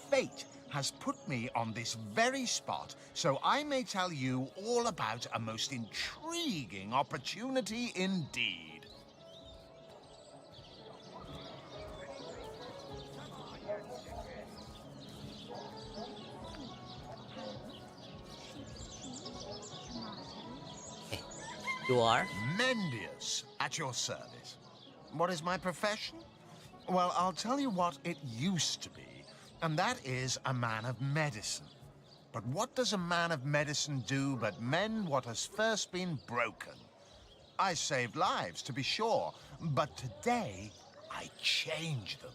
Fate has put me on this very spot so I may tell you all about a most intriguing opportunity indeed. You are? Mendius, at your service. What is my profession? Well, I'll tell you what it used to be, and that is a man of medicine. But what does a man of medicine do but mend what has first been broken? I saved lives, to be sure, but today I change them.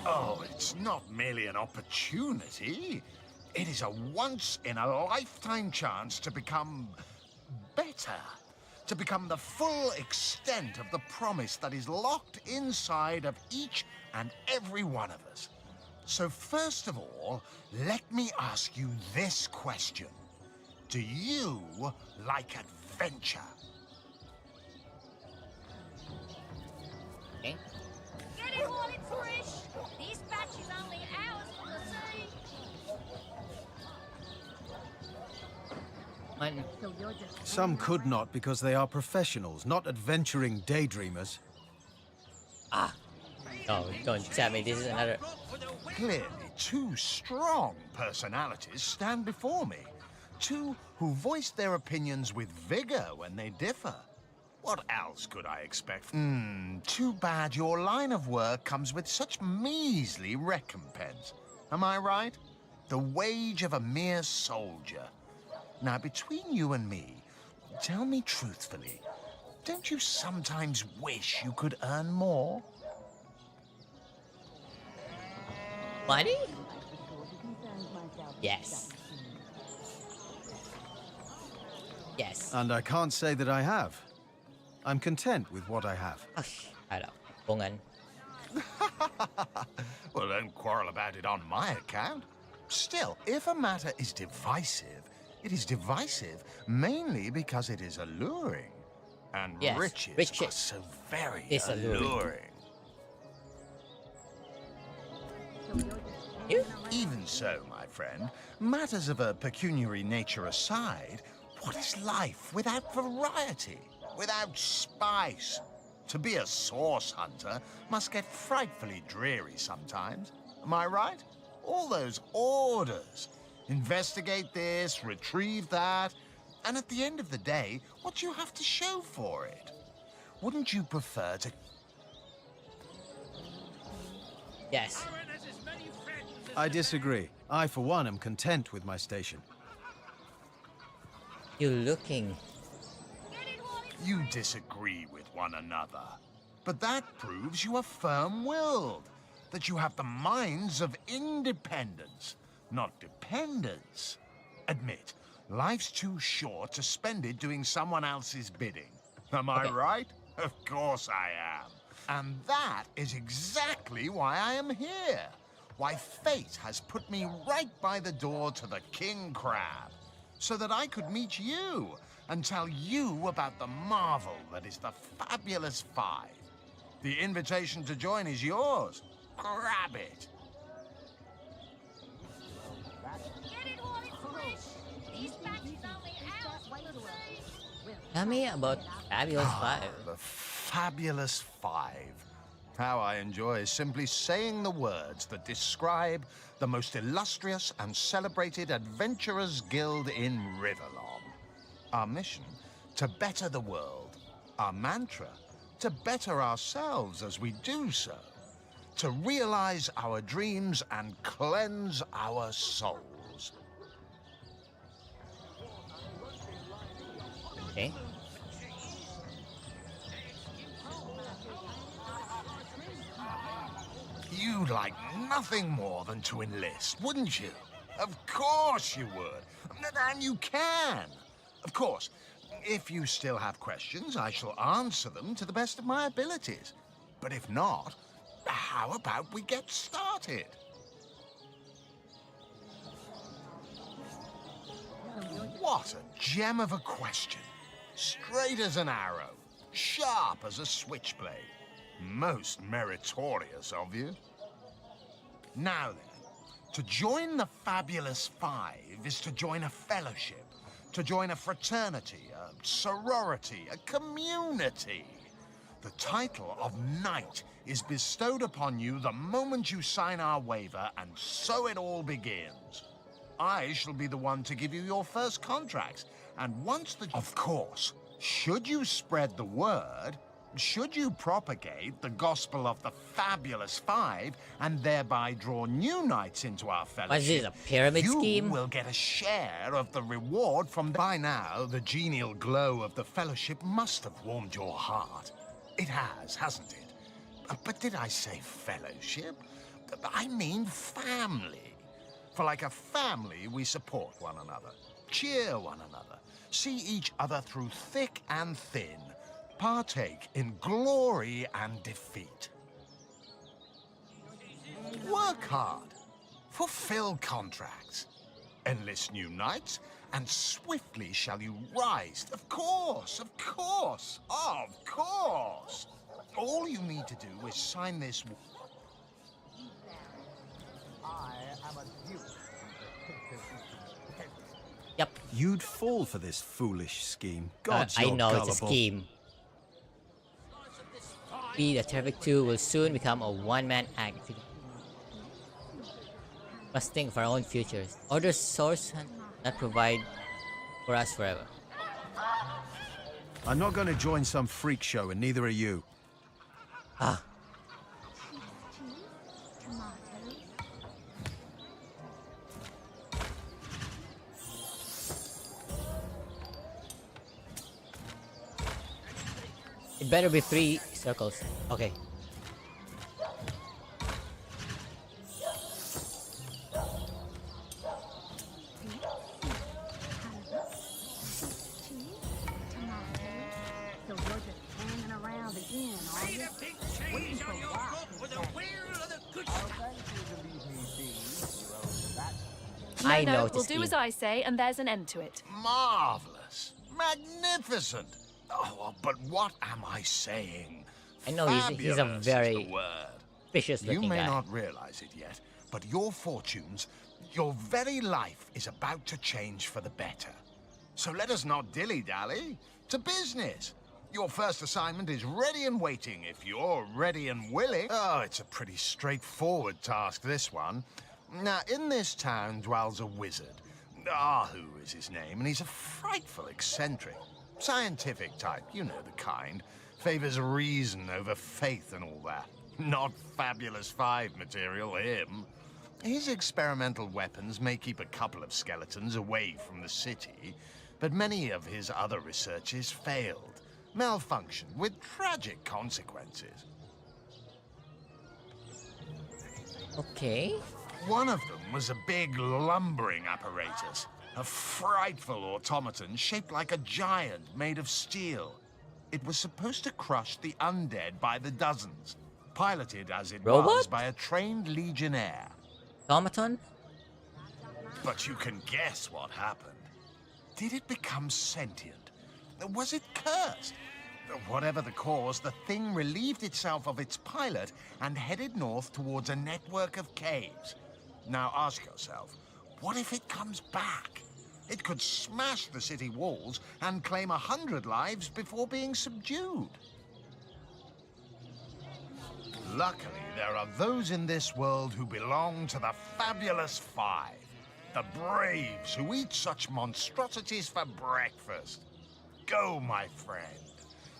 Oh, it's not merely an opportunity. It is a once-in-a-lifetime chance to become better. To become the full extent of the promise that is locked inside of each and every one of us. So first of all, let me ask you this question. Do you like adventure? Okay. Get it while it's fresh. This batch is only hours from the sea. Some could not because they are professionals, not adventuring daydreamers. Ah! Oh, don't tell me this is another... Clearly, two strong personalities stand before me. Two who voice their opinions with vigor when they differ. What else could I expect? Too bad your line of work comes with such measly recompense. Am I right? The wage of a mere soldier. Now, between you and me, tell me truthfully, don't you sometimes wish you could earn more? Money? Yes. Yes. And I can't say that I have. I'm content with what I have. I know. Bungan. Well, don't quarrel about it on my account. Still, if a matter is divisive, it is divisive mainly because it is alluring. And Yes, riches are so very alluring. Even so, my friend, matters of a pecuniary nature aside, what is life without variety, without spice? To be a source hunter must get frightfully dreary sometimes. Am I right? All those orders. Investigate this, retrieve that, and at the end of the day, what do you have to show for it? Wouldn't you prefer to... Yes. I disagree. I, for one, am content with my station. You're looking... You disagree with one another. But that proves you are firm-willed, that you have the minds of independence, not dependence. Admit, life's too short to spend it doing someone else's bidding. Am I right? Of course I am. And that is exactly why I am here. Why fate has put me right by the door to the King Crab, so that I could meet you and tell you about the marvel that is the Fabulous Five. The invitation to join is yours. Grab it. Tell me about Fabulous Five. The Fabulous Five. How I enjoy simply saying the words that describe the most illustrious and celebrated adventurers' guild in Riverlong. Our mission, to better the world. Our mantra, to better ourselves as we do so. To realize our dreams and cleanse our souls. Okay. You'd like nothing more than to enlist, wouldn't you? Of course you would. And you can. Of course, if you still have questions, I shall answer them to the best of my abilities. But if not, how about we get started? What a gem of a question. Straight as an arrow, sharp as a switchblade. Most meritorious of you. Now then, to join the Fabulous Five is to join a fellowship, to join a fraternity, a sorority, a community. The title of Knight is bestowed upon you the moment you sign our waiver, and so it all begins. I shall be the one to give you your first contracts, and once the... Of course, should you spread the word, should you propagate the gospel of the Fabulous Five, and thereby draw new knights into our fellowship... What is this, a pyramid scheme? You will get a share of the reward from... By now, the genial glow of the fellowship must have warmed your heart. It has, hasn't it? But did I say fellowship? I mean family. For like a family, we support one another, cheer one another, see each other through thick and thin, partake in glory and defeat. Work hard, fulfill contracts, enlist new knights, and swiftly shall you rise. Of course, of course, of course. All you need to do is sign this. I am a duke. Yep. You'd fall for this foolish scheme. God, I you're know gullible. it's a scheme. We, the Terrific 2, will soon become a one-man act. Must think of our own futures. Order source and not provide for us forever. I'm not going to join some freak show, and neither are you. Ah. It better be 3 circles. Okay. I know it's a we'll do as I say, and there's an end to it. Marvelous. Magnificent. Oh, but what am I saying? I know he's a very vicious looking guy. You may not realize it yet, but your fortunes, your very life is about to change for the better. So let us not dilly-dally. To business. Your first assignment is ready and waiting if you're ready and willing. Oh, it's a pretty straightforward task, this one. Now, in this town dwells a wizard. Ahu is his name, and he's a frightful eccentric. Scientific type, you know the kind. Favors reason over faith and all that. Not Fabulous Five material, him. His experimental weapons may keep a couple of skeletons away from the city, but many of his other researches failed, malfunctioned with tragic consequences. Okay. One of them was a big lumbering apparatus. A frightful automaton shaped like a giant made of steel. It was supposed to crush the undead by the dozens, piloted as it was by a trained legionnaire. Automaton? But you can guess what happened. Did it become sentient? Was it cursed? Whatever the cause, the thing relieved itself of its pilot and headed north towards a network of caves. Now ask yourself, what if it comes back? It could smash the city walls and claim 100 lives before being subdued. Luckily, there are those in this world who belong to the Fabulous Five. The braves who eat such monstrosities for breakfast. Go, my friend.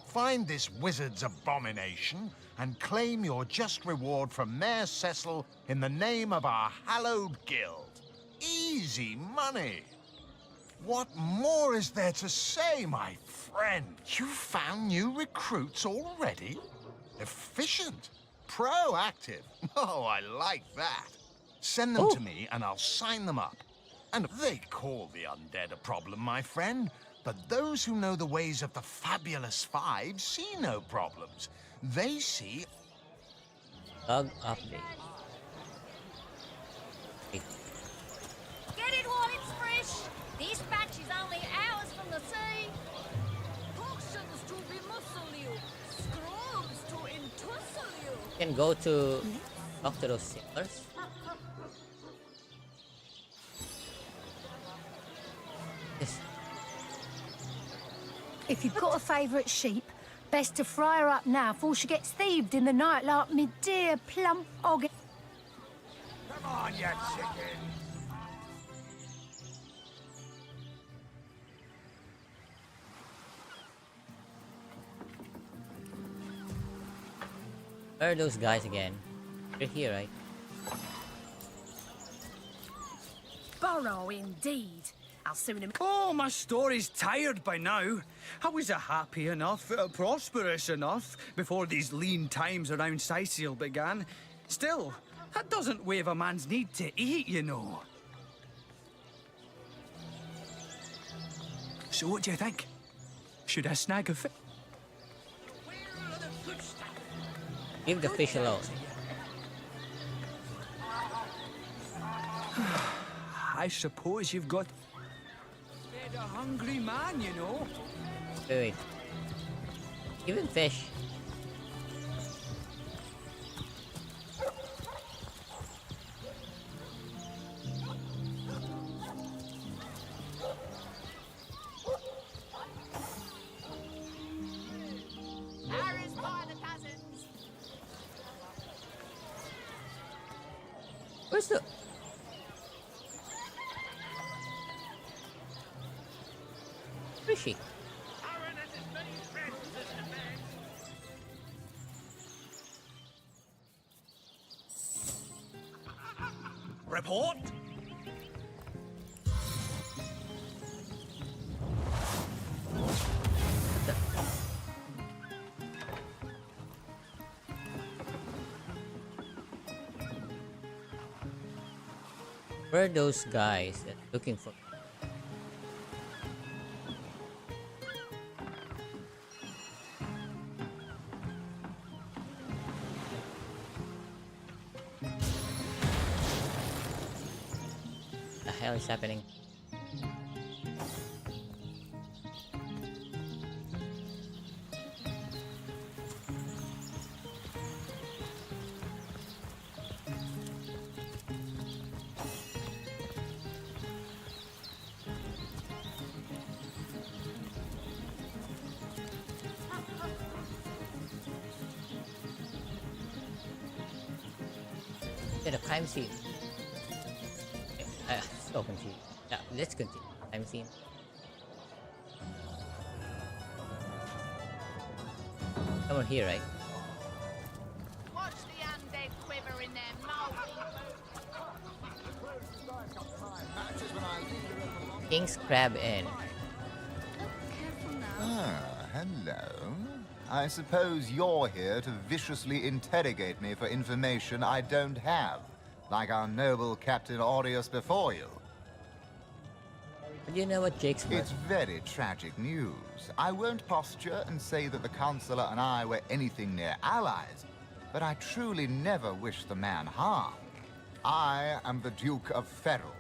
Find this wizard's abomination and claim your just reward from Mayor Cecil in the name of our hallowed guild. Easy money. What more is there to say, my friend? You found new recruits already? Efficient, proactive. Oh, I like that. Send them to me and I'll sign them up. And they call the undead a problem, my friend. But those who know the ways of the Fabulous Five see no problems. They see... Bug update. Get it while it's fresh. This batch is only hours from the sea. Potions to bemuscle you. Scrolls to entussle you. You can go to talk to those sailors. Yes. If you've got a favourite sheep, best to fry her up now before she gets thieved in the night like me dear plump hog. Come on, you chicken. Where are those guys again? They're here, right? Burrow indeed. I'll soon... Oh, my story's tired by now. I was happy enough, prosperous enough, before these lean times around Sicil began. Still, that doesn't waive a man's need to eat, you know. So what do you think? Should I snag a fish? Leave the fish alone. I suppose you've got... Fed a hungry man, you know. Wait. Give him fish. Harry's by the dozens. Where's the... Where is she? Report? Where are those guys that looking for? The hell is happening? The crime scene. So confused. Yeah, let's continue. Crime scene. Someone here, right? Watch the undead quiver in their mouth. King's Crab Inn. Ah, hello. I suppose you're here to viciously interrogate me for information I don't have, like our noble Captain Aureus before you. But you know what Jake's It's very tragic news. I won't posture and say that the Counselor and I were anything near allies, but I truly never wish the man harm. I am the Duke of Ferrell,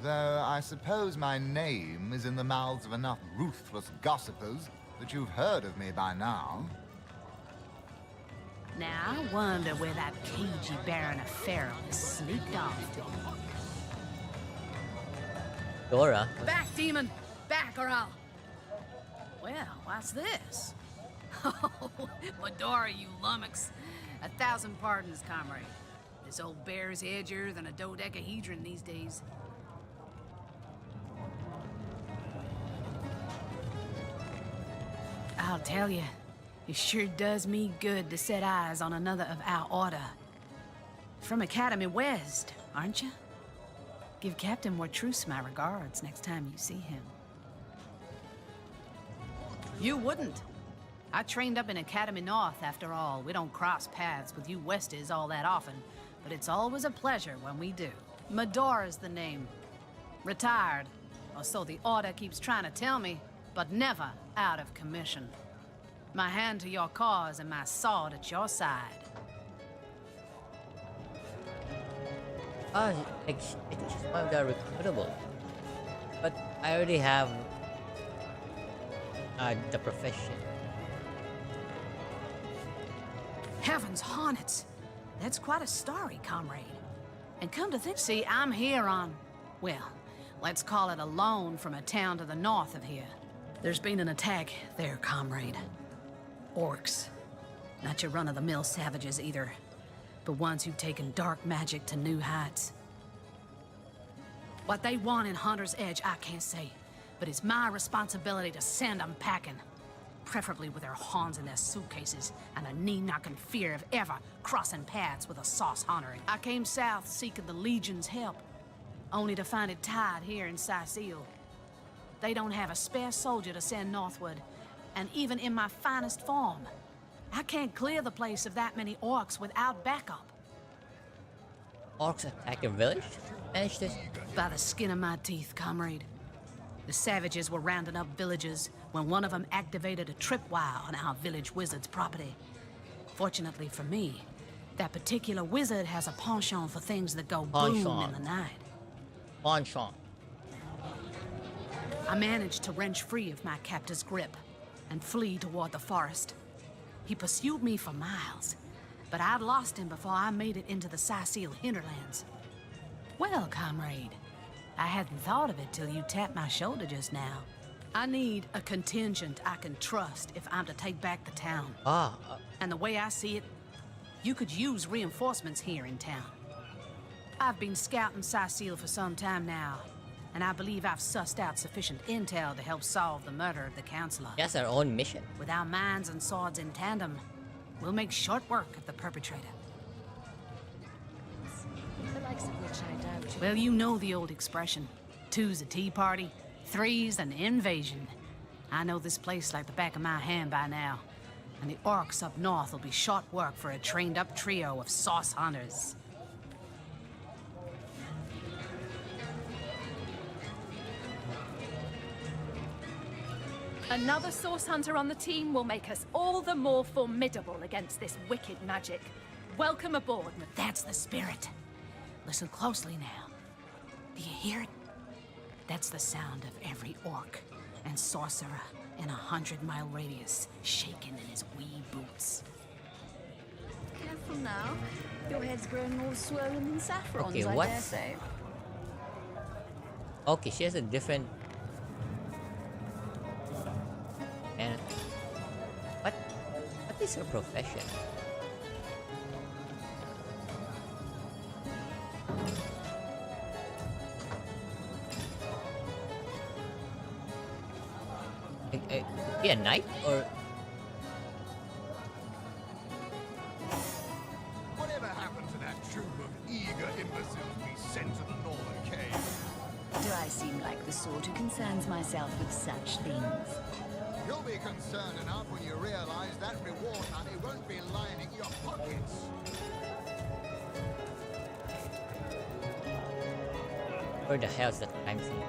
though I suppose my name is in the mouths of enough ruthless gossipers that you've heard of me by now. Now I wonder where that cagey Baron of Ferrell has sneaked off to. Dora. Back, demon! Back, or I'll... Well, what's this? Oh, Medora, you lummox. 1,000 pardons, comrade. This old bear's edgier than a dodecahedron these days. I'll tell you, it sure does me good to set eyes on another of our order. From Academy West, aren't you? Give Captain Wartruce my regards next time you see him. You wouldn't. I trained up in Academy North, after all. We don't cross paths with you Westers all that often. but it's always a pleasure when we do. Medora's the name. Retired, or so the Order keeps trying to tell me, but never out of commission. My hand to your cause and my sword at your side. Oh, it's one of the recruitable. But I already have the profession. Heavens hornets! That's quite a story, comrade. And come to think, see, I'm here on, well, let's call it a loan from a town to the north of here. There's been an attack there, comrade. Orcs. Not your run-of-the-mill savages either, but ones who've taken dark magic to new heights. What they want in Hunter's Edge, I can't say, but it's my responsibility to send them packing. Preferably with their horns in their suitcases and a knee-knocking fear of ever crossing paths with a sauce hunter. I came south seeking the Legion's help, only to find it tied here in Sicil. They don't have a spare soldier to send northward, and even in my finest form, I can't clear the place of that many orcs without backup. Orcs attack a village? Managed this? By the skin of my teeth, comrade. The savages were rounding up villagers when one of them activated a tripwire on our village wizard's property. Fortunately for me, that particular wizard has a penchant for things that go boom in the night. Penchant. I managed to wrench free of my captor's grip and flee toward the forest. He pursued me for miles, but I'd lost him before I made it into the Sicil hinterlands. Well, comrade, I hadn't thought of it till you tapped my shoulder just now. I need a contingent I can trust if I'm to take back the town. And the way I see it, you could use reinforcements here in town. I've been scouting Sicil for some time now, and I believe I've sussed out sufficient intel to help solve the murder of the Counselor. That's our own mission. With our minds and swords in tandem, we'll make short work of the perpetrator. The likes of which I doubt. Well, you know the old expression. 2's a tea party, 3's an invasion. I know this place like the back of my hand by now, and the orcs up north will be short work for a trained-up trio of sauce hunters. Another source hunter on the team will make us all the more formidable against this wicked magic. Welcome aboard. That's the spirit. Listen closely now. Do you hear it? That's the sound of every orc and sorcerer in a 100-mile radius shaking in his wee boots. Careful now. Your head's growing more swollen than saffron's, Okay, I what? dare say. Okay, she has a different... And what is her profession? Be a knight or? Whatever happened to that troop of eager imbeciles we sent to the northern cave? Do I seem like the sort who concerns myself with such things? You'll be concerned enough when you realize that reward money won't be lining your pockets. Where the hell's that crime scene?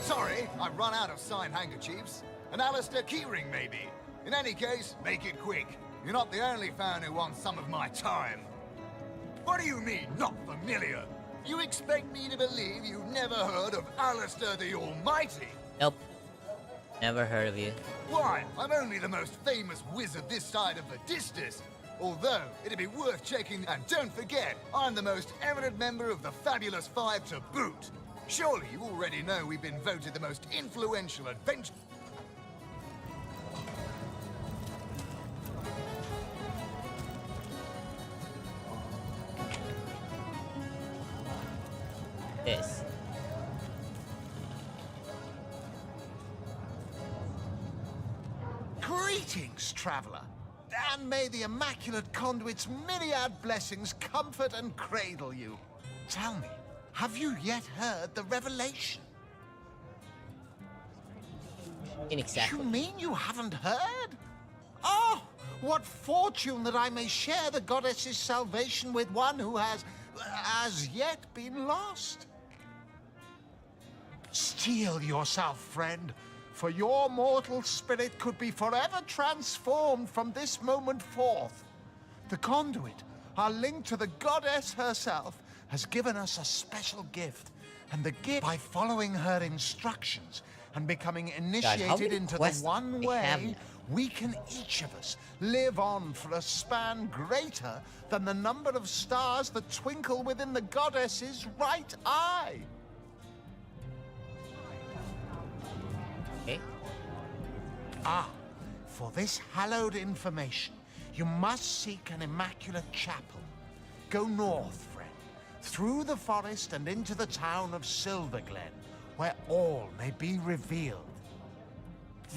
Sorry, I've run out of signed handkerchiefs. An Alistair keyring, maybe. In any case, make it quick. You're not the only fan who wants some of my time. What do you mean, not familiar? You expect me to believe you've never heard of Alistair the Almighty? Nope. Never heard of you. Why, I'm only the most famous wizard this side of the Distis. Although, it'd be worth checking, and don't forget, I'm the most eminent member of the Fabulous Five to boot. Surely you already know we've been voted the most influential adventure... This. Greetings, traveler. And may the Immaculate Conduit's myriad blessings comfort and cradle you. Tell me, have you yet heard the revelation? Inexactly. You mean you haven't heard? Oh, what fortune that I may share the goddess's salvation with one who has, as yet, been lost. Steel yourself, friend, for your mortal spirit could be forever transformed from this moment forth. The conduit, our link to the goddess herself, has given us a special gift, and the gift, by following her instructions and becoming initiated into the one way, we can each of us live on for a span greater than the number of stars that twinkle within the goddess's right eye. Okay. Ah, for this hallowed information, you must seek an immaculate chapel. Go north, friend, through the forest and into the town of Silverglen, where all may be revealed.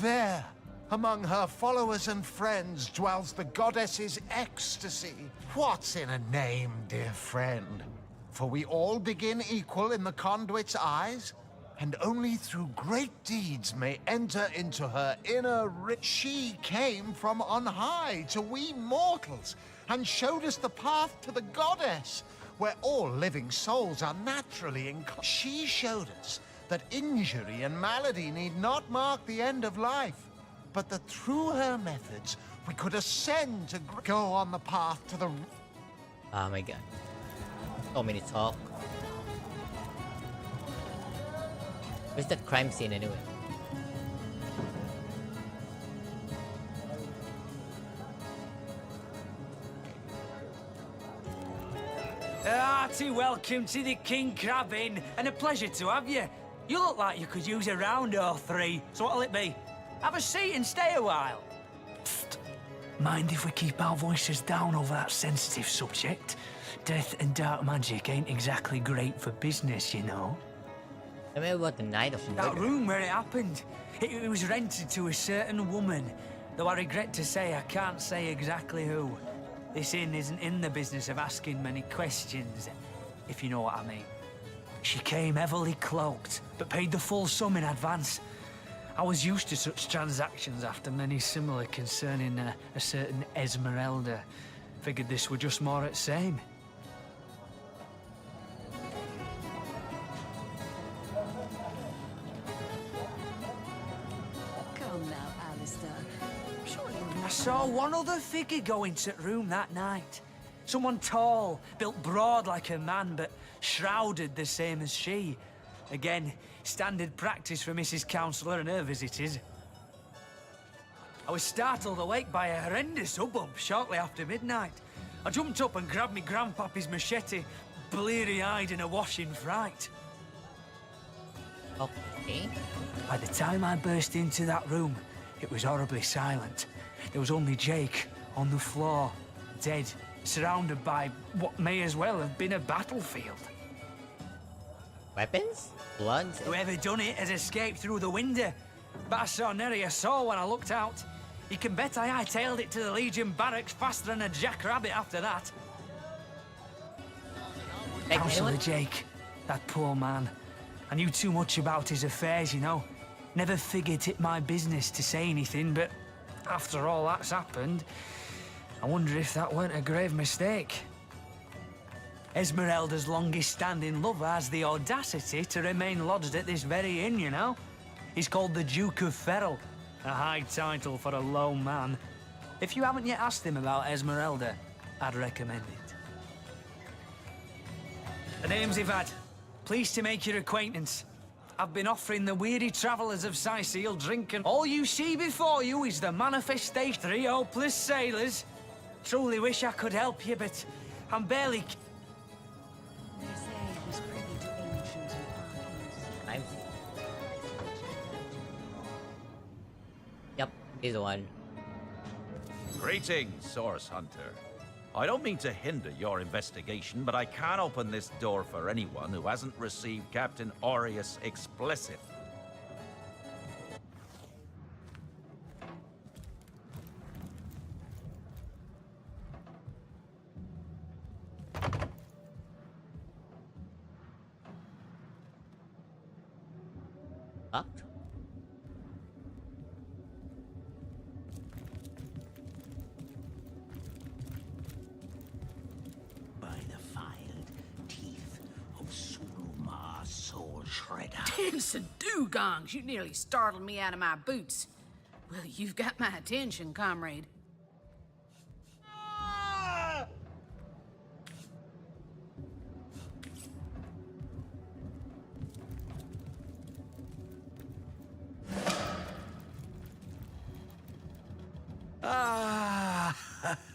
There, among her followers and friends, dwells the goddess's ecstasy. What's in a name, dear friend? For we all begin equal in the conduit's eyes, and only through great deeds may enter into her inner She came from on high to we mortals, and showed us the path to the goddess, where all living souls are naturally in. She showed us that injury and malady need not mark the end of life, but that through her methods we could ascend to go on the path to the. Oh my god. So many talk. Where's that crime scene anyway? Hearty welcome to the King Crab Inn, and a pleasure to have you. You look like you could use a round or three, so what'll it be? Have a seat and stay a while. Psst. Mind if we keep our voices down over that sensitive subject? Death and dark magic ain't exactly great for business, you know. Tell me about the night of That murder. room where it happened, it was rented to a certain woman, though I regret to say I can't say exactly who. This inn isn't in the business of asking many questions, if you know what I mean. She came heavily cloaked, but paid the full sum in advance. I was used to such transactions after many similar concerning a certain Esmeralda. Figured this were just more at same. Come now, Alistair. Surely I saw one other figure go into the room that night. Someone tall, built broad like a man, but shrouded the same as she. Again, standard practice for Mrs. Counselor and her visitors. I was startled awake by a horrendous hubbub shortly after midnight. I jumped up and grabbed me grandpappy's machete, bleary-eyed and awash in fright. Okay. By the time I burst into that room, it was horribly silent. There was only Jake on the floor, dead, surrounded by what may as well have been a battlefield. Weapons? Blood? Whoever done it has escaped through the window, but I saw nary a soul when I looked out. You can bet I hightailed it to the Legion barracks faster than a jackrabbit after that. Councillor Jake, that poor man. I knew too much about his affairs, you know. Never figured it my business to say anything, but after all that's happened, I wonder if that weren't a grave mistake. Esmeralda's longest-standing lover has the audacity to remain lodged at this very inn, you know. He's called the Duke of Ferrell, a high title for a low man. If you haven't yet asked him about Esmeralda, I'd recommend it. The name's Ivad. Pleased to make your acquaintance. I've been offering the weary travellers of Sicil drink, and all you see before you is the manifestation of 3 hopeless sailors. Truly wish I could help you, but I'm barely... They say he's privy to ancient arcades. Yep, he's the one. Greetings, Source Hunter. I don't mean to hinder your investigation, but I can't open this door for anyone who hasn't received Captain Aureus' explicit. Up? Dancing dugongs! You nearly startled me out of my boots. Well, you've got my attention, comrade. Ah,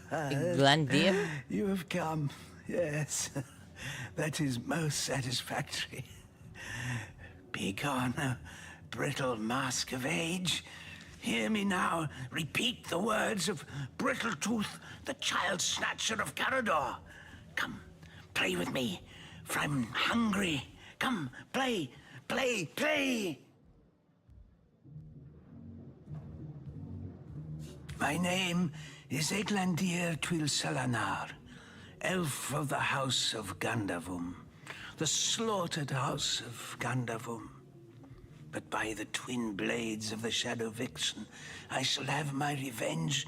Glandir? You have come, yes. That is most satisfactory. Begone, brittle mask of age. Hear me now repeat the words of Brittletooth, the child snatcher of Carador. Come, play with me, for I'm hungry. Come, play, play, play! My name is Eglandir Twyl Selanar, elf of the House of Gandavum, the slaughtered House of Gandavum. But by the twin blades of the Shadow Vixen, I shall have my revenge.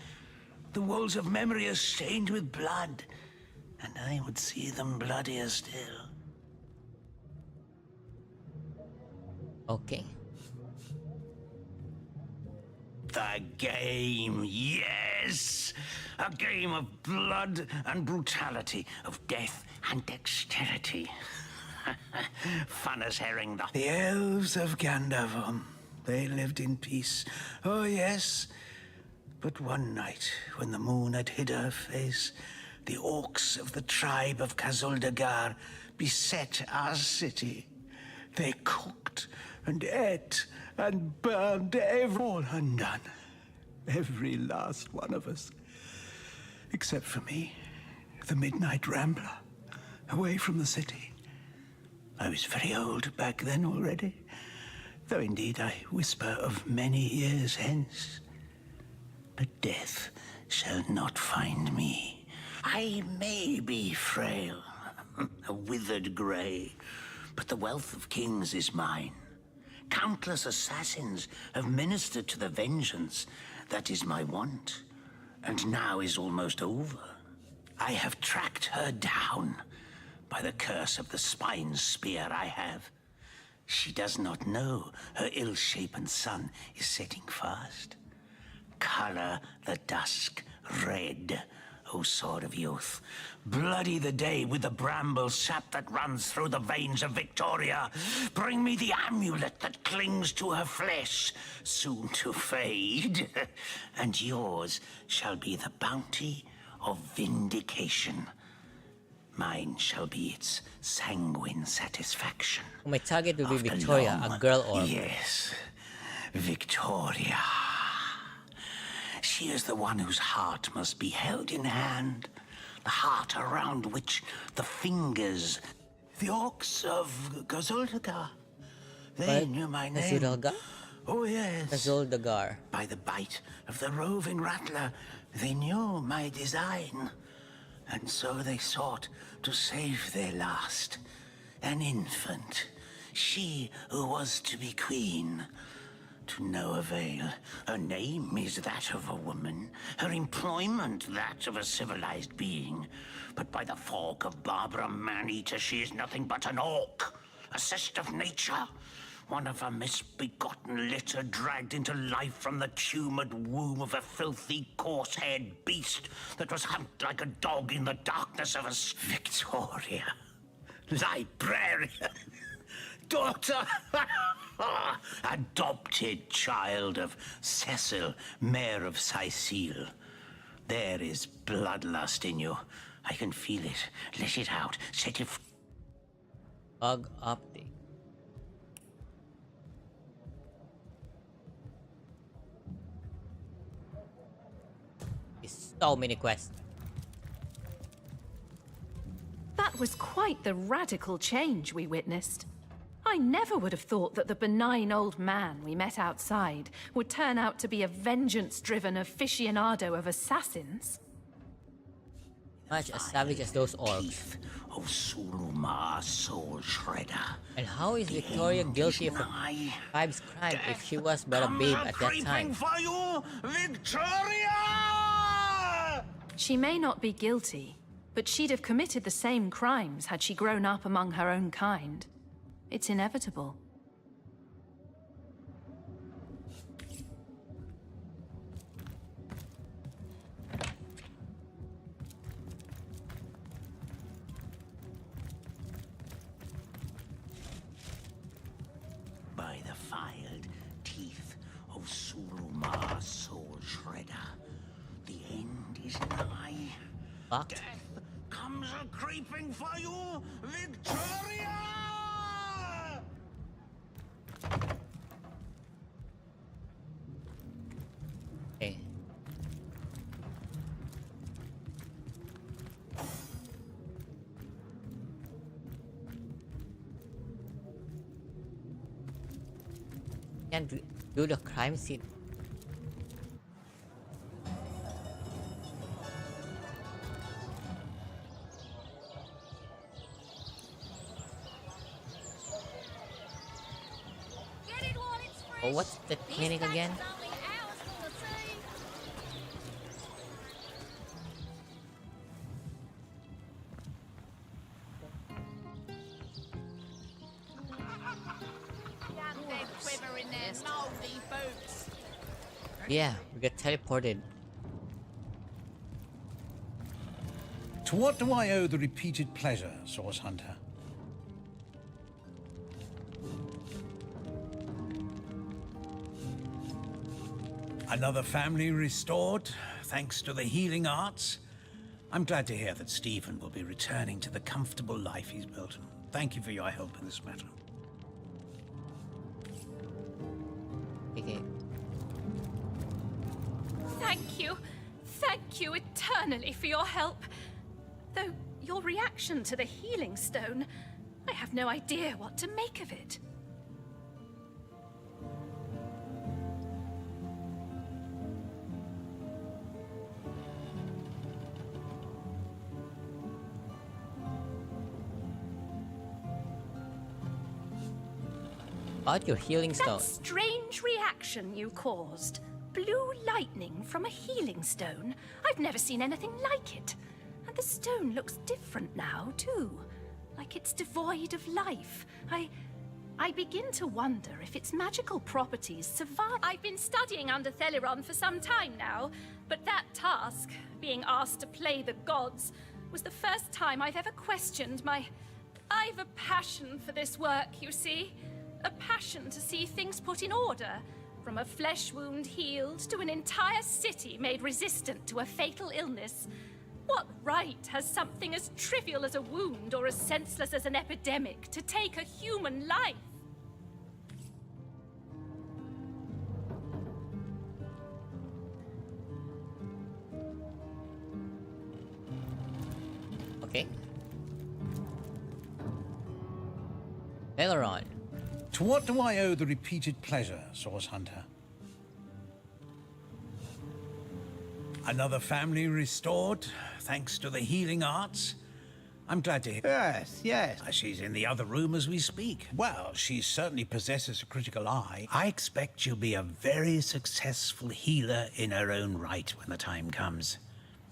The walls of memory are stained with blood, and I would see them bloodier still. Okay. The game, yes! A game of blood and brutality, of death and dexterity. Fun as herring, the elves of Gandavum. They lived in peace. Oh, yes. But one night, when the moon had hid her face, the orcs of the tribe of Kazuldagar beset our city. They cooked and ate and burned all undone. Every last one of us. Except for me, the Midnight Rambler, away from the city. I was very old back then already, though indeed I whisper of many years hence. But death shall not find me. I may be frail, a withered grey, but the wealth of kings is mine. Countless assassins have ministered to the vengeance that is my want, and now is almost over. I have tracked her down by the curse of the spine spear I have. She does not know her ill-shapen sun is setting fast. Color the dusk red, O sword of youth. Bloody the day with the bramble sap that runs through the veins of Victoria. Bring me the amulet that clings to her flesh, soon to fade. And yours shall be the bounty of vindication. Mine shall be its sanguine satisfaction. My target will be Victoria, a girl orc. Yes, Victoria. She is the one whose heart must be held in hand. The heart around which the fingers... The orcs of Gazuldagar. They knew my name. Gazuldagar? Oh, yes. Gazuldagar. By the bite of the roving rattler, they knew my design. And so they sought to save their last. An infant. She who was to be queen. To no avail. Her name is that of a woman, her employment that of a civilized being. But by the fork of Barbara Man-Eater, she is nothing but an orc, a cyst of nature, one of a misbegotten litter dragged into life from the tumid womb of a filthy, coarse-haired beast that was humped like a dog in the darkness of a... Victoria, librarian, daughter... Adopted child of Cecil, Mayor of Sicile. There is bloodlust in you. I can feel it. Let it out. Set it... Bug update. It's so many quests. That was quite the radical change we witnessed. I never would have thought that the benign old man we met outside would turn out to be a vengeance-driven aficionado of assassins. Much as savage as those orcs. Of Suluma, soul shredder. And how is Victoria guilty of Five's crime if she was but a babe at that time? For you, Victoria! She may not be guilty, but she'd have committed the same crimes had she grown up among her own kind. It's inevitable. defiled teeth of Surumar's soul shredder. The end is nigh. Fuck. Death comes a creeping for you, Victoria! Okay. Can do the crime scene. Get it while it's fresh. Oh, what's the clinic again? This batch is only hours from the sea. Damn dead quiver in their mouldy boots. Yeah, we got teleported. To what do I owe the repeated pleasure, Source Hunter? Another family restored, thanks to the healing arts. I'm glad to hear that Stephen will be returning to the comfortable life he's built. Thank you for your help in this matter. Okay. Thank you eternally for your help. Though your reaction to the healing stone, I have no idea what to make of it. About your healing stone. That strange reaction you caused. Blue lightning from a healing stone. I've never seen anything like it. And the stone looks different now, too. Like it's devoid of life. I begin to wonder if its magical properties survive. I've been studying under Theliron for some time now, but that task, being asked to play the gods, was the first time I've ever questioned my... I've a passion for this work, you see. A passion to see things put in order. From a flesh wound healed to an entire city made resistant to a fatal illness. What right has something as trivial as a wound or as senseless as an epidemic to take a human life? Okay. Theliron. To what do I owe the repeated pleasure, Source Hunter? Another family restored, thanks to the healing arts. I'm glad to hear. Yes. She's in the other room as we speak. Well, she certainly possesses a critical eye. I expect she'll be a very successful healer in her own right when the time comes.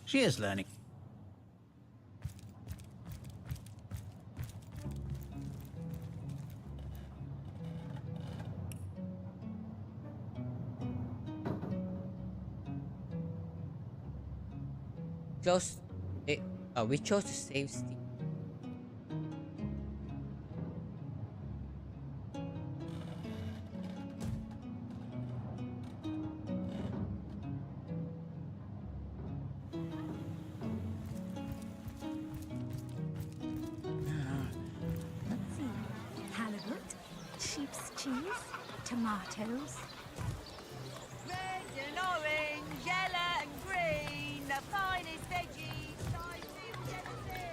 She is learning. We chose to save Steve. Let's see. Halibut, sheep's cheese, tomatoes. Red and orange, yellow and green, the finest veggies I've ever seen.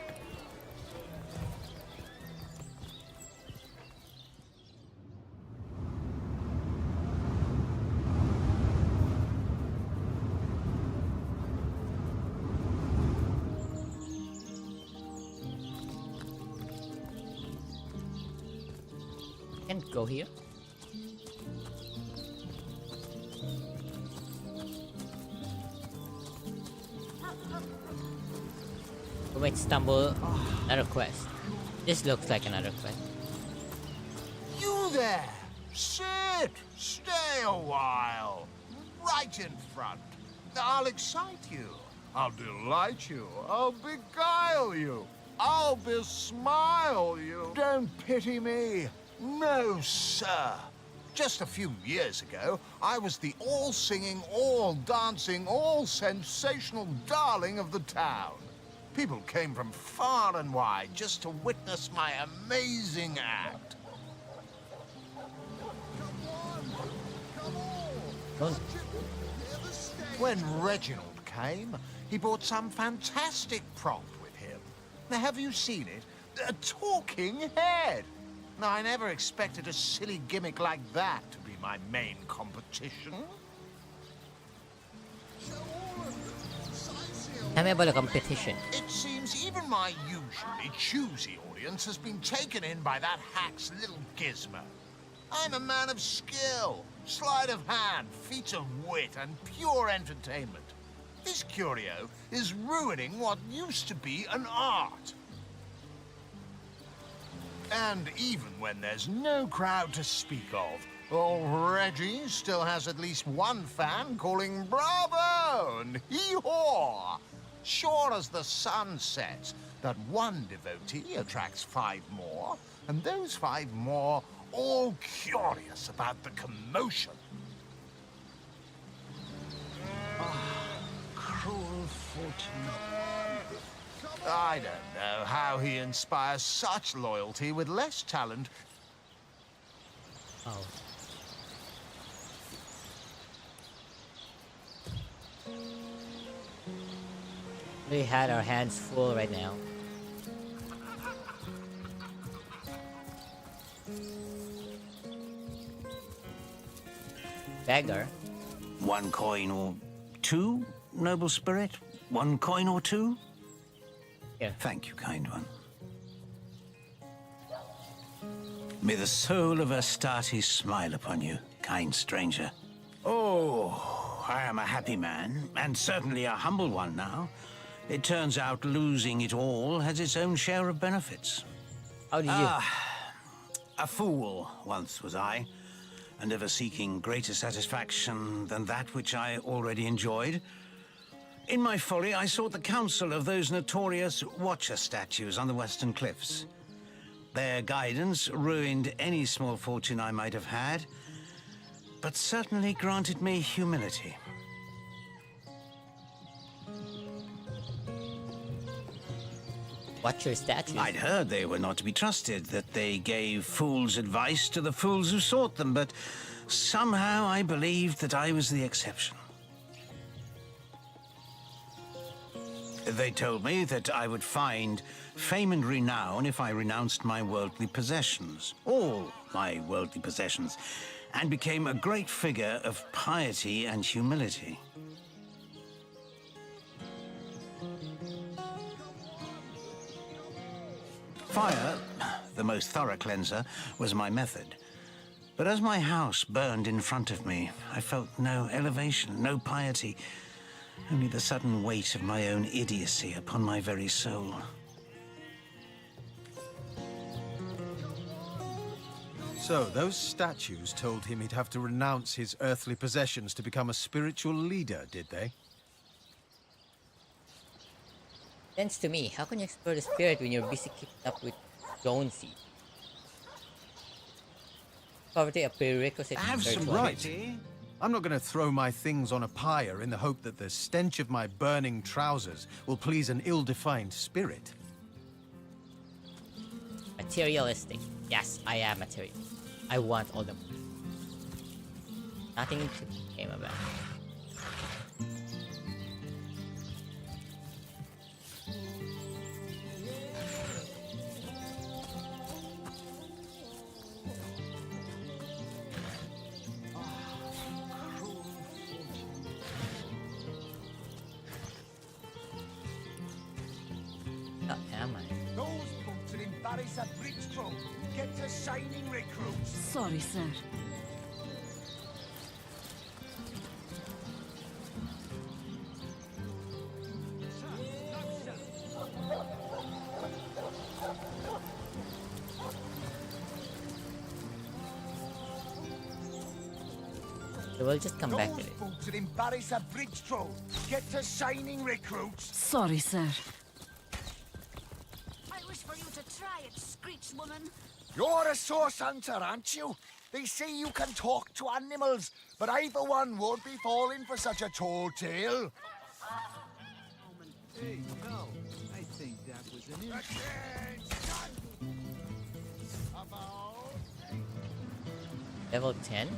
Can't go here. We might stumble another quest. This looks like another quest. You there! Sit! Stay a while. Right in front. I'll excite you. I'll delight you. I'll beguile you. I'll besmile you. Don't pity me. No, sir. Just a few years ago, I was the all-singing, all-dancing, all-sensational darling of the town. People came from far and wide just to witness my amazing act. When Reginald came, he brought some fantastic prop with him. Now, have you seen it? A talking head! Now, I never expected a silly gimmick like that to be my main competition. Tell me about the competition. It seems even my usually choosy audience has been taken in by that hack's little gizmo. I'm a man of skill, sleight of hand, feats of wit, and pure entertainment. This curio is ruining what used to be an art. And even when there's no crowd to speak of, old Reggie still has at least one fan calling bravo and hee-haw. Sure as the sun sets, that one devotee attracts 5 more, and those 5 more all curious about the commotion. Cruel fortune. I don't know how he inspires such loyalty with less talent. Oh. We had our hands full right now. Beggar. 1 coin or 2, noble spirit? 1 coin or 2? Yeah. Thank you, kind one. May the soul of Astarte smile upon you, kind stranger. Oh, I am a happy man, and certainly a humble one now. It turns out losing it all has its own share of benefits. How do you? A fool once was I, and ever seeking greater satisfaction than that which I already enjoyed. In my folly, I sought the counsel of those notorious Watcher statues on the western cliffs. Their guidance ruined any small fortune I might have had, but certainly granted me humility. Watcher statues? I'd heard they were not to be trusted, that they gave fools advice to the fools who sought them, but somehow I believed that I was the exception. They told me that I would find fame and renown if I renounced my worldly possessions, all my worldly possessions, and became a great figure of piety and humility. Fire, the most thorough cleanser, was my method. But as my house burned in front of me, I felt no elevation, no piety, only the sudden weight of my own idiocy upon my very soul. So, those statues told him he'd have to renounce his earthly possessions to become a spiritual leader, did they? Sense to me, how can you explore the spirit when you're busy keeping up with Jonesy? Poverty a prerequisite. Have some right. I'm not going to throw my things on a pyre in the hope that the stench of my burning trousers will please an ill-defined spirit. Materialistic. Yes, I am material. I want all the money. Nothing to came about. Get to shining recruits. Sorry, sir. So we'll just come back to it. To embarrass a bridge troll. Get to shining recruits. Sorry, sir. I wish for you to try it, Screech woman. You're a source hunter, aren't you? They say you can talk to animals, but I, for one, won't be falling for such a tall tale. Hey, no. I think that was an Level 10?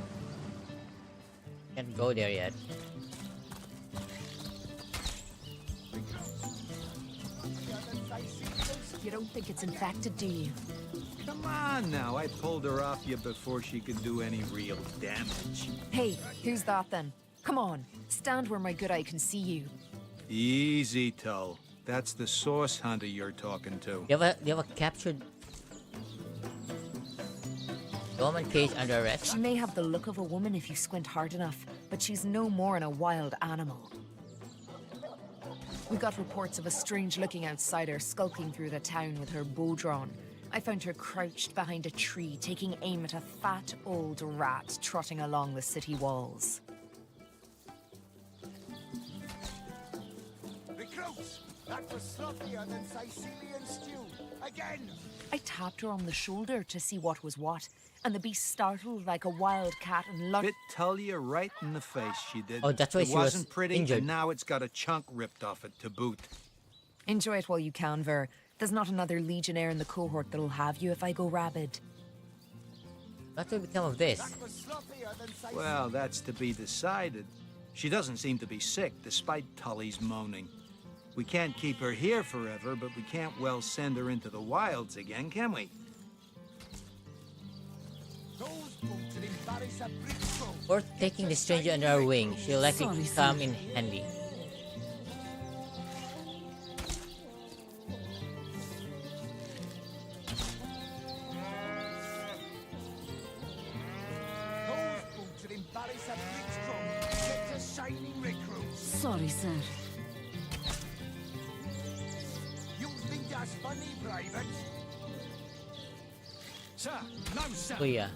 Can't go there yet. You don't think it's infected, do you? Come on now, I pulled her off you before she could do any real damage. Hey, who's that then? Come on, stand where my good eye can see you. Easy, Tull. That's the source hunter you're talking to. You have a captured woman caged under arrest? She may have the look of a woman if you squint hard enough, but she's no more than a wild animal. We got reports of a strange-looking outsider skulking through the town with her bow drawn. I found her crouched behind a tree, taking aim at a fat old rat trotting along the city walls. Recruits, that was sloppier than Sicilian stew. Again! I tapped her on the shoulder to see what was what, and the beast startled like a wild cat and lunged. Bit Tullia right in the face, she did. Oh, that's why it she was wasn't pretty, injured. and now it's got a chunk ripped off it to boot. Enjoy it while you can, Ver. There's not another legionnaire in the cohort that'll have you if I go rabid. What will become of this? Well, that's to be decided. She doesn't seem to be sick, despite Tully's moaning. We can't keep her here forever, but we can't well send her into the wilds again, can we? Worth taking the stranger under our wing. She'll likely come in handy. Sorry, sir. You think that's funny, Private? Sir, no, sir. Oh yeah.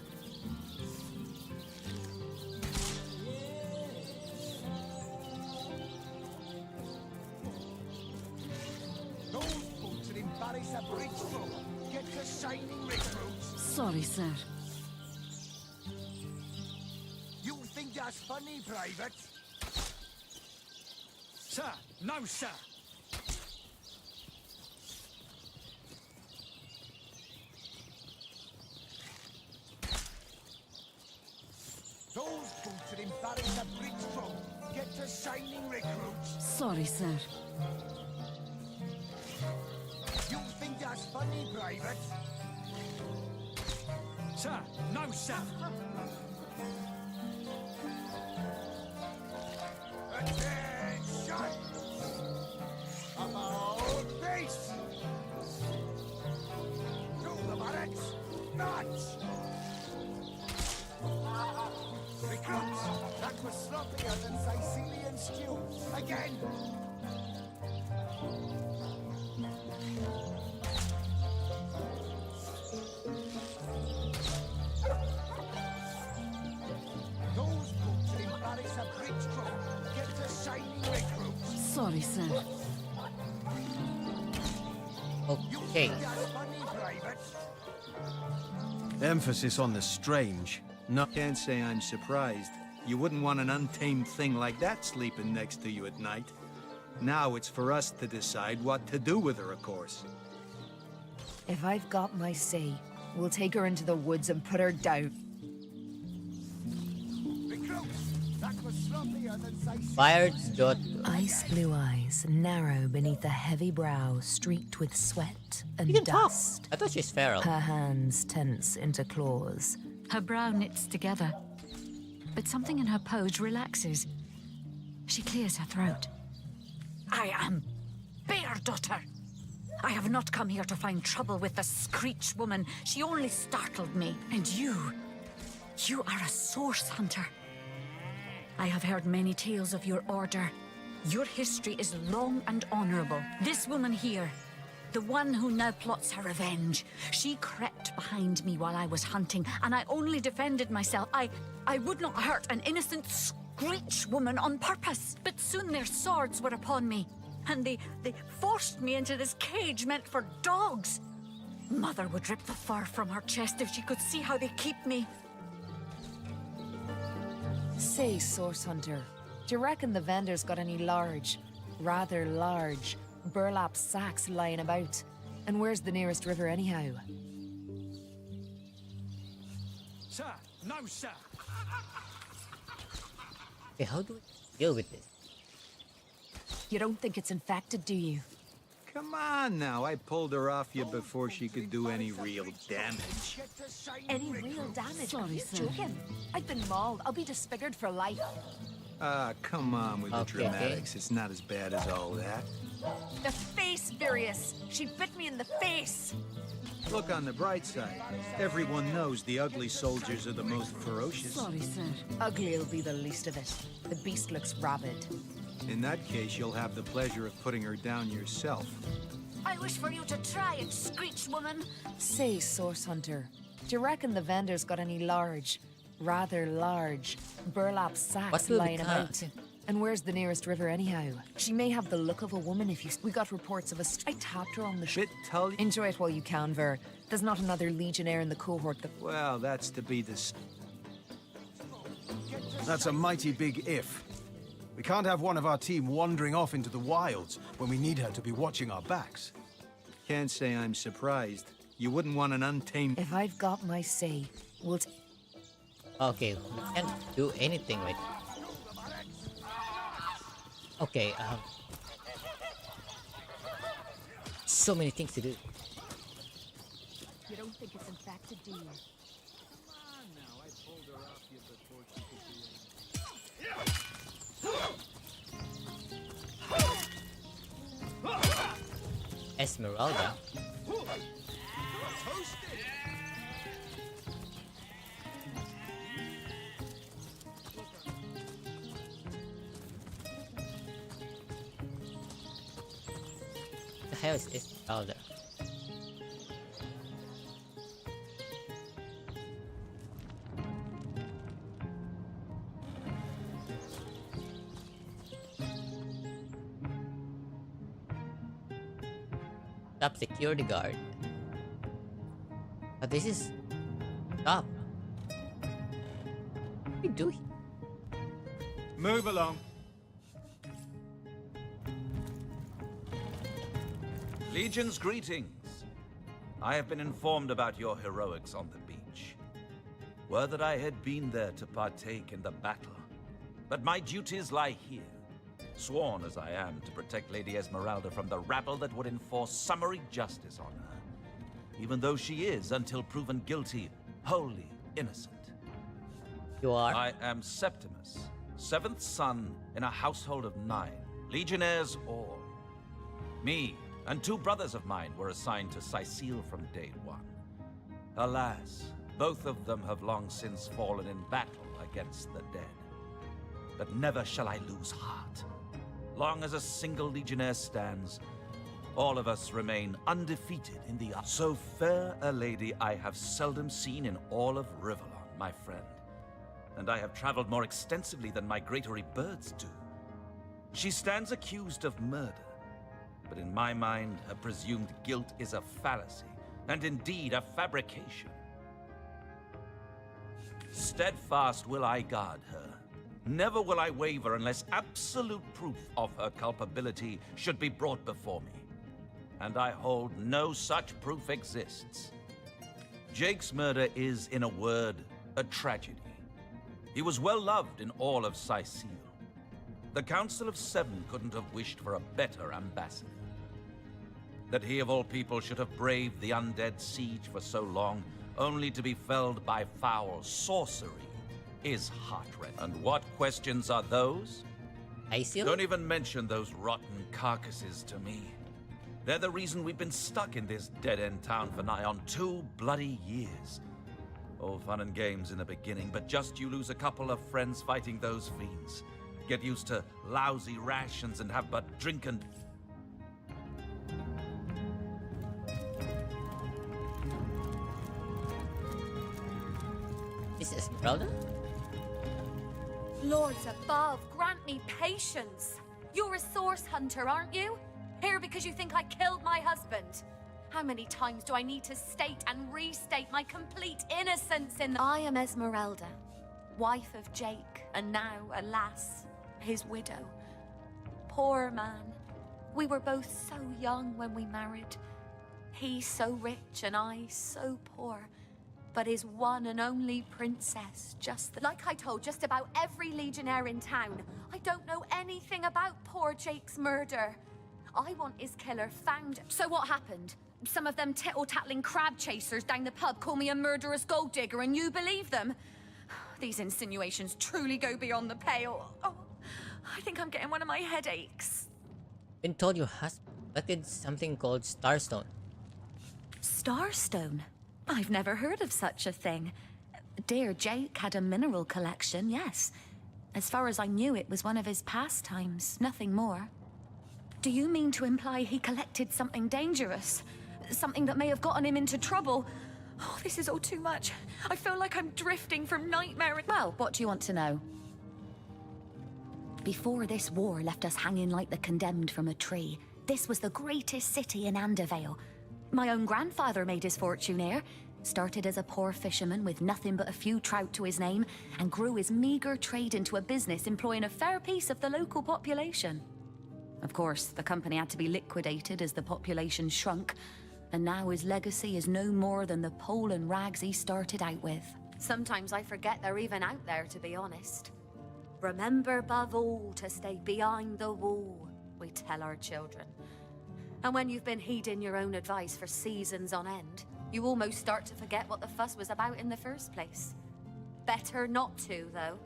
Those boots would embarrass a bridge throw. Get to shining recruits. Sorry, sir. You think that's funny, Private? Sir, no, sir. Those boots would embarrass a bridge throw. Get to shining recruits. Sorry, sir. You think that's funny, Private? Sir, no, sir. Attention! About face! To the barracks! March! Recruits, that was sloppier than Sicilian stew. Again! Those boots embarrass a bridge throw. Get to shining recruits. Sorry, sir. Okay. That's funny, Private. Emphasis on the strange. No, can't say I'm surprised. You wouldn't want an untamed thing like that sleeping next to you at night. Now it's for us to decide what to do with her, of course. If I've got my say, we'll take her into the woods and put her down. Fired's daughter. Ice blue eyes, narrow beneath a heavy brow, streaked with sweat and dust. I thought she's feral. Her hands tense into claws. Her brow knits together, but something in her pose relaxes. She clears her throat. I am Bear Daughter. I have not come here to find trouble with the Screech woman. She only startled me. And you are a source hunter. I have heard many tales of your order. Your history is long and honorable. This woman here, the one who now plots her revenge, she crept behind me while I was hunting, and I only defended myself. I would not hurt an innocent Screech woman on purpose. But soon their swords were upon me, and they forced me into this cage meant for dogs. Mother would rip the fur from her chest if she could see how they keep me. Say, Source Hunter, do you reckon the vendor's got any rather large, burlap sacks lying about? And where's the nearest river anyhow? Sir, no, sir. Okay, how do we deal with this? You don't think it's infected, do you? Come on now, I pulled her off you before she could do any real damage. Any real damage? Are you joking? I've been mauled. I'll be disfigured for life. Ah, come on with the dramatics. It's not as bad as all that. The face, Virius. She bit me in the face. Look on the bright side. Everyone knows the ugly soldiers are the most ferocious. Sorry, sir. Ugly'll be the least of it. The beast looks rabid. In that case, you'll have the pleasure of putting her down yourself. I wish for you to try it, screech woman. Say, Source Hunter, do you reckon the vendor's got any rather large, burlap sacks lying about? And where's the nearest river anyhow? She may have the look of a woman if you... We got reports of a... I tapped her on the... Enjoy it while you can, Ver. There's not another legionnaire in the cohort that... Well, that's to be the... That's a mighty big if. We can't have one of our team wandering off into the wilds when we need her to be watching our backs. Can't say I'm surprised. You wouldn't want an untamed... If I've got my say, we'll... Okay, we can't do anything with it. Okay, so many things to do. You don't think it's infected, do you? Come on now, I pulled her off you before she could be... Esmeralda? The hell is Esmeralda? Top security guard. But this is top. What are you doing? Move along. Legion's greetings. I have been informed about your heroics on the beach. Were that I had been there to partake in the battle. But my duties lie here, sworn as I am to protect Lady Esmeralda from the rabble that would enforce summary justice on her. Even though she is, until proven guilty, wholly innocent. You are? I am Septimus, 7th son in a household of 9, legionnaires all. Me and 2 brothers of mine were assigned to Sicile from day 1. Alas, both of them have long since fallen in battle against the dead. But never shall I lose heart. Long as a single legionnaire stands, all of us remain undefeated in the... So fair a lady I have seldom seen in all of Rivellon, my friend. And I have traveled more extensively than migratory birds do. She stands accused of murder. But in my mind, her presumed guilt is a fallacy, and indeed a fabrication. Steadfast will I guard her. Never will I waver unless absolute proof of her culpability should be brought before me. And I hold no such proof exists. Jake's murder is, in a word, a tragedy. He was well loved in all of Sicile. The Council of 7 couldn't have wished for a better ambassador. That he of all people should have braved the undead siege for so long, only to be felled by foul sorcery, is heart-rending. And what questions are those? Don't even mention those rotten carcasses to me. They're the reason we've been stuck in this dead-end town for nigh on 2 bloody years. All fun and games in the beginning, but just you lose a couple of friends fighting those fiends. Get used to lousy rations and have but drink and... This is Esmeralda? Lords above, grant me patience. You're a source hunter, aren't you? Here because you think I killed my husband. How many times do I need to state and restate my complete innocence in the... I am Esmeralda. wife of Jake, and now, alas, his widow. Poor man. We were both so young when we married. He so rich and I so poor. But his one and only princess, like I told just about every legionnaire in town, I don't know anything about poor Jake's murder. I want his killer found. So what happened? Some of them tittle-tattling crab chasers down the pub call me a murderous gold digger and you believe them? These insinuations truly go beyond the pale. Oh, I think I'm getting one of my headaches. Been told your husband collected something called Starstone. Starstone? I've never heard of such a thing. Dear Jake had a mineral collection, yes. As far as I knew, it was one of his pastimes, nothing more. Do you mean to imply he collected something dangerous? Something that may have gotten him into trouble? Oh, this is all too much. I feel like I'm drifting from nightmare. Well, what do you want to know? Before this war left us hanging like the condemned from a tree, this was the greatest city in Andervale. My own grandfather made his fortune here. Started as a poor fisherman with nothing but a few trout to his name, and grew his meager trade into a business employing a fair piece of the local population. Of course, the company had to be liquidated as the population shrunk, and now his legacy is no more than the pole and rags he started out with. Sometimes I forget they're even out there, to be honest. Remember above all to stay behind the wall, we tell our children. And when you've been heeding your own advice for seasons on end, you almost start to forget what the fuss was about in the first place. Better not to, though.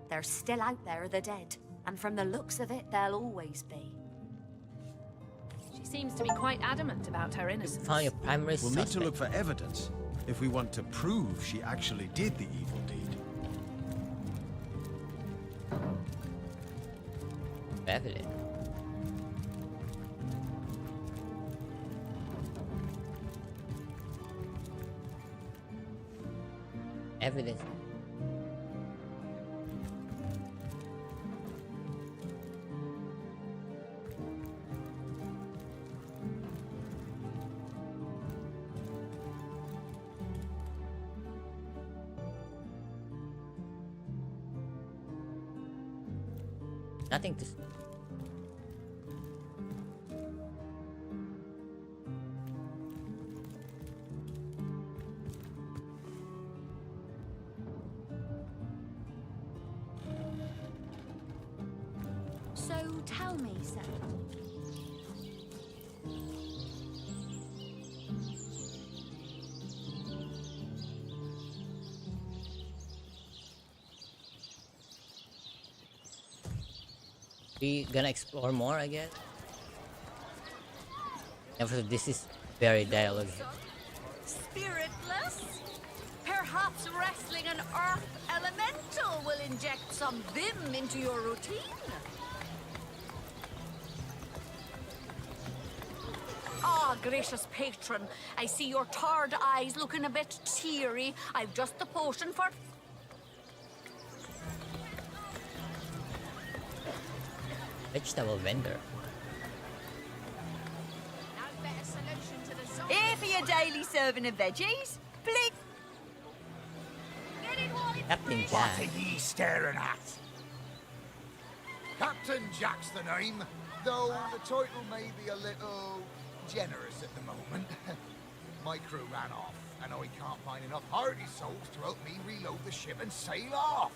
They're still out there, the dead, and from the looks of it, they'll always be. She seems to be quite adamant about her innocence. Find your primary We'll suspect. need to look for evidence if we want to prove she actually did the evil deed. Evidence. Evidence. Nothing to. So tell me, sir. We gonna explore more, I guess. And for this is very dialogue. Spiritless? Perhaps wrestling an earth elemental will inject some vim into your routine? Ah, gracious patron, I see your tarred eyes looking a bit teary. I've just the potion for... Vegetable vendor. Here for your daily serving of veggies, please. Captain What Jack. are ye staring at? Captain Jack's the name, though the title may be a little generous at the moment. My crew ran off, and I can't find enough hardy souls to help me reload the ship and sail off.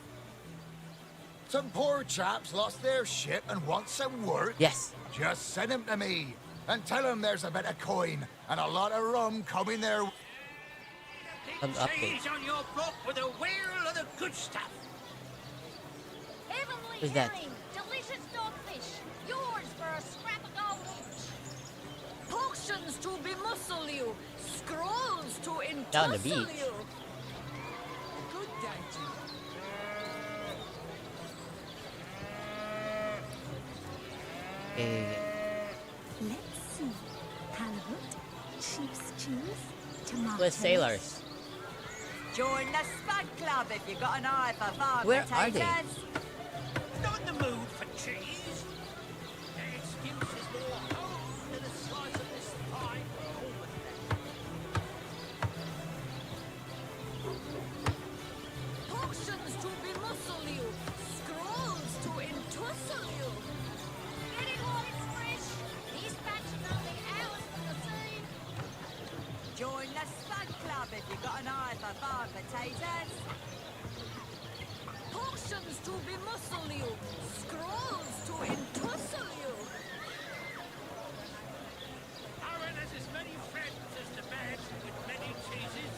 Some poor chaps lost their ship and want some work. Yes. Just send them to me, and tell them there's a bit of coin and a lot of rum coming their way. Update. on your book with a whale of the good stuff. Heavenly Who's that? herring, delicious dogfish, yours for a scrap of gold each. Potions to bemuscle you, scrolls to Down the entussle beach. you. Good day to you. Let's see. Halibut, sheep's cheese, tomatoes. With sailors. Join the Spud Club if you got an eye for farm Where are they? potatoes. Not in the mood for cheese. Their excuse is more home than the size of this fine almanac. Potions to fun club if you got an eye for farm potatoes. Potions to bemuscle you, scrolls to entussle you. Aaron has as many friends as the man with many cheeses.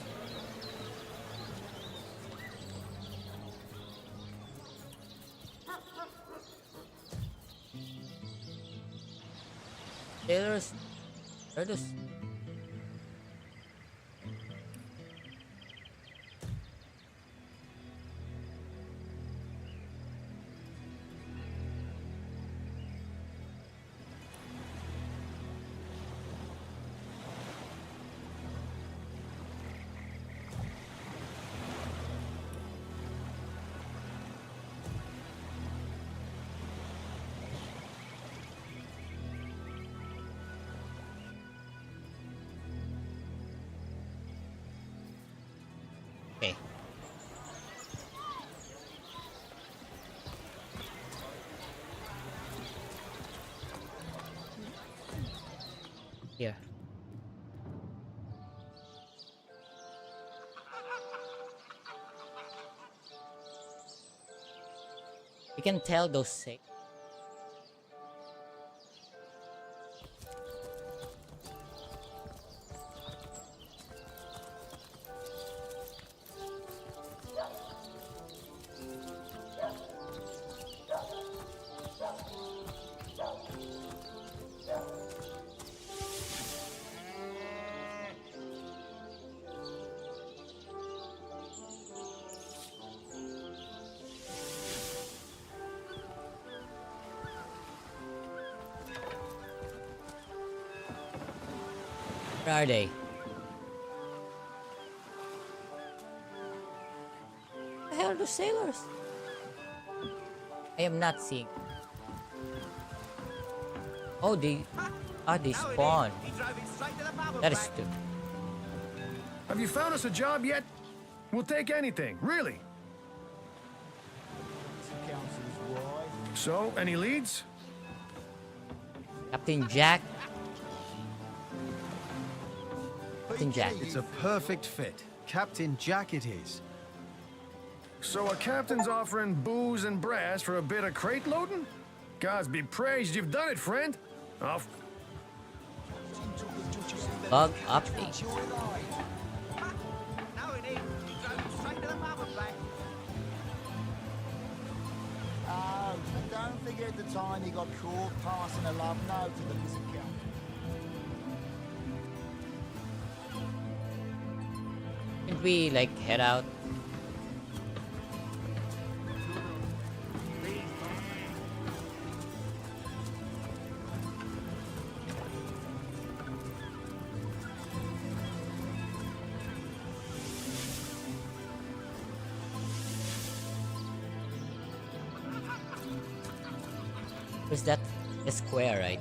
Sailors, where does okay. Here. You can tell those sick. Where are they? The hell are those sailors? I am not seeing. Oh, they spawn. That is stupid. Have you found us a job yet? We'll take anything, really. So, any leads? Captain Jack. Captain Jack. It's a perfect fit. Captain Jack it is. So a captain's offering booze and brass for a bit of crate loading? Gods be praised, you've done it, friend. Off. Bug update. Oh, don't forget the time he got caught passing a love note to the missing captain. Should we like head out? Is that a square, right?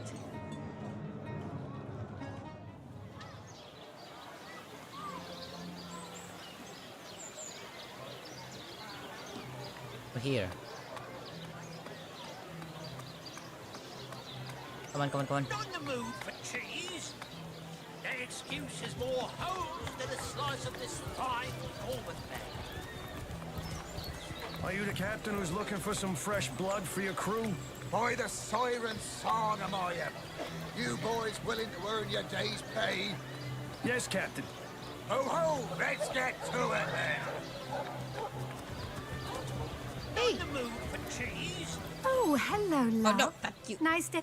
Here. Come on, come on, come on. Not in the mood for cheese. That excuse is more holes than a slice of this fine Corbin bag. Are you the captain who's looking for some fresh blood for your crew? By the siren song am I am. You boys willing to earn your day's pay? Yes, Captain. Ho ho, let's get to it then. Not in the mood for cheese. Oh, hello, love. Oh, no, thank you. Nice to...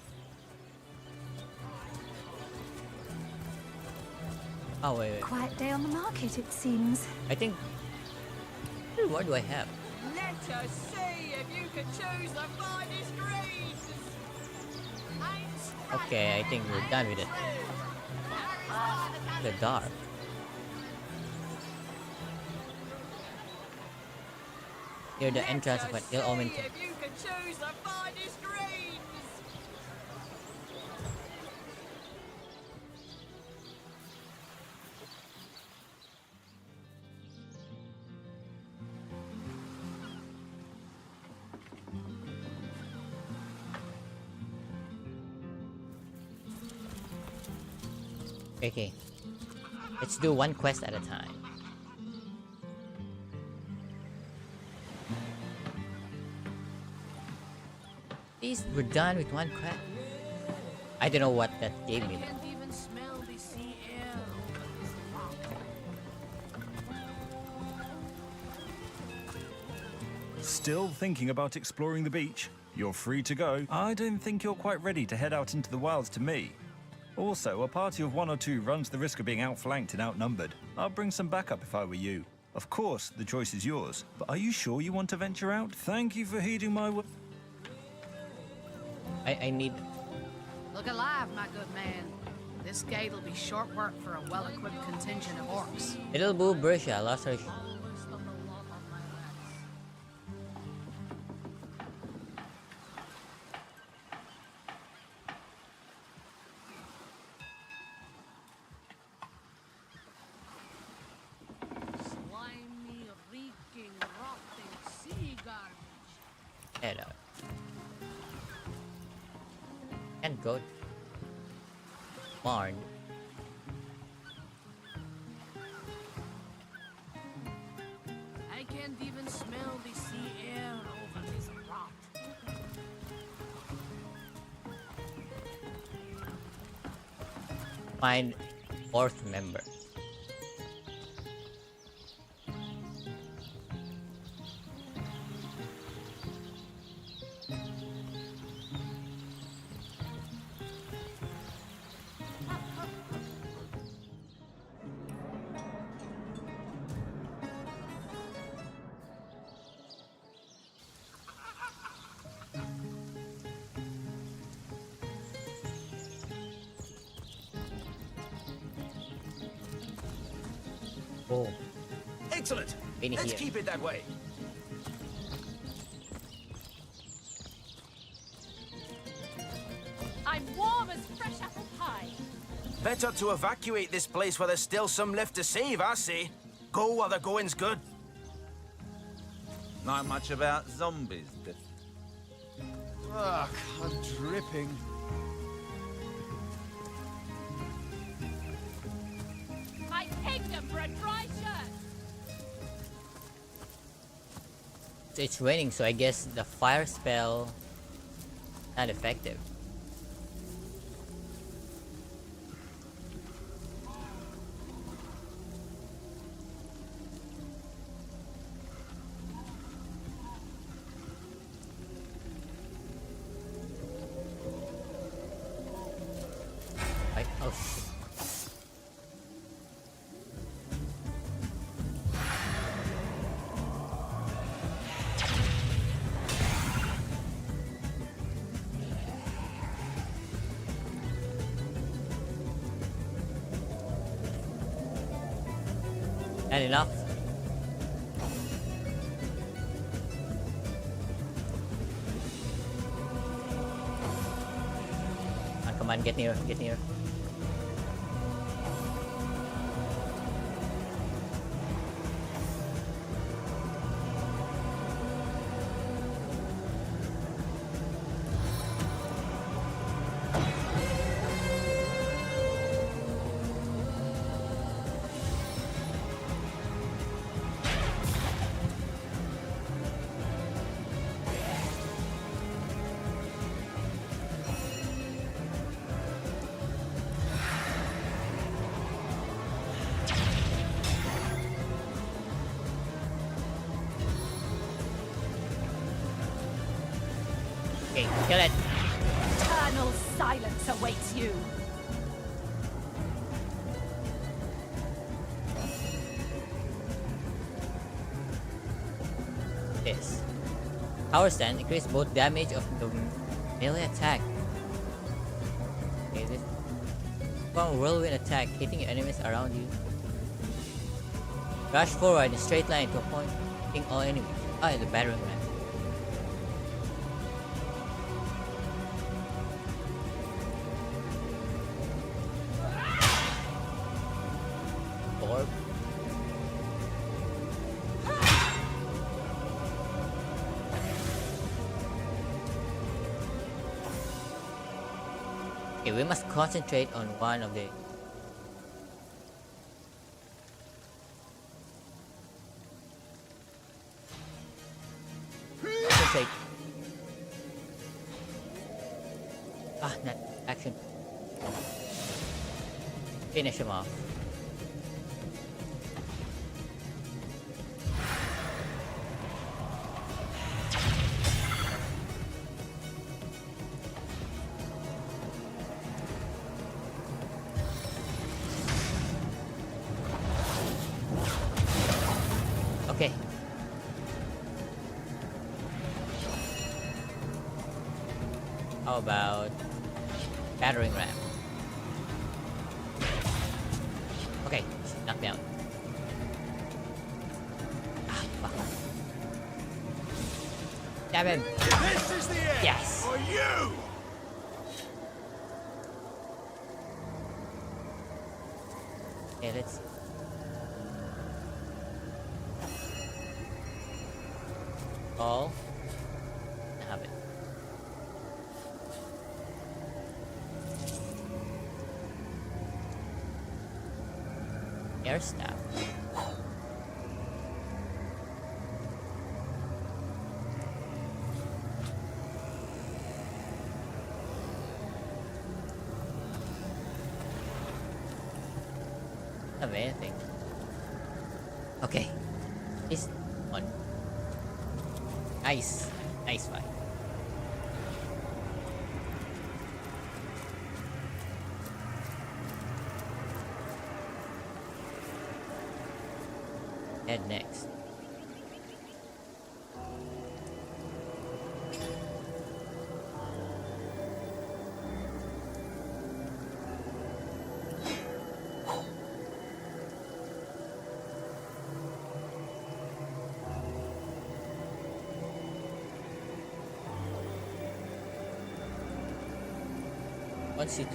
Oh, wait, wait. Quiet day on the market, it seems. I think... What do I have? Let us see if you can choose the finest greens. Okay, I think we're done with it. The dark. Near the entrance of an ill-omened If you can choose the finest greens. Okay. Let's do one quest at a time. At least we're done with one quest. I don't know what that gave me. Can't even smell the sea air over this rock. Still thinking about exploring the beach? You're free to go. I don't think you're quite ready to head out into the wilds to me. Also, a party of 1 or 2 runs the risk of being outflanked and outnumbered. I'll bring some backup if I were you. Of course, the choice is yours. But are you sure you want to venture out? Thank you for heeding my word. I need... Look alive, my good man. This gate'll be short work for a well-equipped contingent of orcs. Little Boo Bersha lost her... Slimy, reeking, rotting sea garbage. Head out. And go. Barn. I can't even smell the sea air over this rock. Find 4th member. Oh. Excellent. Been Let's here. keep it that way. I'm warm as fresh apple pie. Better to evacuate this place while there's still some left to save, I say. Go while the going's good. Not much about zombies, but... Ugh, I'm dripping. I pegged him for a dry shirt. It's raining, so I guess the fire spell not effective. Oh shit. Not enough. Ah, come on, get near, get near. Okay, kill it. Eternal silence awaits you. This. Power stand increase both damage of the melee attack. Okay, this from whirlwind attack, hitting enemies around you. Rush forward in a straight line to a point, hitting all enemies. Ah, the battering ram. Orb. Okay, we must concentrate on one of the... sake. Ah, not action. Finish him off. Okay. How about battering ram? Okay, knock me out. Ah, fuck. Stab him. This is the end Yes. for you! Okay, let's see. All. Have it. Air staff. Have anything. Okay. This one. Nice. Nice fight. Head next. One seat.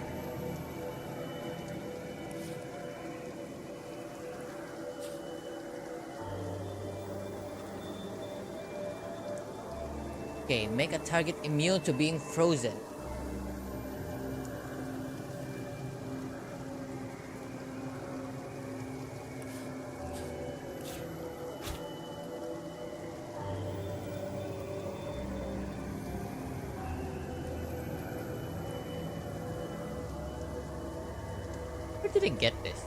Okay, make a target immune to being frozen. Where did I get this?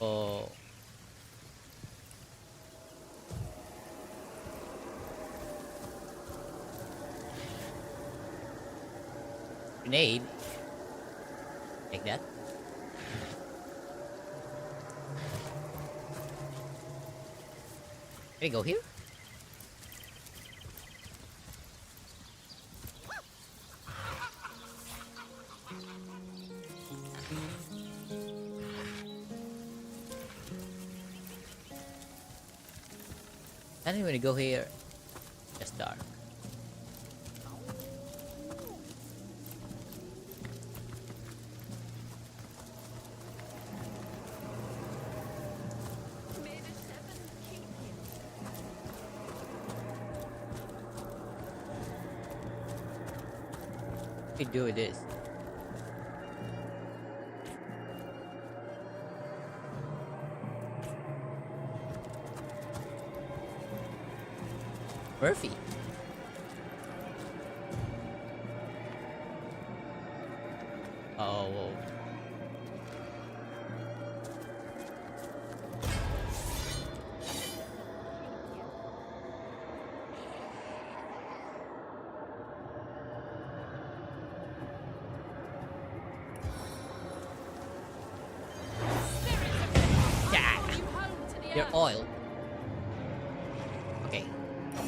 Oh. Grenade. Take that. Can we go here? I don't even go here. Just dark. What do we do with this? Murphy. Oh. Whoa. Yeah. Your oil. Okay.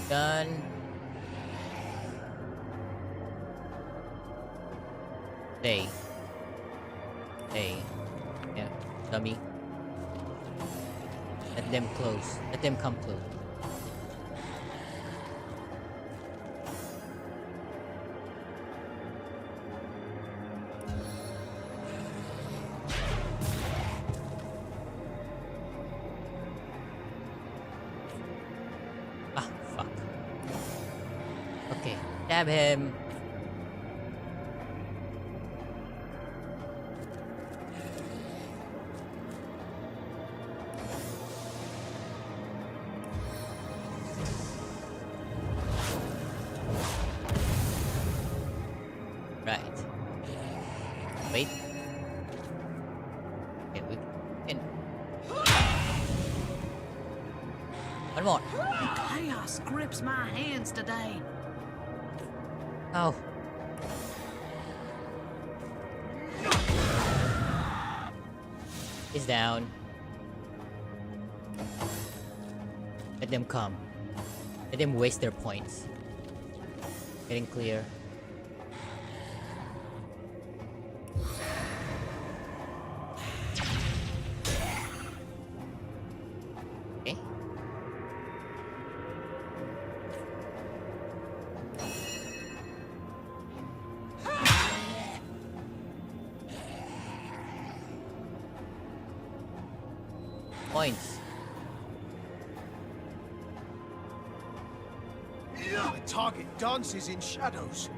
Done. Stay. Stay. Yeah. Dummy. Let them close. Let them come close. Ah, fuck. Okay, stab him. Right. Wait. Okay, we can. One more. Chaos grips my hands today. Oh. He's down. Let them come. Let them waste their points. Getting clear. Okay. Points. The target dances in shadows.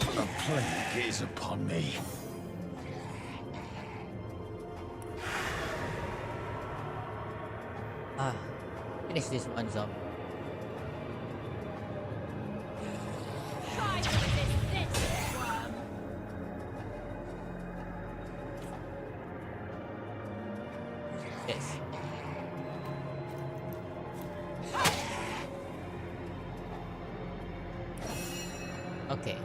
A plague is upon me. Ah, finish this one zombie. Try to resist this, worm. Yes. Okay.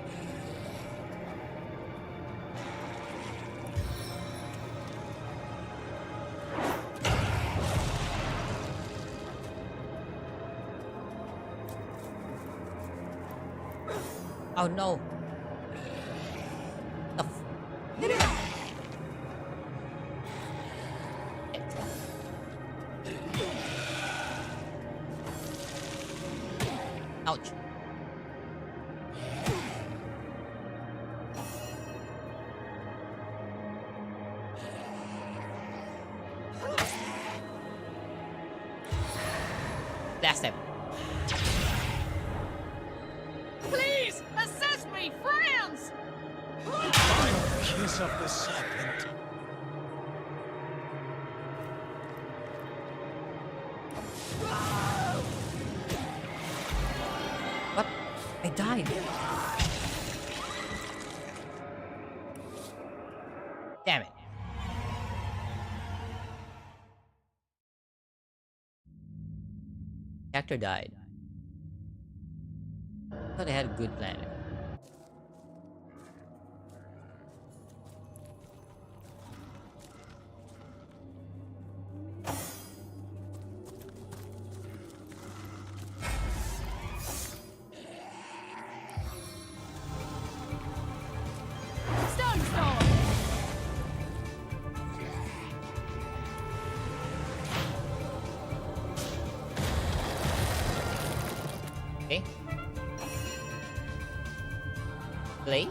Oh no. The Ouch. Blast him. Please, assist me, friends! Final kiss of the serpent. What? I died. Damn it. Actor died. Thought I had a good plan. Stone storm! Okay. Play.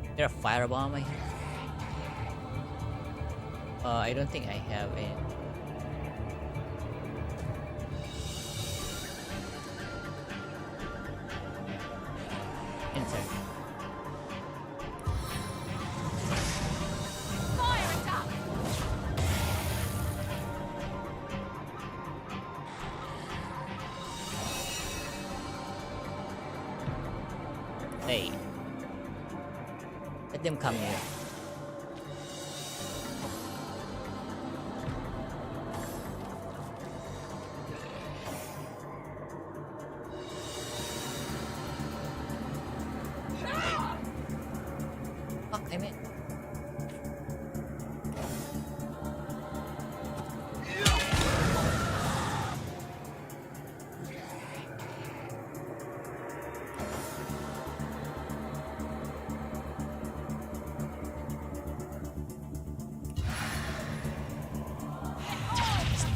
Is there a firebomb I have? I don't think I have any. Insert. Fire attack! Hey. Let them come here. Fuck, I meant.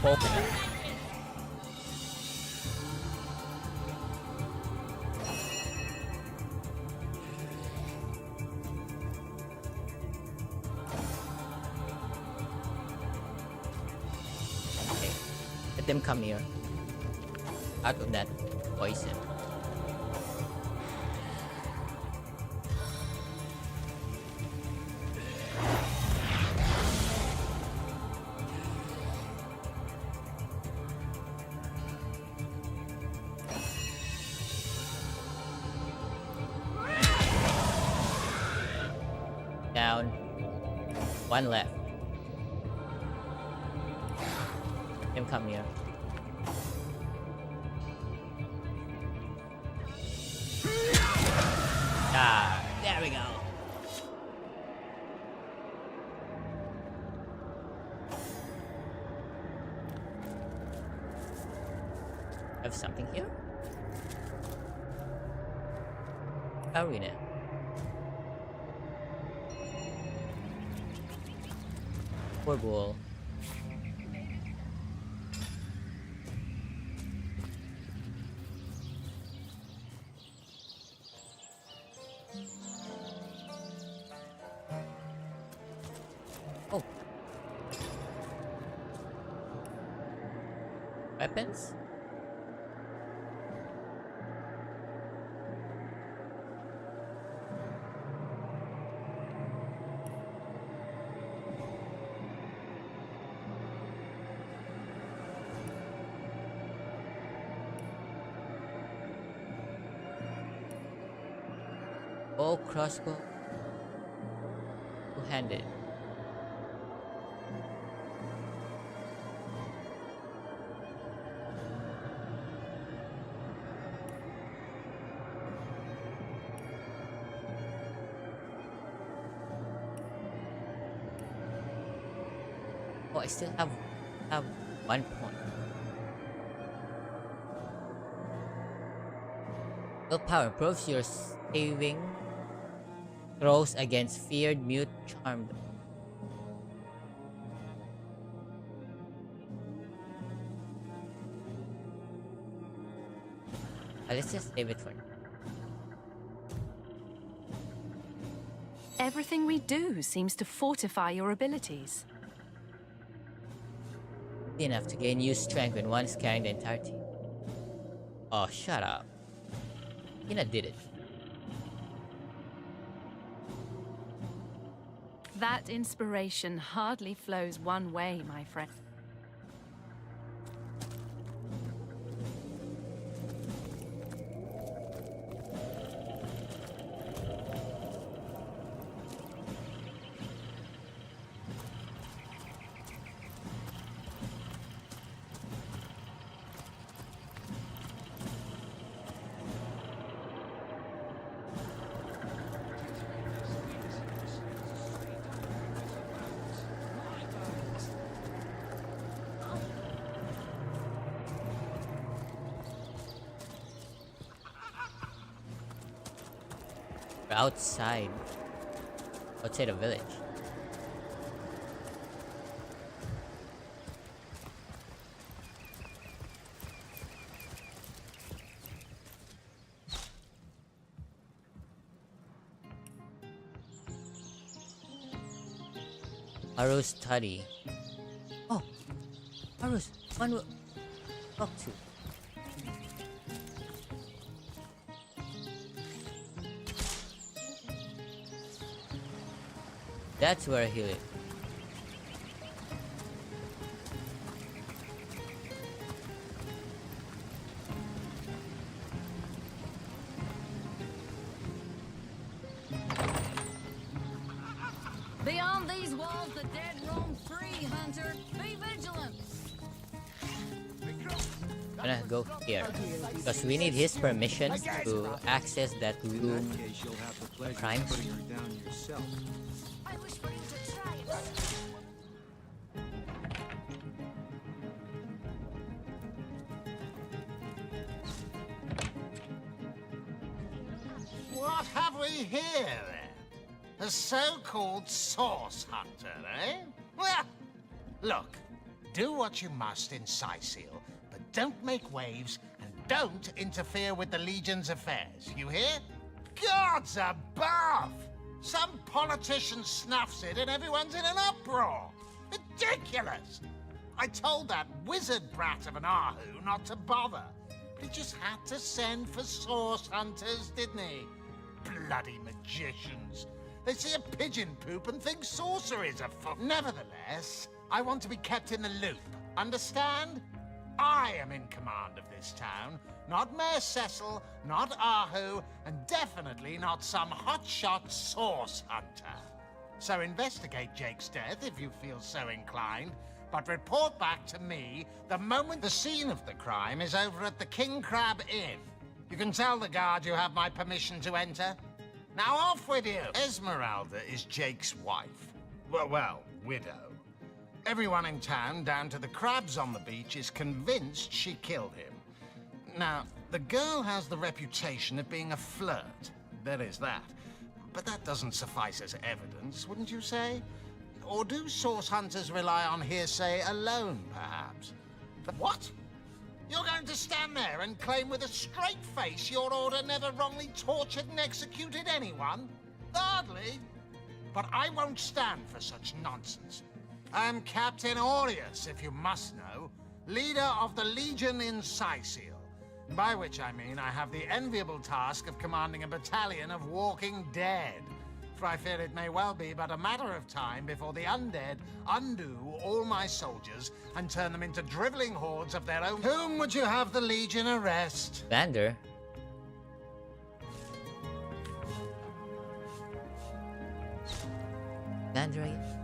Open. Okay. Let them come here. Out of that poison. Down. One left. Let him come here. Ah, there we go. Have something here? Arena. Ball. Oh. Weapons? Bow, crossbow, two-handed. Oh, I still have 1 point. Willpower improves your saving throws against feared, mute, charmed. Let's just save it for now. Everything we do seems to fortify your abilities. Enough to gain new strength when one is carrying the entire team. Oh, shut up. Tina did it. That inspiration hardly flows one way, my friend. We're outside the village. Haru's study. Oh, Haru's one will talk to. That's where he lives. bounty hunter. Be vigilant. I'm gonna go here because we need his permission to access that room. Crime. I wish for you to try it. What have we here, then? A so-called source hunter, eh? Well, look, do what you must in Scythial, but don't make waves and don't interfere with the Legion's affairs, you hear? Gods above! Some politician snuffs it and everyone's in an uproar. Ridiculous! I told that wizard brat of an Ahu not to bother. He just had to send for source hunters, didn't he? Bloody magicians. They see a pigeon poop and think sorcery's afoot. Nevertheless, I want to be kept in the loop. Understand? I am in command of this town. Not Mayor Cecil, not Ahu, and definitely not some hotshot source hunter. So investigate Jake's death if you feel so inclined, but report back to me the moment the scene of the crime is over at the King Crab Inn. You can tell the guard you have my permission to enter. Now off with you! Esmeralda is Jake's wife. Well, widow. Everyone in town, down to the crabs on the beach, is convinced she killed him. Now, the girl has the reputation of being a flirt. There is that. But that doesn't suffice as evidence, wouldn't you say? Or do source hunters rely on hearsay alone, perhaps? What? You're going to stand there and claim with a straight face your order never wrongly tortured and executed anyone? Hardly. But I won't stand for such nonsense. I'm Captain Aureus, if you must know, leader of the Legion in Scythial. By which I mean I have the enviable task of commanding a battalion of walking dead. For I fear it may well be but a matter of time before the undead undo all my soldiers and turn them into driveling hordes of their own. Whom would you have the Legion arrest? Vander. Vander, I guess.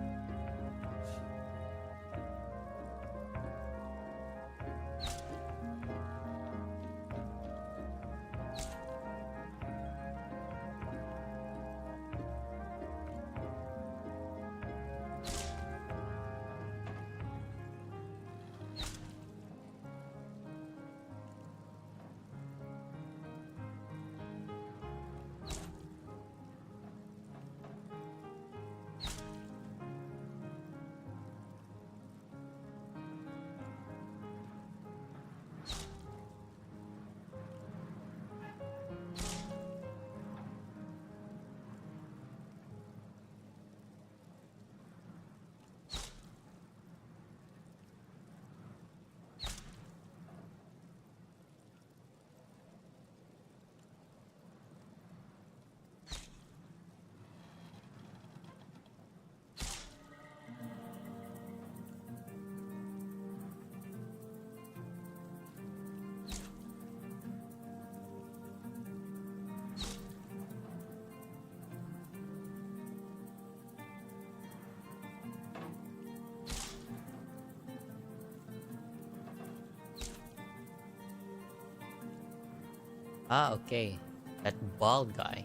Ah, okay. That bald guy.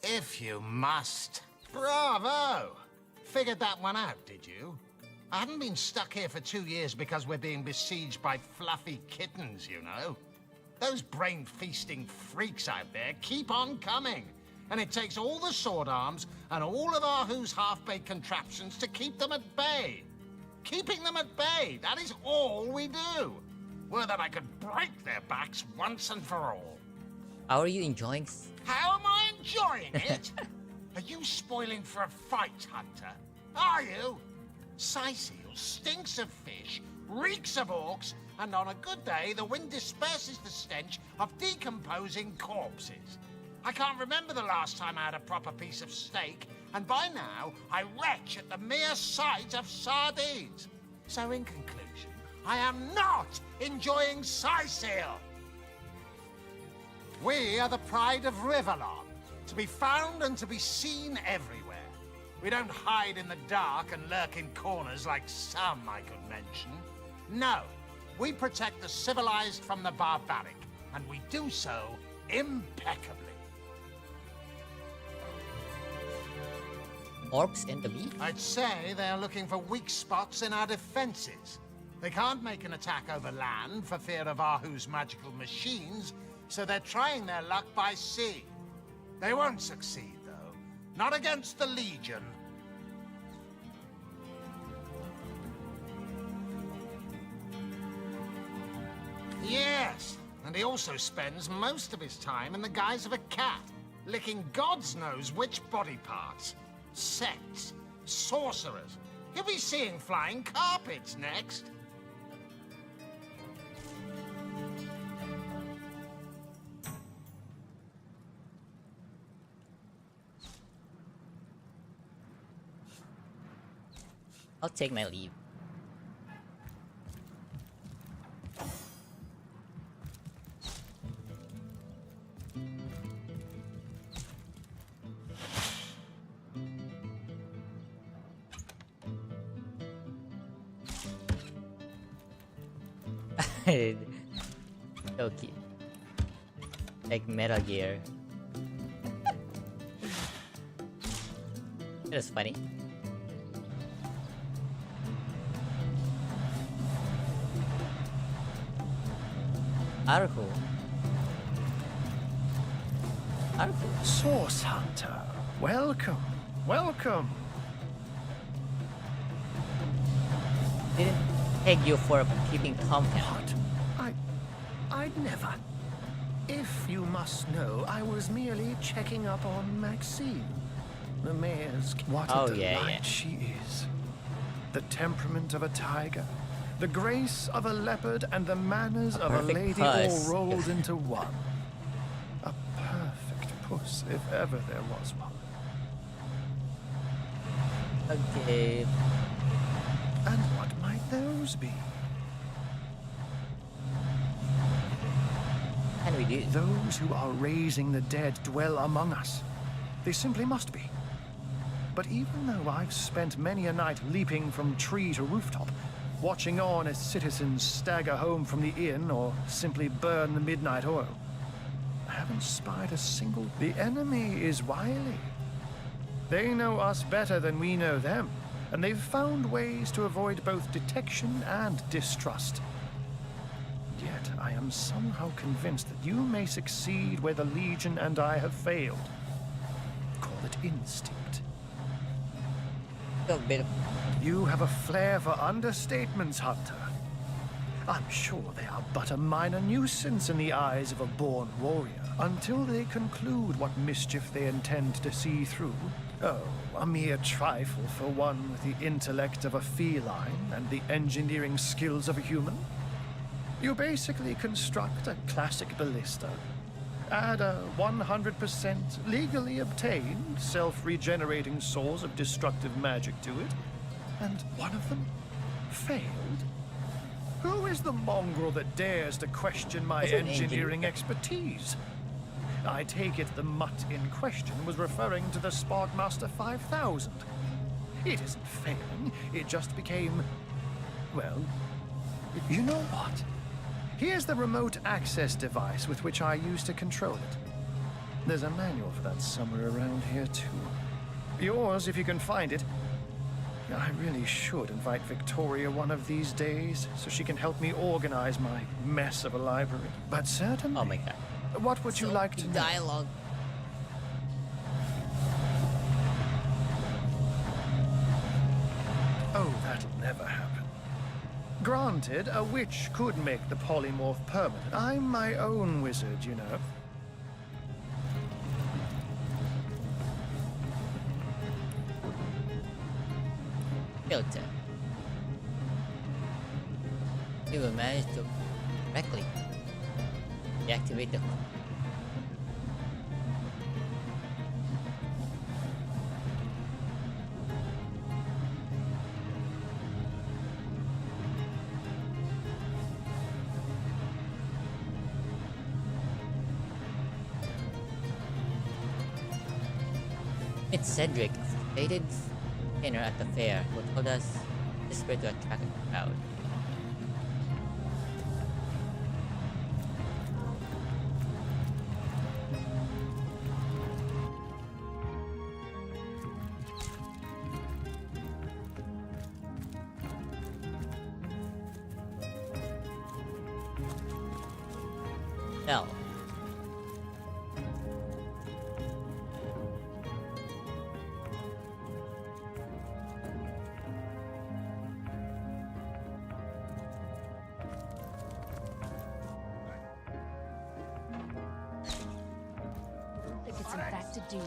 If you must. Bravo! Figured that one out, did you? I haven't been stuck here for 2 years because we're being besieged by fluffy kittens, you know. Those brain-feasting freaks out there keep on coming. And it takes all the sword arms and all of Ahu's half-baked contraptions to keep them at bay. Keeping them at bay, that is all we do. Were that I could break their backs once and for all. How are you enjoying? How am I enjoying it? Are you spoiling for a fight, Hunter? Are you? Scythial stinks of fish, reeks of orcs, and on a good day, the wind disperses the stench of decomposing corpses. I can't remember the last time I had a proper piece of steak, and by now, I retch at the mere sight of sardines. So in conclusion, I am not enjoying Scythial. We are the pride of Riverlon, to be found and to be seen everywhere. We don't hide in the dark and lurk in corners like some I could mention. No, we protect the civilized from the barbaric, and we do so impeccably. Orcs in the beach? I'd say they're looking for weak spots in our defenses. They can't make an attack over land for fear of Ahu's magical machines, so they're trying their luck by sea. They won't succeed, though. Not against the Legion. Yes, and he also spends most of his time in the guise of a cat, licking God's knows which body parts. Sects, sorcerers. You'll be seeing flying carpets next. I'll take my leave. So cute. Like Metal Gear. It was funny. Arhu. Source Hunter, welcome, welcome. Didn't peg you for keeping compound. I'd never. If you must know, I was merely checking up on Maxine, the mayor's. What a delight she is. The temperament of a tiger, the grace of a leopard, and the manners of a lady all rolled into one. A perfect puss, if ever there was one. Okay. And what might those be? Can we do? Those who are raising the dead dwell among us. They simply must be. But even though I've spent many a night leaping from tree to rooftop, watching on as citizens stagger home from the inn or simply burn the midnight oil, I haven't spied a single. The enemy is wily. They know us better than we know them, and they've found ways to avoid both detection and distrust. Yet I am somehow convinced that you may succeed where the Legion and I have failed. Call it instinct. You have a flair for understatements, Hunter. I'm sure they are but a minor nuisance in the eyes of a born warrior, until they conclude what mischief they intend to see through. Oh, a mere trifle for one with the intellect of a feline and the engineering skills of a human. You basically construct a classic ballista, add a 100% legally obtained, self-regenerating source of destructive magic to it, and one of them failed. Who is the mongrel that dares to question my engineering expertise? I take it the mutt in question was referring to the Sparkmaster 5000. It isn't failing, it just became... well, you know what? Here's the remote access device with which I used to control it. There's a manual for that somewhere around here, too. Yours, if you can find it. I really should invite Victoria one of these days, so she can help me organize my mess of a library. But certainly... Oh my god. What would you like to know? Dialogue. Oh, that'll never happen. Granted, a witch could make the polymorph permanent. I'm my own wizard, you know. Filter. You will manage to correctly deactivate the It's Cedric, faded entertainer at the fair who told us this way to attract a crowd. L. Think it's infected, do you?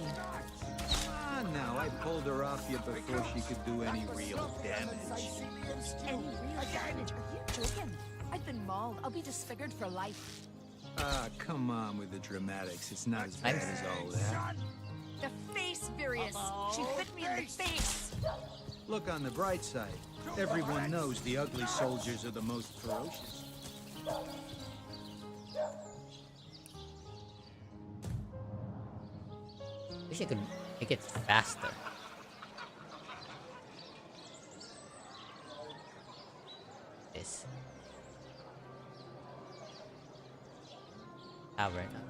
Ah, no, I pulled her off you before she could do any real damage. Any real damage? Are you joking? I've been mauled. I'll be disfigured for life. Ah, come on with the dramatics. It's not as bad as all that. The face, Furious. She bit me in the face. Look on the bright side. Everyone knows the ugly soldiers are the most ferocious. Wish I could make it faster. This. Right now.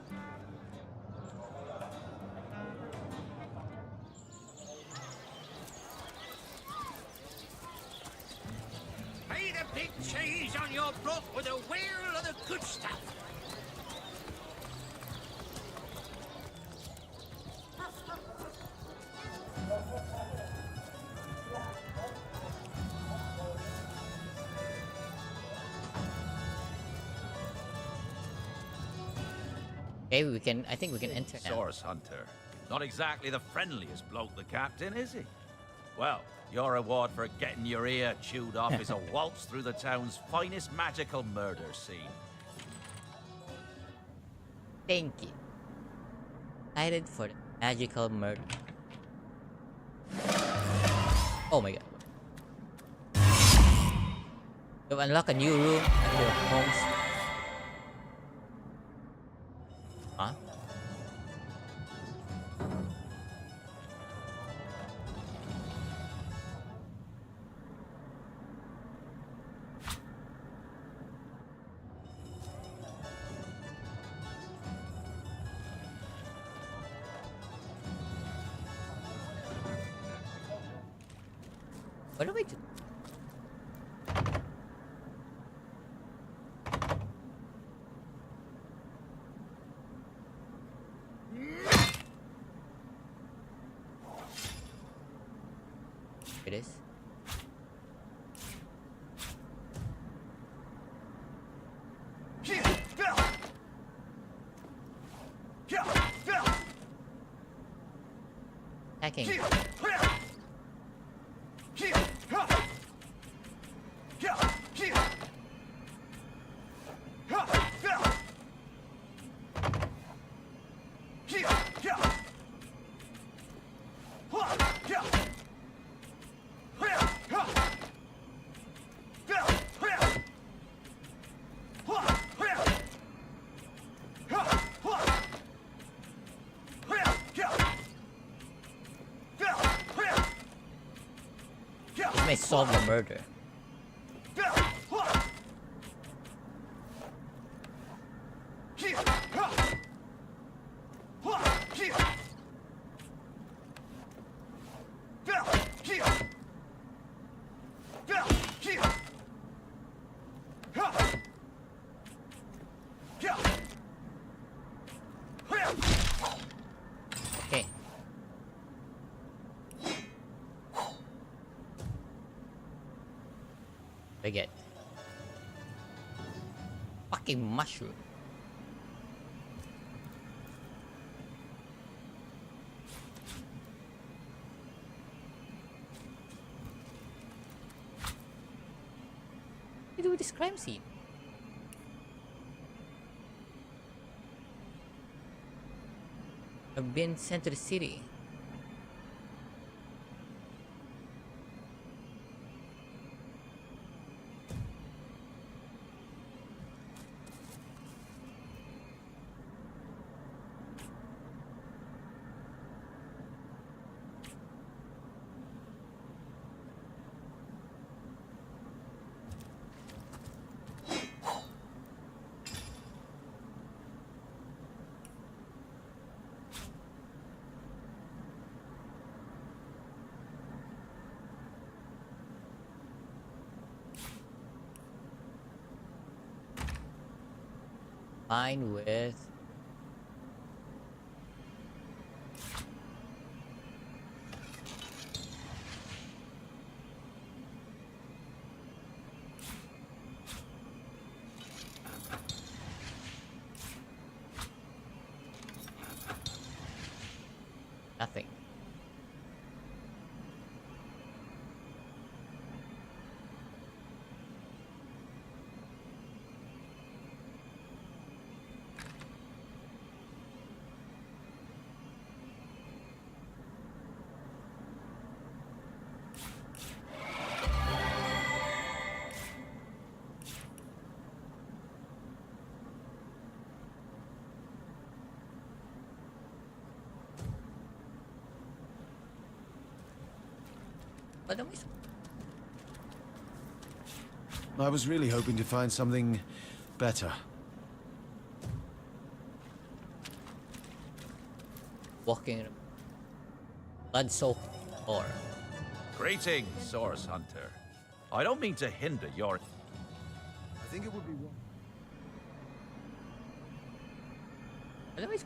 Pay the big cheese on your block with a wheel of the good stuff. Okay, we can. I think we can enter now. Source Hunter. Not exactly the friendliest bloke, the captain, is he? Well, your reward for getting your ear chewed off is a waltz through the town's finest magical murder scene. Thank you. Excited for the magical murder. Oh my god. We've unlocked a new room under Holmes. Huh? What do we do? It is. Attacking. You may solve the murder. Okay. We get fucking mushroom. What do you do with this crime scene? I've been sent to the city. fine with... nothing. But then I was really hoping to find something better. walking in a blood-soaked floor. Greetings, Source Hunter. I don't mean to hinder your... I think it would be wrong. Otherwise,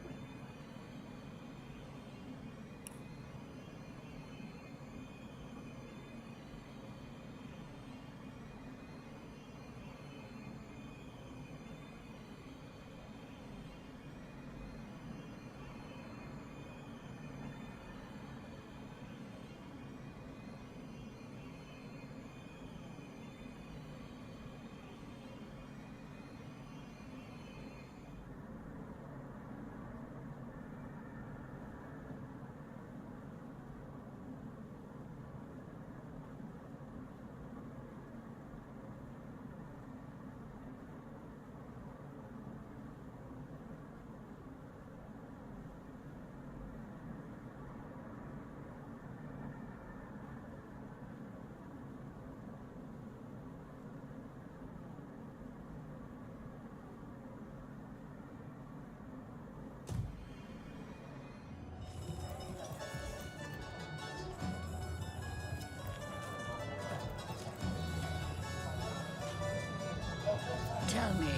Tell me,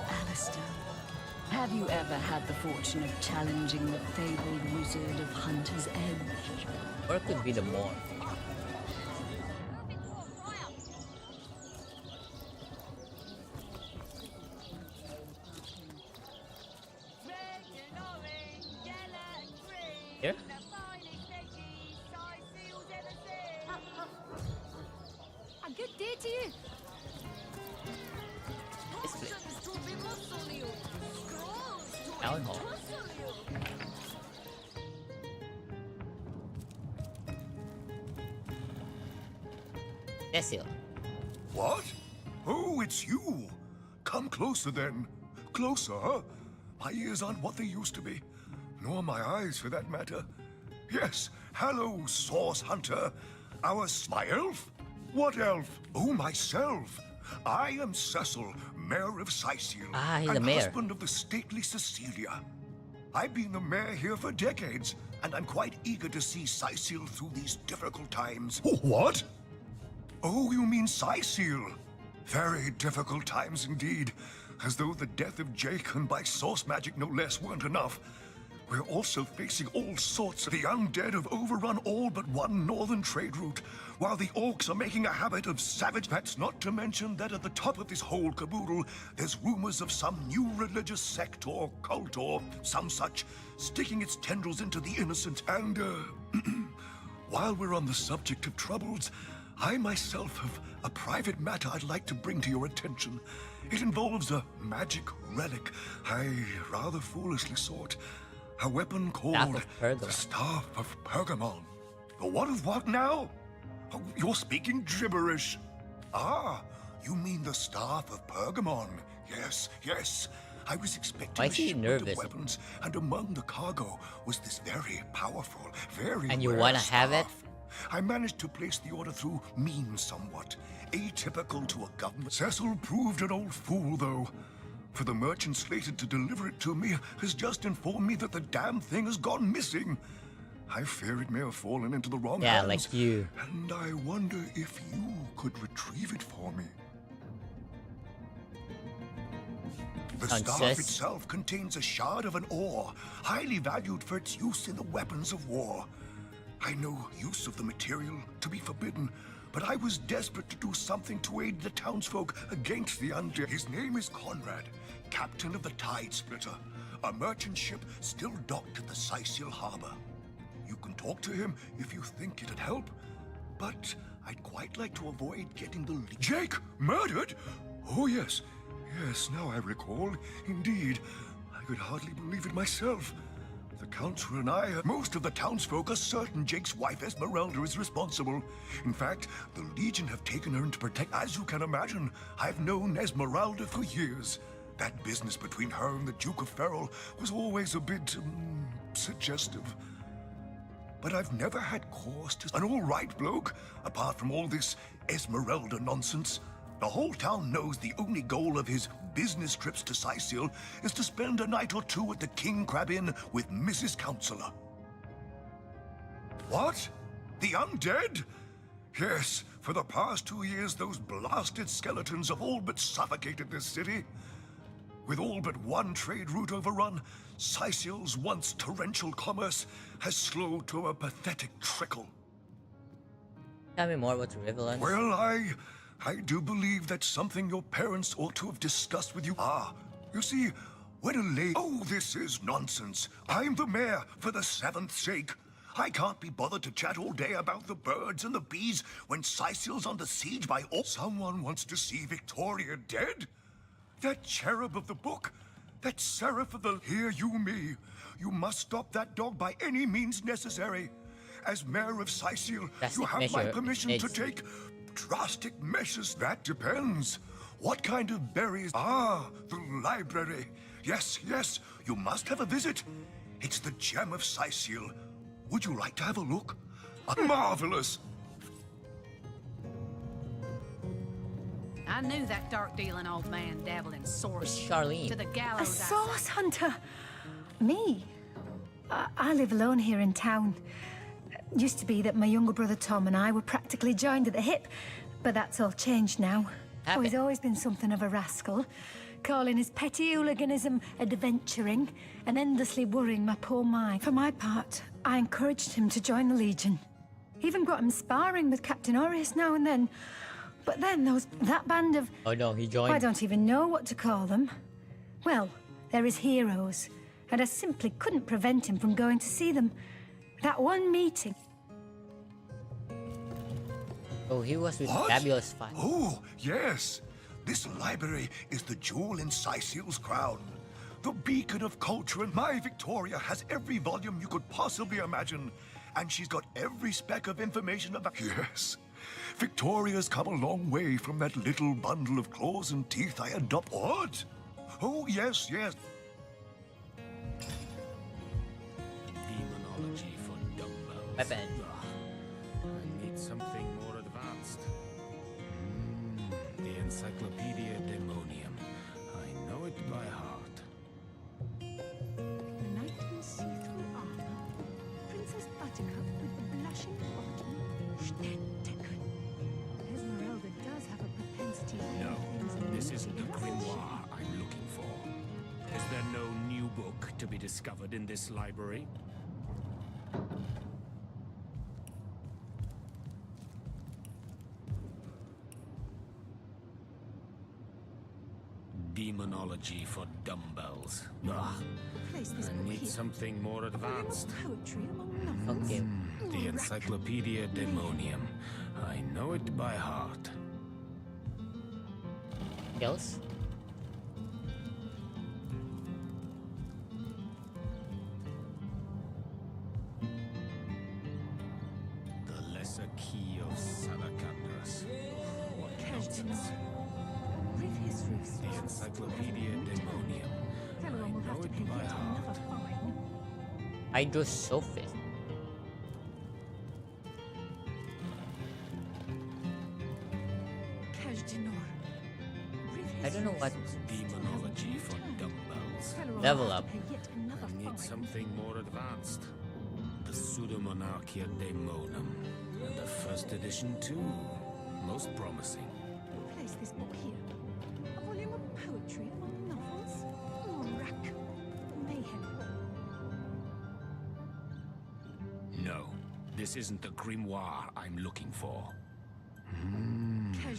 Alistair, have you ever had the fortune of challenging the fabled wizard of Hunter's Edge? or it could be the more. Here? A good day to you. Town hall. Cecil. What? Oh, it's you. Come closer then. Closer, huh? My ears aren't what they used to be. Nor my eyes, for that matter. Yes, hello, Source Hunter. My elf? What elf? Oh, myself. I am Cecil, Mayor of Sicil, he's the and mayor. husband of the stately Cecilia. I've been the mayor here for decades, and I'm quite eager to see Sicil through these difficult times. What? Oh, you mean Sicil? Very difficult times indeed. As though the death of Jake, and by source magic no less, weren't enough. We're also facing all sorts of... The undead have overrun all but one northern trade route, while the orcs are making a habit of savage... That's not to mention that at the top of this whole caboodle, there's rumors of some new religious sect or cult or some such, sticking its tendrils into the innocent. And, while we're on the subject of troubles, I myself have a private matter I'd like to bring to your attention. It involves a magic relic I rather foolishly sought. A weapon called the Staff of Pergamon. The what of what now? Oh, you're speaking gibberish. Ah, you mean the Staff of Pergamon. Yes, yes. I was expecting Why a is he shipment of nervous? weapons, and among the cargo was this very powerful, very And you rare wanna have it? staff. I managed to place the order through means somewhat, atypical to a government. Cecil proved an old fool, though. For the merchant slated to deliver it to me has just informed me that the damn thing has gone missing. I fear it may have fallen into the wrong hands. Like you. And I wonder if you could retrieve it for me. The staff itself contains a shard of an ore, highly valued for its use in the weapons of war. I know use of the material to be forbidden, but I was desperate to do something to aid the townsfolk against the undead. His name is Conrad, captain of the Tide Splitter, a merchant ship still docked at the Sicil harbor. You can talk to him if you think it'd help, but I'd quite like to avoid getting the lead. Jake, murdered? Oh yes, yes, now I recall. Indeed, I could hardly believe it myself. The Council and I, most of the townsfolk are certain Jake's wife Esmeralda is responsible. In fact, the Legion have taken her in to protect. As you can imagine, I've known Esmeralda for years. That business between her and the Duke of Ferrol was always a bit, suggestive. But I've never had cause to... An all-right bloke, apart from all this Esmeralda nonsense. The whole town knows the only goal of his business trips to Sicil is to spend a night or two at the King Crab Inn with Mrs. Counselor. What? The undead? Yes, for the past 2 years, those blasted skeletons have all but suffocated this city. With all but one trade route overrun, Sicil's once torrential commerce has slowed to a pathetic trickle. Tell me more about the Riverlands. Well, I do believe that's something your parents ought to have discussed with you. You see, when a lady... Oh, this is nonsense. I'm the mayor for the 7th sake. I can't be bothered to chat all day about the birds and the bees when Sicil's under siege by all... Someone wants to see Victoria dead? That cherub of the book? That seraph of the... Hear you me. You must stop that dog by any means necessary. As mayor of Sicil, you have my permission to take... drastic measures. That depends. What kind of berries? The library. Yes, yes, you must have a visit. It's the gem of Sicil. Would you like to have a look? Marvelous. I knew that dark-dealing old man dabbled in sorcery. Charlene. To the gallows. A source hunter? Me? I live alone here in town. Used to be that my younger brother Tom and I were practically joined at the hip, but that's all changed now. Oh, he's always been something of a rascal, calling his petty hooliganism adventuring and endlessly worrying my poor mind. For my part, I encouraged him to join the Legion. Even got him sparring with Captain Aureus now and then. But then there was that band of... Oh no, he joined. I don't even know what to call them. Well, they're his heroes, and I simply couldn't prevent him from going to see them. That one meeting... Oh, he was with Fabulous Five. Oh, yes. This library is the jewel in Sicil's crown. The beacon of culture, and my Victoria has every volume you could possibly imagine. And she's got every speck of information about... Yes. Victoria's come a long way from that little bundle of claws and teeth I adopt... What? Oh, yes, yes. Demonology for dumbbells. Weapon. I need something more advanced. The Encyclopedia Demonium. I know it by heart. The knight in see-through armor. Princess Buttercup with the blushing bottom. Steadticken. Esmeralda does have a propensity for No, things this isn't the grimoire I'm looking for. Is there no new book to be discovered in this library? Demonology for dumbbells. Ugh. Place this I book need here. something more advanced. Poetry among novels. Okay. The Encyclopedia Demonium. I know it by heart. Else? The Lesser Key of Salacandras. What nonsense. The Encyclopedia Demonium. I know it by heart. Hydrosophist. I don't know what. Demonology for dumbbells. Level up. I need something more advanced. The Pseudomonarchia Daemonum. And the first edition too. Most promising. Place this book here. A volume of poetry among novels. this isn't the grimoire I'm looking for.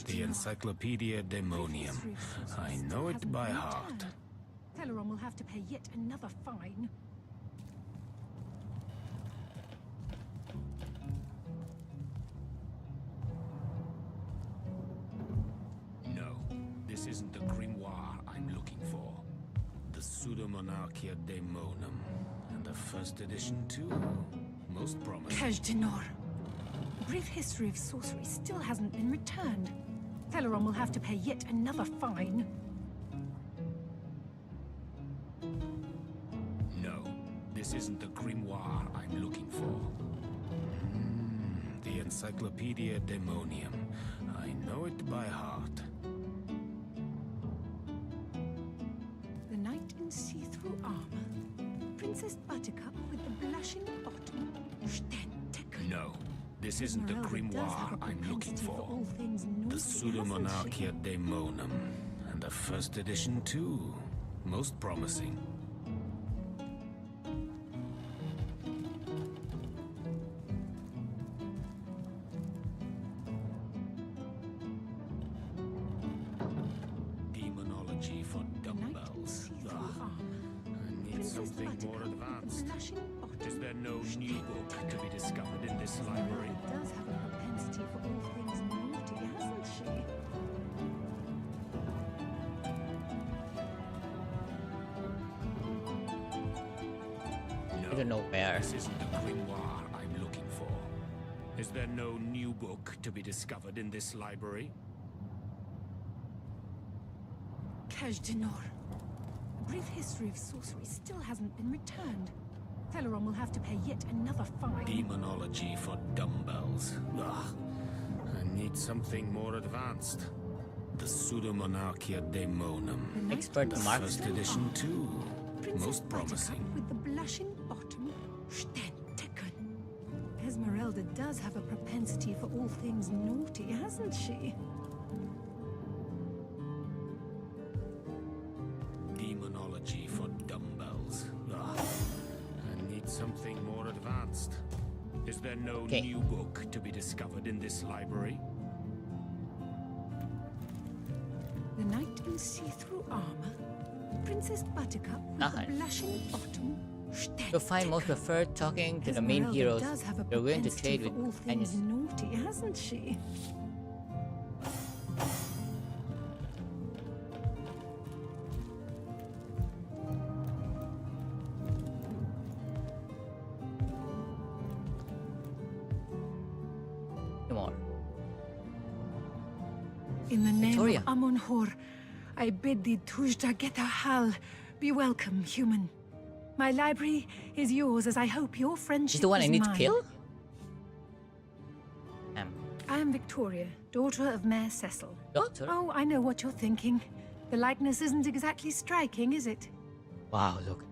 The Encyclopedia Daemonium. I know it by heart. Teleron will have to pay yet another fine. No, this isn't the grimoire I'm looking for. The Pseudomonarchia Daemonum. And the first edition too. Most promising. Kejdenor. A brief history of sorcery still hasn't been returned. Teleron will have to pay yet another fine. No, this isn't the grimoire I'm looking for. The Encyclopedia Daemonium. I know it by heart. The knight in see-through armor. Princess Buttercup with the blushing bottom. No, this isn't the grimoire I'm looking for. The Pseudomonarchia Daemonum. And the first edition too. Most promising. Demonology for dumbbells. I need something more advanced. Is there no new book to be discovered in this library? Does have a propensity for all things naughty, hasn't she? No, I don't know where. This isn't the grimoire I'm looking for. Is there no new book to be discovered in this library? Kejdenor. A brief history of sorcery still hasn't been returned. Teleron will have to pay yet another fine. Demonology for dumbbells. Ugh. I need something more advanced. The Pseudomonarchia Daemonum. Expert The mark. first edition too. Princess Most promising. Buttercup with the blushing bottom. Stentekun. Esmeralda does have a propensity for all things naughty, hasn't she? Demonology for dumbbells. Ugh. I need something more advanced. Is there no new book to be discovered in this library? The knight in see-through armor. Princess Buttercup with the blushing bottom. You'll find most preferred talking to the main Esmeralda heroes. does have a They're willing to propensity trade for all with things companions. naughty, hasn't she? Come on. In the name Victoria. of Amon-Hor, I bid thee Tujda Geta Hal. Be welcome, human. My library is yours, as I hope your friendship She's the one I is need to mine. kill? I am Victoria, daughter of Mayor Cecil. Daughter? Oh, I know what you're thinking. The likeness isn't exactly striking, is it? Wow, look.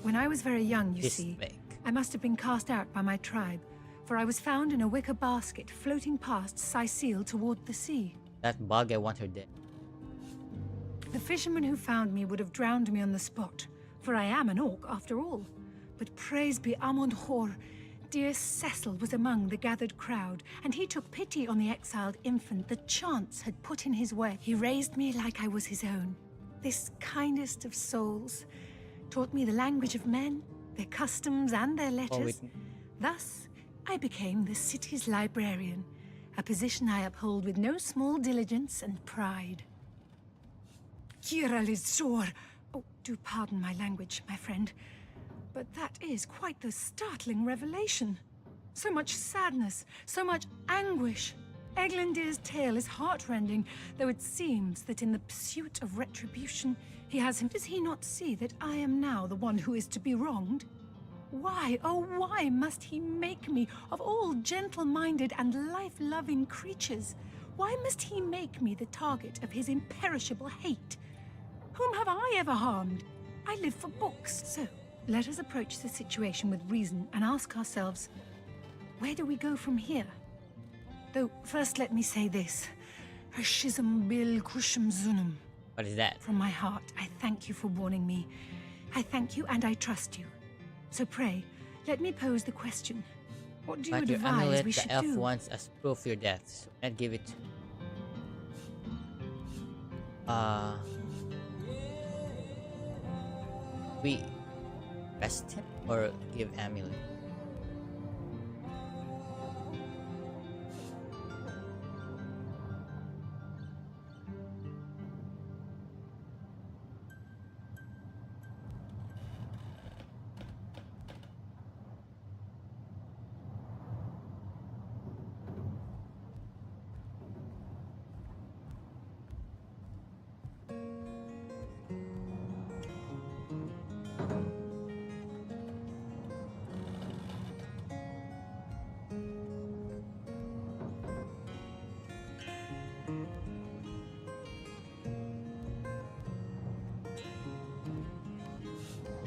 When I was very young, you This see, big. I must have been cast out by my tribe, for I was found in a wicker basket floating past Sicil toward the sea. That bug, I want her dead. The fisherman who found me would have drowned me on the spot, for I am an orc after all. But praise be Amon-Hor, dear Cecil was among the gathered crowd, and he took pity on the exiled infant that chance had put in his way. He raised me like I was his own. This kindest of souls taught me the language of men, their customs and their letters. Thus, I became the city's librarian, a position I uphold with no small diligence and pride. Kira Lizor. Oh, do pardon my language, my friend. But that is quite the startling revelation. So much sadness, so much anguish. Eglandir's tale is heartrending, though it seems that in the pursuit of retribution, he has him. Does he not see that I am now the one who is to be wronged? Why, oh why must he make me, of all gentle-minded and life-loving creatures, why must he make me the target of his imperishable hate? Whom have I ever harmed? I live for books. So, let us approach the situation with reason and ask ourselves, where do we go from here? Though, first let me say this. Hashizm bil kushum zunum. What is that? From my heart, I thank you for warning me. I thank you and I trust you. So pray, Let me pose the question. What do you But your advise amulet, we the should elf do? wants as proof of your death, so I'd give it. We rest him or give amulet?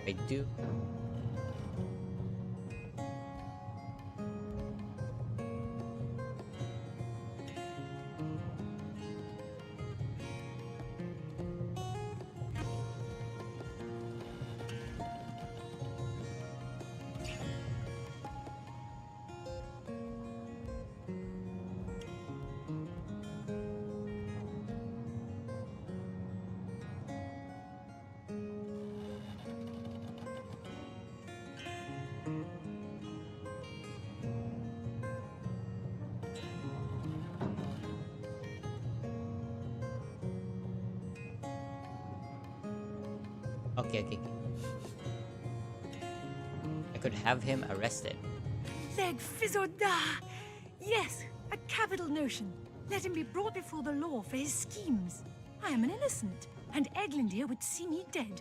I do. Okay. I could have him arrested. Leg Fizzoda! Yes, a capital notion. Let him be brought before the law for his schemes. I am an innocent, and Eglandir would see me dead.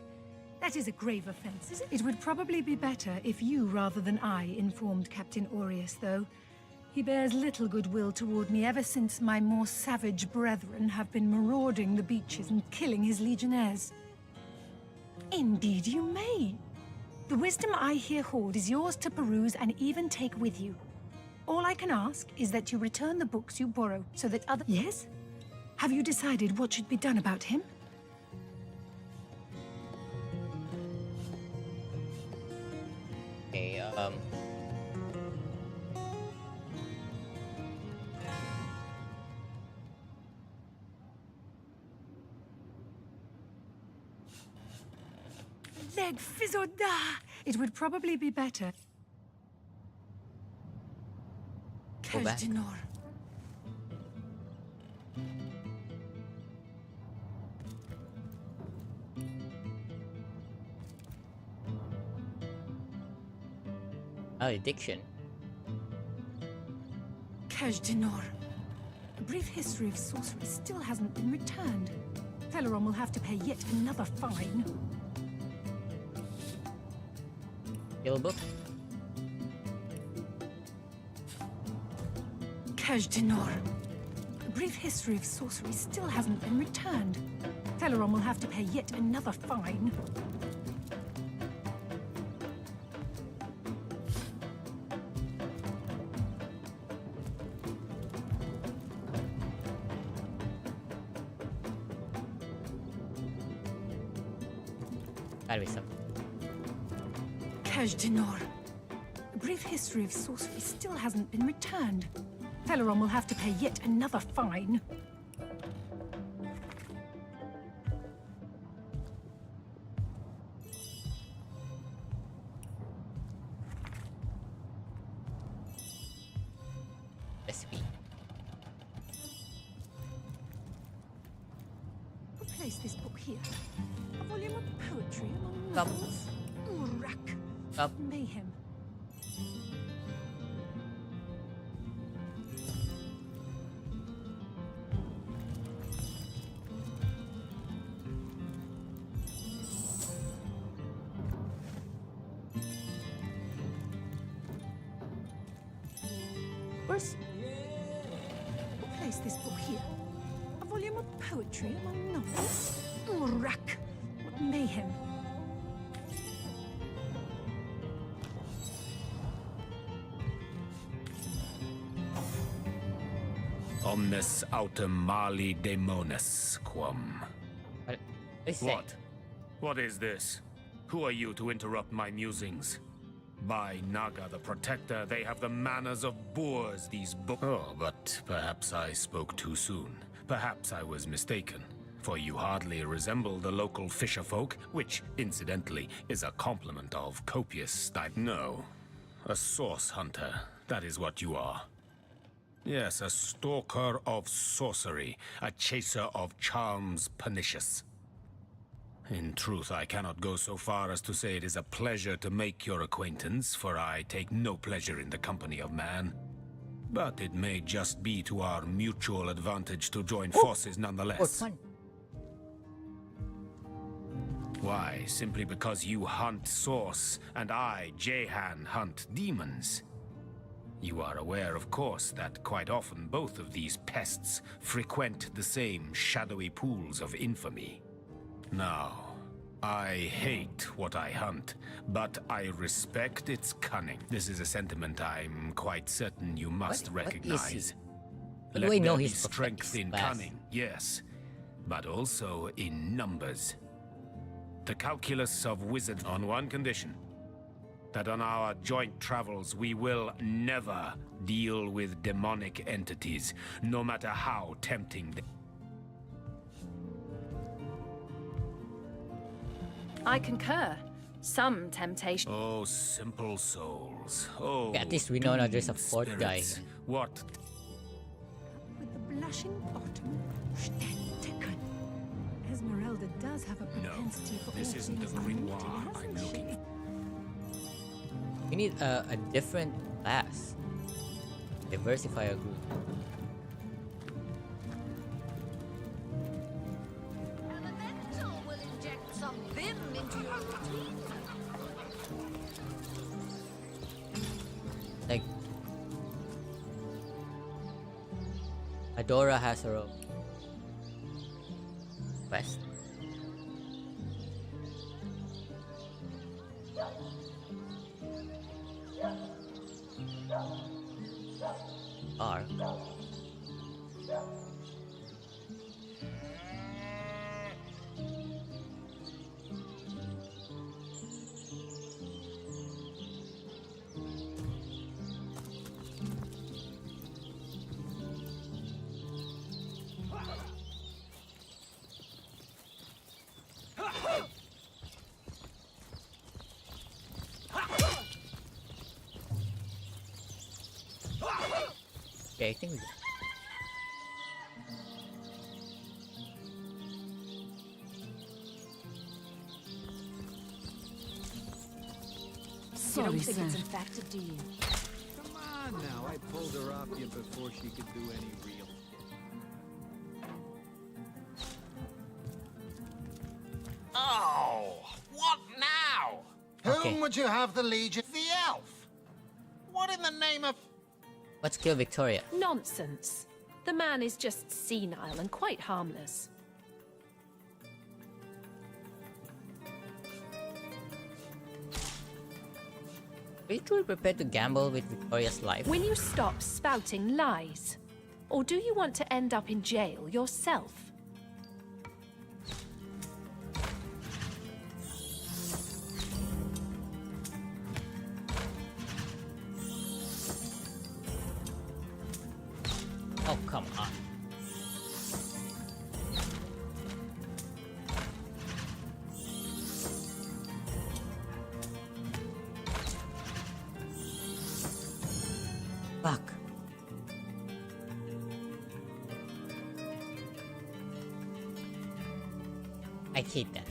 That is a grave offense, is it? It would probably be better if you rather than I informed Captain Aureus, though. He bears little goodwill toward me ever since my more savage brethren have been marauding the beaches and killing his legionnaires. Indeed you may. The wisdom I here hold is yours to peruse and even take with you. All I can ask is that you return the books you borrow so that other— Yes? Have you decided what should be done about him? Okay, Leg Fizzoda! It would probably be better. Go back. Kajdinor. Addiction. Kajdinor. A brief history of sorcery still hasn't been returned. Teleron will have to pay yet another fine. Skill book. Kajdinor. A brief history of sorcery still hasn't been returned. Teleron will have to pay yet another fine. Gotta be something. Kajdinor. A brief history of sorcery still hasn't been returned. Teleron will have to pay yet another fine. Recipe. We'll place this book here. A volume of poetry among Cup. novels. Urak. Cup. Mayhem. Where's... We'll place this book here. A volume of poetry among novels. Urak. Mayhem. Omnes autem mali demonis quam. What? What is this? Who are you to interrupt my musings? By Naga the Protector, they have the manners of boors, these Oh, but perhaps I spoke too soon. Perhaps I was mistaken. For you hardly resemble the local fisher folk, which, incidentally, is a compliment of copious style. No, a source hunter. That is what you are. Yes, a stalker of sorcery, a chaser of charms pernicious. In truth, I cannot go so far as to say it is a pleasure to make your acquaintance, for I take no pleasure in the company of man. But it may just be to our mutual advantage to join forces nonetheless. Why, simply because you hunt source, and I, Jehan, hunt demons. You are aware, of course, that quite often both of these pests frequent the same shadowy pools of infamy. Now, I hate what I hunt, but I respect its cunning. This is a sentiment I'm quite certain you must recognize. How do I know his strength in cunning, yes, but also in numbers. The calculus of wizard on one condition. That on our joint travels we will never deal with demonic entities, no matter how tempting they. I concur. Some temptation. Oh, simple souls. Oh, Okay, at least we know now there's a fourth guy. spirits. What? With the blushing bottom, Ständigen. Esmeralda does have a propensity for This all isn't the things muted, grimoire I'm hasn't looking she? We need a different class. Diversify our group. Elemental will inject some vim into your routine. Like, Adora has her own quest. Arc. Okay, I think we You don't think it's infected, do you? Come on now, I pulled her off you before she could do any real. Oh, what now? Whom would you have the Legion? The elf? What in the name of... Let's kill Victoria. Nonsense. The man is just senile and quite harmless. Are you truly prepared to gamble with Victoria's life? Will you stop spouting lies? Or do you want to end up in jail yourself? Oh, come on. Fuck. I hate that.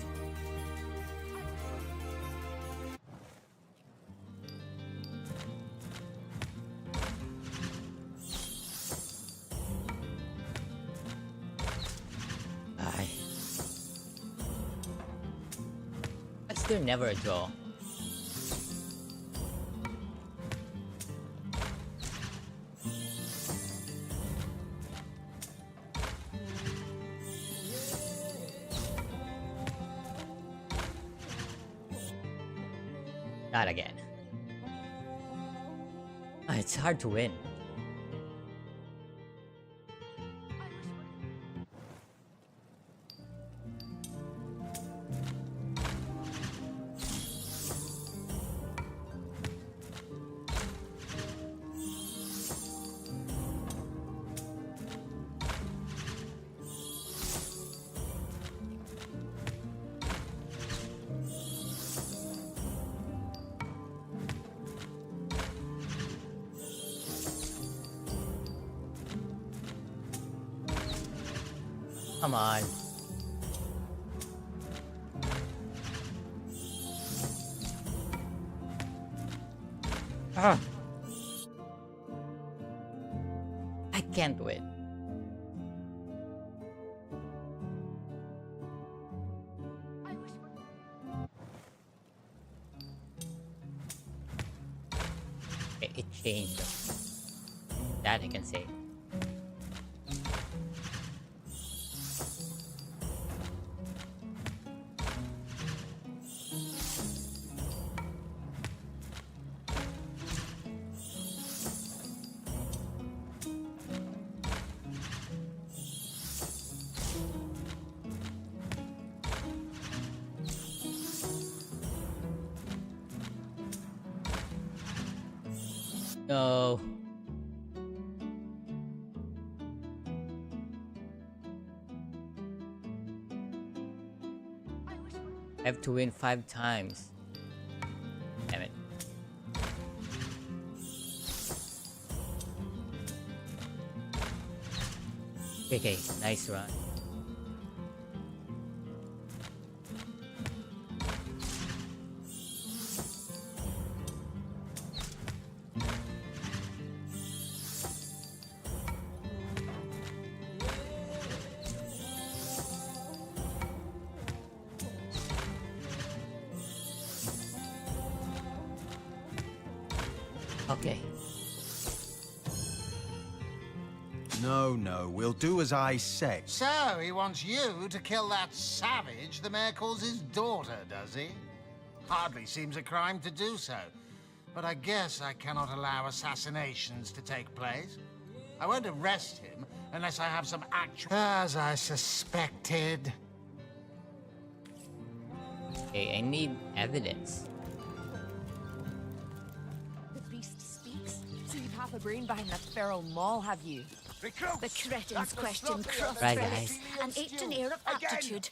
Aye. But still never a draw. Not again. It's hard to win. Come on. Ah. I can't win. Okay, it changed. That I can say. No. I have to win 5 times. Damn it. Okay, nice run. Okay. No, we'll do as I say. So, he wants you to kill that savage the mayor calls his daughter, does he? Hardly seems a crime to do so. But I guess I cannot allow assassinations to take place. I won't arrest him unless I have some actual... As I suspected. Okay, I need evidence. The beast speaks, so you've half a brain behind that feral maul, have you? The cretin's question cross Right, guys. an aped air of aptitude.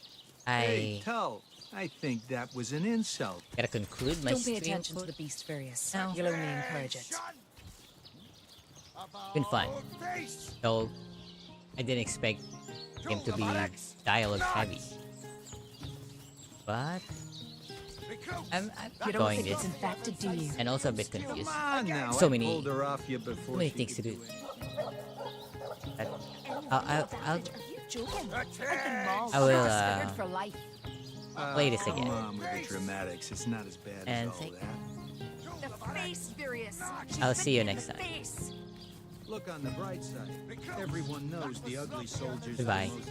Hey, Tull, I think that was an insult. Gotta conclude my Don't pay stream. attention to the beast, Furious. No. You'll only encourage it. Been fun. So I didn't expect him to be dialogue heavy. But I'm You don't going think this. it's infected, do you? And also a bit confused. Come on now, So I many pulled her off you before she things to could do. it. But I'll Joking. I will For life. play this again. Come on with the dramatics. It's not as bad And as all thank- that. The face, Furious. I'll see you next time. Look on the bright side. Everyone knows the ugly soldiers are the Goodbye. most